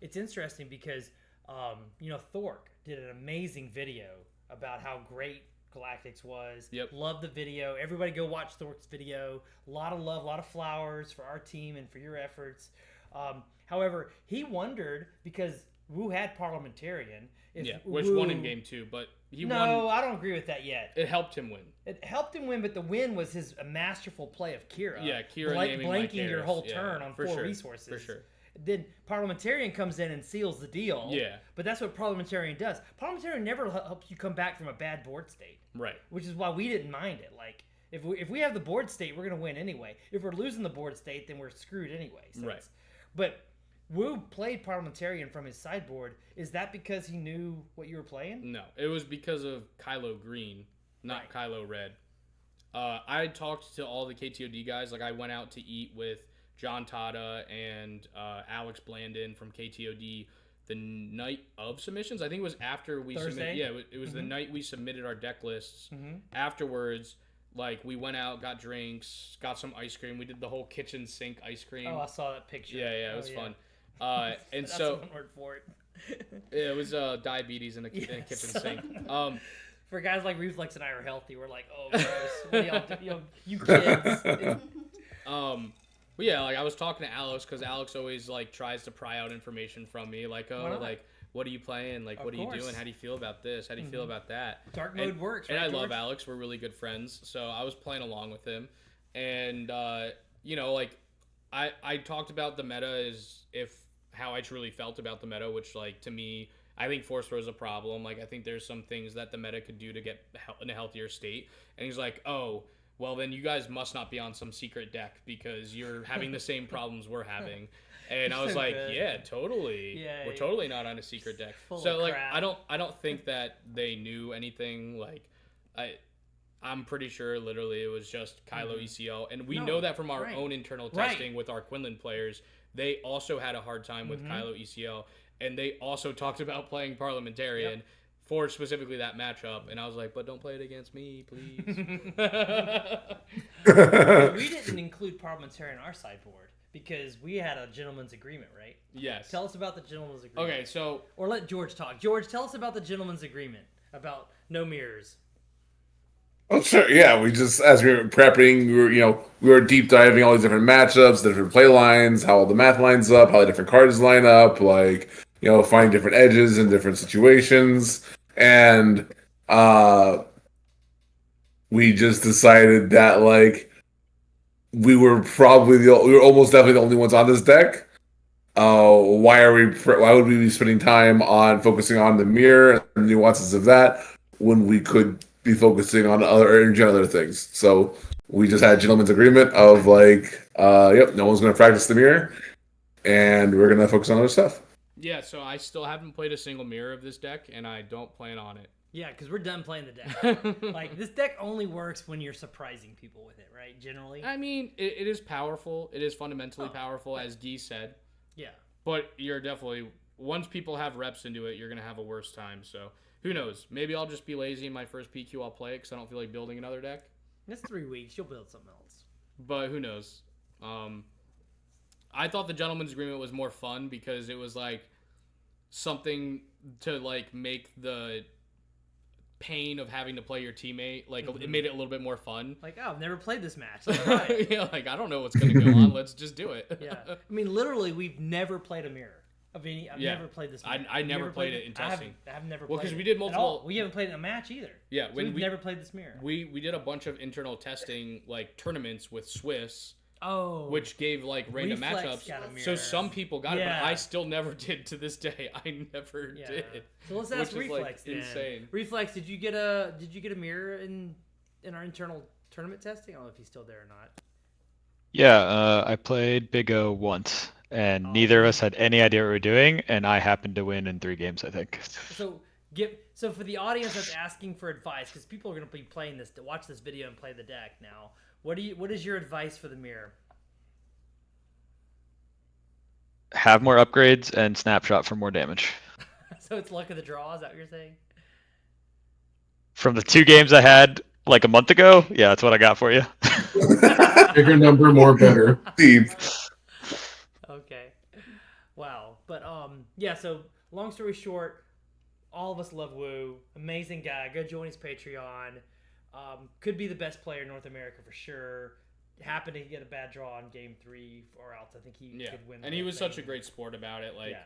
It's interesting because Thorkk did an amazing video about how great Galactics was. Love the video. Everybody go watch Thorkk's video. A lot of love, a lot of flowers for our team and for your efforts. However, he wondered because Wu had Parliamentarian. Which won in game 2, but he won. No, I don't agree with that yet. It helped him win. It helped him win, but the win was his masterful play of Kira. Yeah, Kira blanking your whole turn on 4 resources. For sure. Then Parliamentarian comes in and seals the deal. Yeah. But that's what Parliamentarian does. Parliamentarian never helps you come back from a bad board state. Right. Which is why we didn't mind it. If we have the board state, we're going to win anyway. If we're losing the board state, then we're screwed anyway. Right. But Wu played Parliamentarian from his sideboard. Is that because he knew what you were playing? No, it was because of Kylo Green, not Kylo Red. I talked to all the KTOD guys. I went out to eat with John Tata and Alex Blandon from KTOD the night of submissions. I think it was after we submitted. Yeah, it was the night we submitted our deck lists. Afterwards, we went out, got drinks, got some ice cream. We did the whole kitchen sink ice cream. Oh, I saw that picture. Yeah, it was fun. And that's so one word for it. It was diabetes in a kitchen sink. For guys like Reflex and I are healthy, we're like, oh, gross. What do y'all do? You kids. But yeah, I was talking to Alex because Alex always tries to pry out information from me. What are you playing? What are you doing? How do you feel about this? How do you feel about that? Dark mode works, and right, I love George? Alex. We're really good friends, so I was playing along with him. And I talked about the meta how I truly felt about the meta, which to me, I think force throw is a problem. I think there's some things that the meta could do to get in a healthier state. And he's like, oh, well then you guys must not be on some secret deck because you're having the same problems we're having. And I was like, good. Yeah, totally. Yeah, we're totally not on a secret deck. So I don't think that they knew anything. I'm pretty sure literally it was just Kylo ECL, and we know that from our own internal testing with our Quinlan players. They also had a hard time with Kylo ECL, and they also talked about playing Parliamentarian for specifically that matchup. And I was like, but don't play it against me, please. We didn't include Parliamentarian in our sideboard because we had a gentleman's agreement, right? Yes. Tell us about the gentleman's agreement. Okay, so... Or let George talk. George, tell us about the gentleman's agreement about no mirrors. Oh, sure. Yeah, we just, as we were prepping, we were deep diving all these different matchups, the different play lines, how all the math lines up, how the different cards line up, finding different edges in different situations. And we just decided that, we were almost definitely the only ones on this deck. why would we be spending time on focusing on the mirror and the nuances of that when we could be focusing on other things? So we just had a gentleman's agreement of like, yep, no one's going to practice the mirror, and we're going to focus on other stuff. Yeah, so I still haven't played a single mirror of this deck, and I don't plan on it. Yeah, because we're done playing the deck. Like, this deck only works when you're surprising people with it, right? Generally. I mean, it is powerful. It is fundamentally powerful, as Guy said. Yeah. But you're definitely, once people have reps into it, you're going to have a worse time. So, who knows? Maybe I'll just be lazy in my first PQ. I'll play it because I don't feel like building another deck. That's 3 weeks. You'll build something else. But who knows? I thought the gentleman's agreement was more fun because it was like something to like make the pain of having to play your teammate, like it made it a little bit more fun. Like, oh, I've never played this match. Right. Yeah, like I don't know what's gonna go on. Let's just do it. Yeah, I mean, literally, we've never played a mirror. I've never played this. Mirror. I never played it in testing. I've never. Well, because we did multiple. We haven't played it in a match either. Yeah, so we've never played this mirror. We did a bunch of internal testing, like tournaments with Swiss. Oh, which gave like random matchups. So some people got it, but I still never did to this day. I never did. So let's ask which Reflex. Is, like, insane. Reflex, did you get a mirror in our internal tournament testing? I don't know if he's still there or not. Yeah, I played Big O once, and neither of us had any idea what we were doing, and I happened to win in 3 games, I think. So for the audience that's asking for advice, because people are going to be playing this to watch this video and play the deck now. What is your advice for the mirror? Have more upgrades and snapshot for more damage. So it's luck of the draw, is that what you're saying? From the 2 games I had like a month ago, yeah, that's what I got for you. Bigger number, more better. Deep. Okay. Wow. But yeah, so long story short, all of us love Wu. Amazing guy. Go join his Patreon. Could be the best player in North America for sure. Happened to get a bad draw in game 3 or else I think he could win. And he was such a great sport about it. Like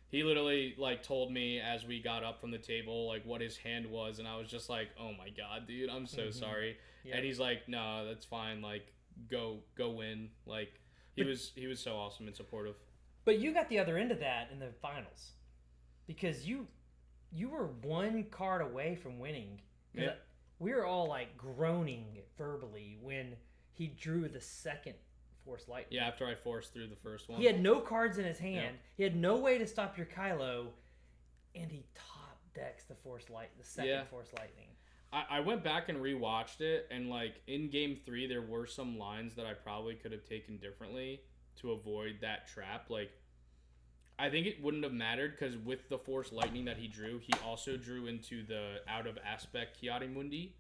he literally like told me as we got up from the table like what his hand was, and I was just like, "Oh my god, dude, I'm so sorry." Yeah. And he's like, "No, that's fine. Like go win." Like he was so awesome and supportive. But you got the other end of that in the finals. Because you were 1 card away from winning. Yeah. We were all like groaning verbally when he drew the second Force Lightning. Yeah, after I forced through the first one. He had no cards in his hand. Yeah. He had no way to stop your Kylo, and he top decks the second Force Lightning. I went back and rewatched it, and like in game 3, there were some lines that I probably could have taken differently to avoid that trap. Like, I think it wouldn't have mattered because with the Force Lightning that he drew, he also drew into the out of aspect Kiadimundi,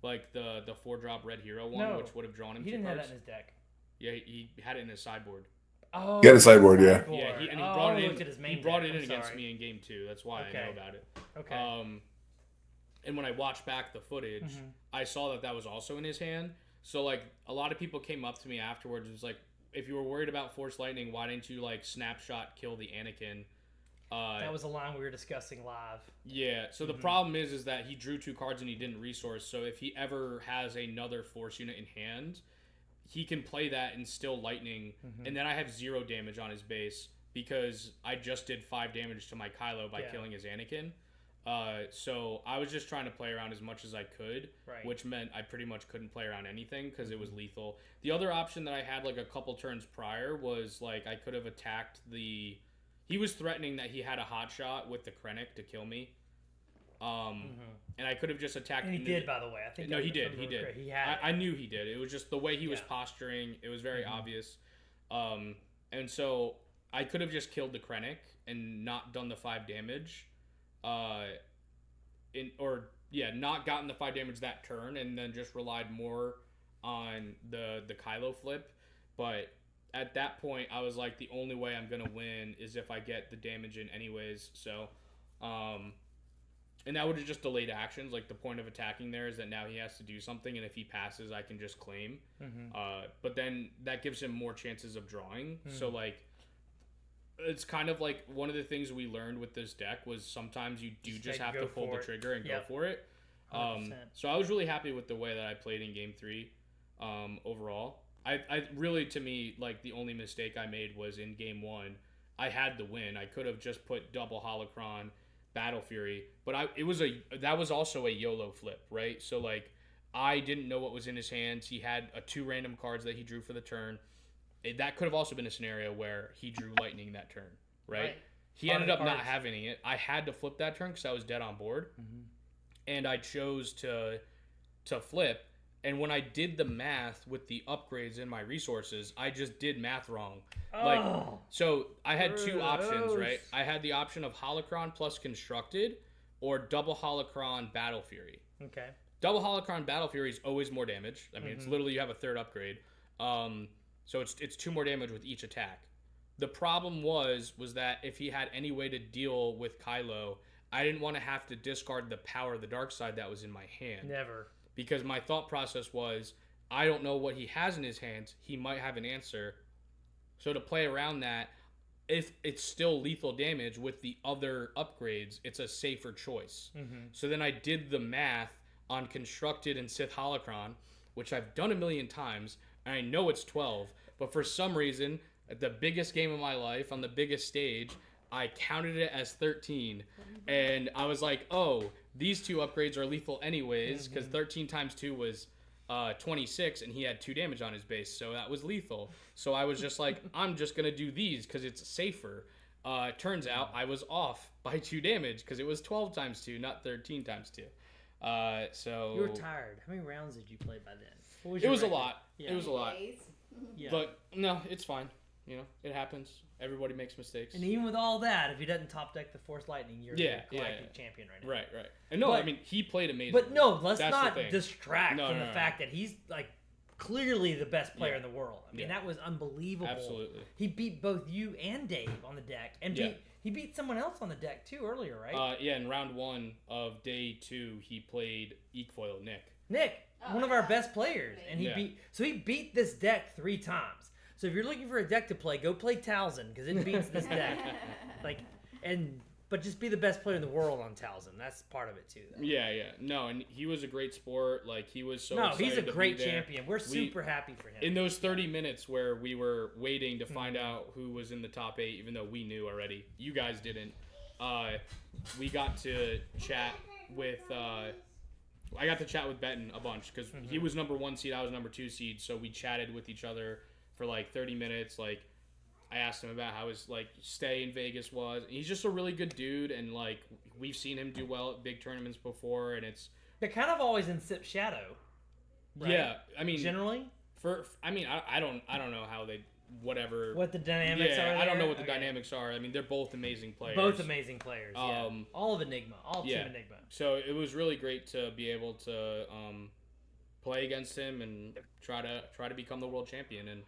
like the 4-drop red hero one, which would have drawn him. He didn't have that in his deck. Yeah, he had it in his sideboard. Oh, he had a sideboard, yeah. Yeah, he brought it in. He brought it in against me in game 2. That's why I know about it. Okay. And when I watched back the footage, I saw that was also in his hand. So like a lot of people came up to me afterwards and was like, if you were worried about Force Lightning, why didn't you like snapshot kill the Anakin? That was a line we were discussing live. Yeah. So the problem is that he drew 2 cards and he didn't resource. So if he ever has another Force unit in hand, he can play that and still Lightning, and then I have 0 damage on his base because I just did 5 damage to my Kylo by killing his Anakin. So I was just trying to play around as much as I could, which meant I pretty much couldn't play around anything because it was lethal. The other option that I had like a couple turns prior was like I could have attacked the... He was threatening that he had a hot shot with the Krennic to kill me. And I could have just attacked... And he did, by the way. I think no, he did. I knew he did. It was just the way he was posturing. It was very obvious. And so I could have just killed the Krennic and not done the 5 damage. Not gotten the 5 damage that turn and then just relied more on the Kylo flip. But at that point, I was like, the only way I'm going to win is if I get the damage in anyways. So, and that would have just delayed actions. Like, the point of attacking there is that now he has to do something, and if he passes, I can just claim. But then that gives him more chances of drawing. So, like, it's kind of like one of the things we learned with this deck was sometimes you do just have to pull the trigger and go for it. So I was really happy with the way that I played in game 3 overall. I really, to me, like, the only mistake I made was in game 1. I had to win. I could have just put double Holocron, Battle Fury, but that was also a YOLO flip, right? So like I didn't know what was in his hands. He had 2 random cards that he drew for the turn. That could have also been a scenario where he drew lightning that turn, right? He ended up not having it. I had to flip that turn because I was dead on board, and I chose to flip. And when I did the math with the upgrades in my resources, I just did math wrong. So I had 2 options, right? I had the option of Holocron plus Constructed or double Holocron Battle Fury. Okay. Double Holocron Battle Fury is always more damage. I mean, it's literally you have a 3rd upgrade. So it's 2 more damage with each attack. The problem was that if he had any way to deal with Kylo, I didn't want to have to discard the power of the dark side that was in my hand. Never. Because my thought process was, I don't know what he has in his hands. He might have an answer. So to play around that, if it's still lethal damage with the other upgrades, it's a safer choice. So then I did the math on Constructed and Sith Holocron, which I've done a million times, and I know it's 12, but for some reason, at the biggest game of my life, on the biggest stage, I counted it as 13, and I was like, oh, these 2 upgrades are lethal anyways, because 13 times 2 was 26, and he had 2 damage on his base, so that was lethal. So I was just like, I'm just going to do these because it's safer. Turns out I was off by 2 damage because it was 12 times 2, not 13 times 2. So you were tired. How many rounds did you play by then? It was a lot. Yeah. It was a lot. Yeah. But no, it's fine. You know, it happens. Everybody makes mistakes. And even with all that, if he doesn't top deck the Force Lightning, you're the Galactic champion right now. Right. And no, I mean, he played amazing. But no, let's not distract from the fact that he's like clearly the best player in the world. I mean, that was unbelievable. Absolutely. He beat both you and Dave on the deck, and he beat someone else on the deck too earlier, right? In round 1 of day 2, he played Eekfoil Nick, one of our best players, and he beat this deck 3 times. So if you're looking for a deck to play, go play Talzin because it beats this deck. But just be the best player in the world on Talzin. That's part of it too. Though. Yeah. No, and he was a great sport. Like he was so. No, he's a great champion. We're super happy for him. In those 30 minutes where we were waiting to find out who was in the top 8, even though we knew already, you guys didn't. We got to chat with. I got to chat with Benton a bunch because he was number 1 seed, I was number 2 seed, so we chatted with each other for like 30 minutes. Like I asked him about how his like stay in Vegas was. He's just a really good dude, and like we've seen him do well at big tournaments before, and they're kind of always in Sip's shadow. Right? Yeah, I mean generally. I don't know how they what the dynamics are. I don't know what the dynamics are. I mean, they're both amazing players. Both amazing players. Yeah. All of Enigma, Team Enigma. So it was really great to be able to play against him and try to become the world champion, and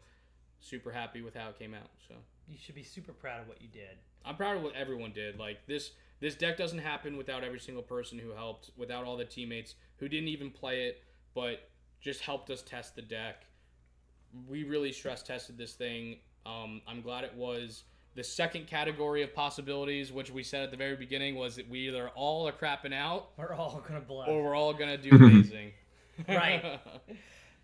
super happy with how it came out. So you should be super proud of what you did. I'm proud of what everyone did. Like this deck doesn't happen without every single person who helped, without all the teammates who didn't even play it, but just helped us test the deck. We really stress tested this thing. I'm glad it was the second category of possibilities, which we said at the very beginning, was that we either all are crapping out, we're all gonna bluff, or we're all gonna do amazing. Right.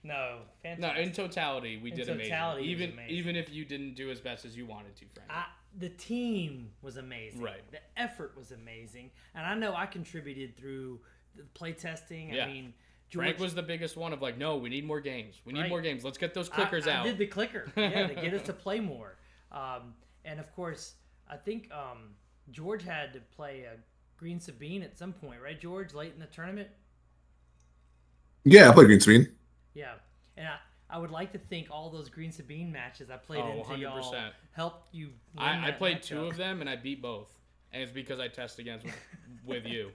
No, fantastic. No, in totality, we did amazing. Amazing. Even if you didn't do as best as you wanted to, Frank. The team was amazing. Right. The effort was amazing. And I know I contributed through the play testing. Yeah. I mean, Frank was the biggest one of like, no, we need more games. We need more games. Let's get those clickers out. I did the clicker, to get us to play more. And of course, I think George had to play a Green Sabine at some point, right, George, late in the tournament? Yeah, I played Green Sabine. Yeah, and I would like to think all those Green Sabine matches I played into 100%. Y'all helped you win I played 2 of them, and I beat both. And it's because I tested against with you.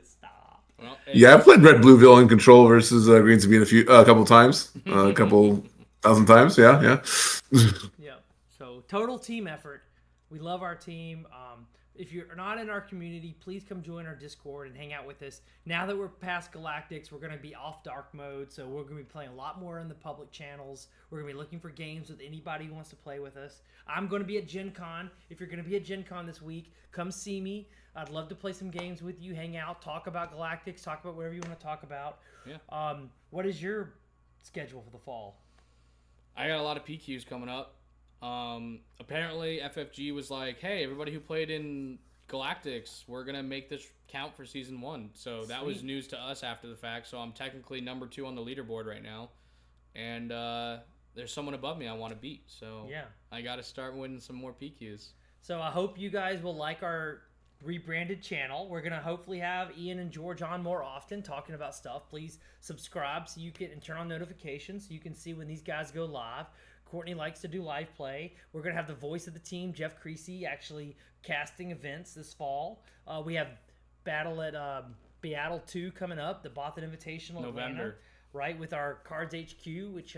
Stop. Well, yeah, I played Red Blue Villain Control versus Green Sabine a couple times. A couple thousand times, yeah. Yeah, so total team effort. We love our team. If you're not in our community, please come join our Discord and hang out with us. Now that we're past Galactics, we're going to be off dark mode, so we're going to be playing a lot more in the public channels. We're going to be looking for games with anybody who wants to play with us. I'm going to be at Gen Con. If you're going to be at Gen Con this week, come see me. I'd love to play some games with you, hang out, talk about Galactics, talk about whatever you want to talk about. Yeah. What is your schedule for the fall? I got a lot of PQs coming up. Apparently FFG was like, hey, everybody who played in Galactics, we're gonna make this count for season 1. So that was news to us after the fact. So I'm technically number 2 on the leaderboard right now, and there's someone above me I want to beat. So Yeah. I got to start winning some more PQs. So I hope you guys will like our rebranded channel. We're gonna hopefully have Ian and George on more often talking about stuff. Please subscribe so you can and turn on notifications so you can see when these guys go live. Courtney likes to do live play. We're gonna have the voice of the team, Jeff Creasy, actually casting events this fall. We have Battle at Beatle 2 coming up, the Bothan Invitational Atlanta, November. right, with our Cards HQ, which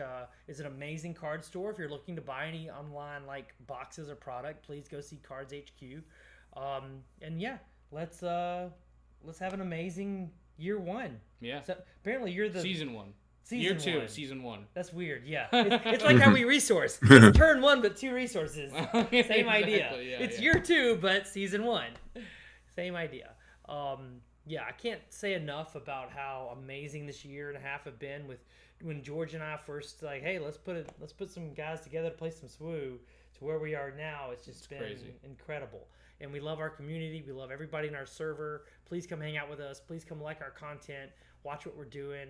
is an amazing card store. If you're looking to buy any online like boxes or product, please go see Cards HQ. And yeah, let's have an amazing year 1. Yeah. So apparently you're the Season 1. season Year 2, 1. season 1. That's weird. Yeah, it's like how we resource. It's turn 1, but 2 resources. Same idea. Yeah, It's yeah. year 2, but season 1. Same idea. Yeah, I can't say enough about how amazing this year and a half have been. With when George and I first like, hey, let's put some guys together to play some SWU, to where we are now. It's just been crazy. incredible. And we love our community. We love everybody in our server. Please come hang out with us. Please come like our content. Watch what we're doing.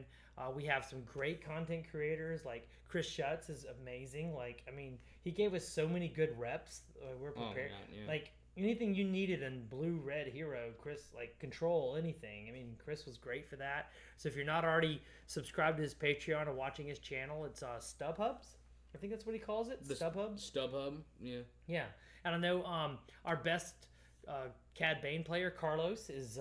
We have some great content creators. Like Chris Schutz is amazing. Like, I mean, he gave us so many good reps. We're prepared. God, yeah. Like anything you needed in blue, red, hero, Chris, like control anything. I mean, Chris was great for that. So if you're not already subscribed to his Patreon or watching his channel, it's StubHubs. I think that's what he calls it. StubHubs. StubHub, yeah. Yeah, and I know our best Cad Bane player, Carlos, is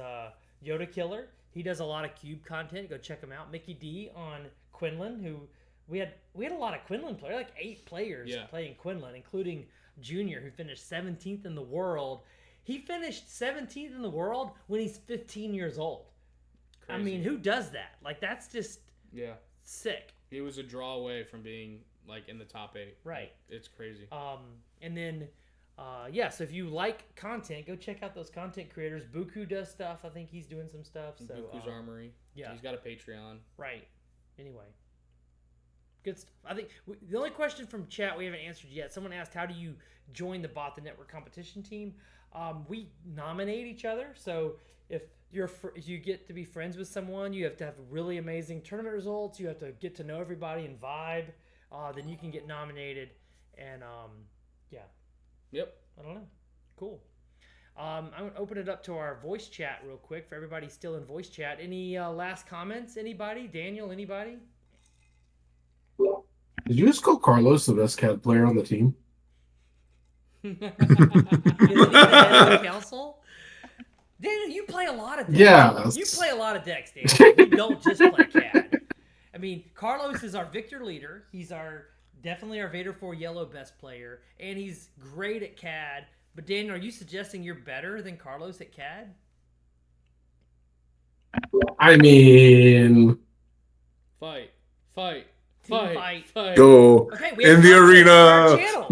Yodakiller. He does a lot of cube content. Go check him out. Mickey D on Quinlan, who we had a lot of Quinlan players, like 8 players playing Quinlan, including Junior, who finished 17th in the world. He finished 17th in the world when he's 15 years old. Crazy. I mean, who does that? Like, that's just sick. He was a draw away from being like in the top 8. Right. It's crazy. And then, so if you like content, go check out those content creators. Buku does stuff. I think he's doing some stuff. So Buku's Armory. Yeah. He's got a Patreon. Right. Anyway. Good stuff. I think the only question from chat we haven't answered yet. Someone asked, how do you join the Bothan Network competition team? We nominate each other. So if you get to be friends with someone, you have to have really amazing tournament results. You have to get to know everybody and vibe. Then you can get nominated. And Yep. I don't know. Cool. I'm going to open it up to our voice chat real quick for everybody still in voice chat. Any last comments? Anybody? Daniel, anybody? Did you just call Carlos the best CAD player on the team? Isn't he the head of the council? Daniel, you play a lot of decks. Yeah. You play a lot of decks, Daniel. You don't just play CAD. I mean, Carlos is our Victor leader. He's definitely our Vader 4 yellow best player, and he's great at CAD. But Daniel, are you suggesting you're better than Carlos at CAD? I mean, Fight. Go Okay, we in have the content arena. on our channel.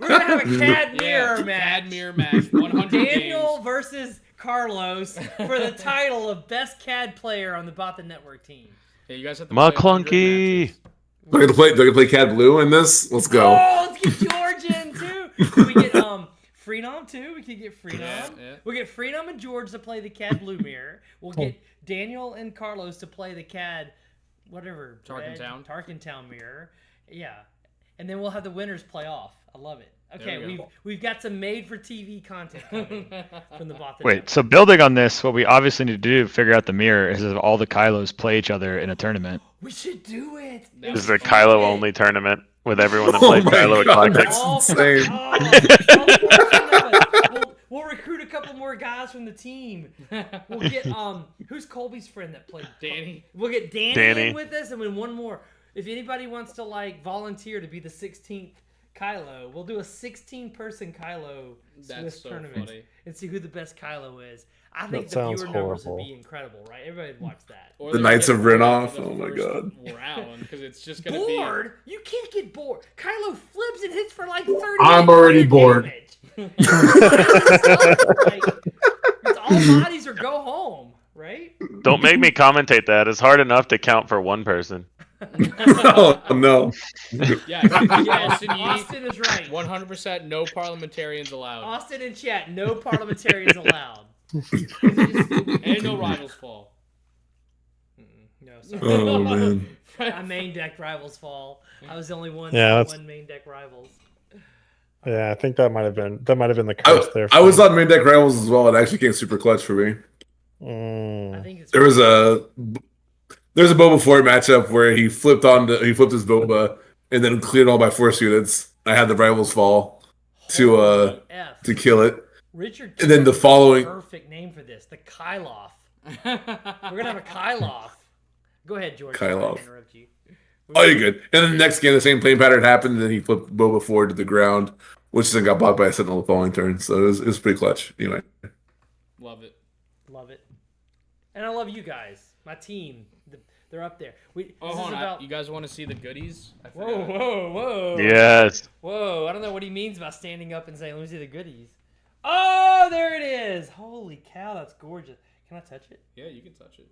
We're gonna have a CAD mirror match. CAD mirror match. 100 Daniel games. versus Carlos for the title of best CAD player on the Bothan Network team. Yeah, you guys have to Ma play 100 clunky. matches. Do I get to play Cad Blue in this? Let's go. Oh, let's get George in too. Can we get Freenom too? We could get Freenom. Yeah. We'll get Freenom and George to play the CAD Blue mirror. We'll get Daniel and Carlos to play the CAD whatever. Tarkentown mirror. Yeah. And then we'll have the winners play off. I love it. Okay, we've got some made for TV content coming from the Bothan. Wait, so building on this, what we obviously need to do to figure out the mirror is have all the Kylos play each other in a tournament. We should do it. This is a Kylo only tournament with everyone that Oh plays my Kylo at God, Galactic. that's insane. We'll recruit a couple more guys from the team. We'll get who's Colby's friend that played Danny. We'll get Danny Danny. in with us, and then one more. If anybody wants to like volunteer to be the 16th Kylo, we'll do a 16-person Kylo Swiss so tournament funny. and see who the best Kylo is. I think That the viewer sounds numbers would horrible. be incredible, right? Everybody would watch that. Or The they Knights get of bored Renoff? after the Oh my first God. round, because it's just gonna Bored? You can't get bored. Kylo flips and hits for like 30. I'm already bored. Like, it's all bodies or go home, right? Don't make me commentate that. It's hard enough to count for one person. Oh no. Yeah, Yes, Austin is right. 100% no parliamentarians allowed. Austin in chat, no parliamentarians allowed. And no rivals fall. No, sorry. Oh man. I main decked Rivals Fall. I was the only one Yeah, that that's- one main deck Rivals. Yeah, I think that might have been the curse there. I was on main deck rivals as well. It actually came super clutch for me. I think it's There's a Boba Fett matchup where he flipped his Boba and then cleared all by force units. I had the rivals fall Holy F. to kill it. Richard. And then the following Perfect name for this, the Kyloff. We're gonna have a Kyloff. Go ahead, George. Sorry Kyloff. to interrupt you. Oh, you're good. And then the next game, the same playing pattern happened, and then he flipped Boba forward to the ground, which then got blocked by a Sentinel the following turn. So it was pretty clutch. Anyway. Love it. Love it. And I love you guys. My team. They're up there. Hold on. You guys want to see the goodies? Whoa. Yes. Whoa. I don't know what he means by standing up and saying, let me see the goodies. Oh, there it is. Holy cow, that's gorgeous. Can I touch it? Yeah, you can touch it.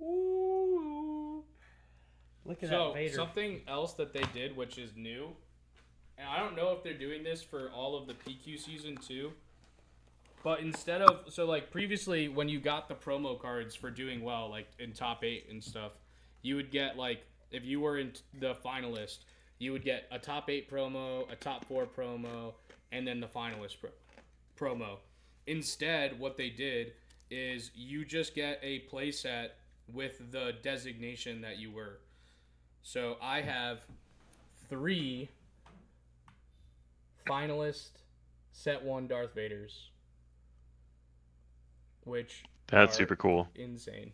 Ooh. Look at that Vader. Something else that they did, which is new, and I don't know if they're doing this for all of the PQ season too, but instead of, previously when you got the promo cards for doing well, like in top 8 and stuff, you would get, if you were in the finalist, you would get a top 8 promo, a top 4 promo, and then the finalist promo. Instead, what they did is you just get a playset with the designation that you were. So I have 3 finalist set 1 Darth Vaders, which That's are super cool. insane.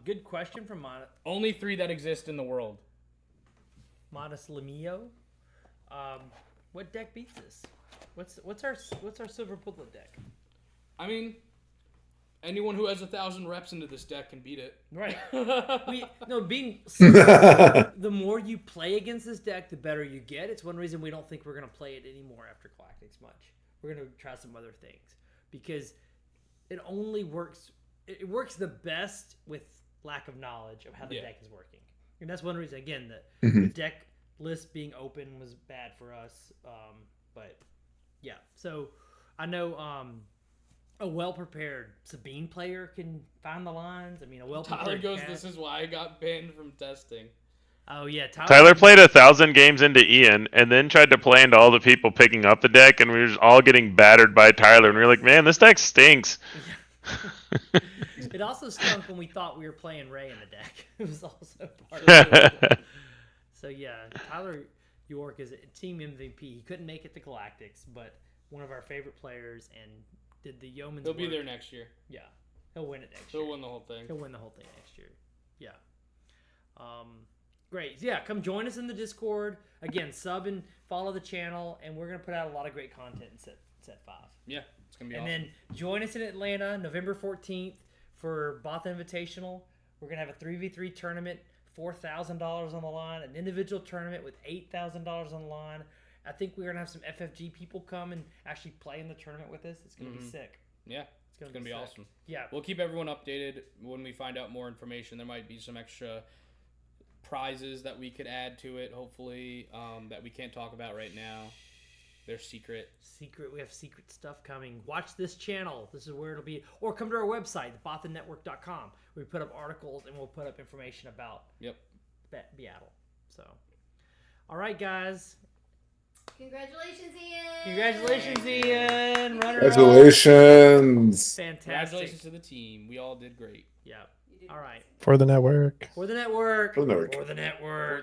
Good question from Only 3 that exist in the world. Modest Lemio. What deck beats this? What's our silver bullet deck? I mean, anyone who has 1,000 reps into this deck can beat it. Right. The more you play against this deck, the better you get. It's one reason we don't think we're going to play it anymore after Galactics much. We're going to try some other things because it only works. It works the best with lack of knowledge of how the deck is working, and that's one reason. Again, the deck list being open was bad for us. But yeah, so I know. A well-prepared Sabine player can find the lines. I mean, a well-prepared Tyler goes, cat. this is why I got banned from testing. Oh, yeah. Tyler played 1,000 games into Ian and then tried to play into all the people picking up the deck, and we were just all getting battered by Tyler. And we were like, man, this deck stinks. It also stunk when we thought we were playing Ray in the deck. It was also part of it. So, yeah, Tyler York is a team MVP. He couldn't make it to Galactics, but one of our favorite players and did the yeoman's He'll be work. there next year. Yeah. He'll win it next year. He'll win the whole thing. He'll win the whole thing next year. Yeah. Great. Yeah, come join us in the Discord. Again, sub and follow the channel, and we're going to put out a lot of great content in set 5. Yeah, it's going to be and awesome. then join us in Atlanta, November 14th for Bothan Invitational. We're going to have a 3v3 tournament, $4,000 on the line, an individual tournament with $8,000 on the line. I think we're going to have some FFG people come and actually play in the tournament with us. It's going to be sick. Yeah, it's going to be awesome. Yeah. We'll keep everyone updated when we find out more information. There might be some extra prizes that we could add to it, hopefully, that we can't talk about right now. They're secret. We have secret stuff coming. Watch this channel. This is where it'll be. Or come to our website, bothannetwork.com. We put up articles and we'll put up information about Beatle. So, all right, guys. Congratulations, Ian! Congratulations, Ian! Runner-up. Congratulations! Fantastic. Congratulations to the team. We all did great. Yeah. All right. For the network. For the network. For the network. For the network.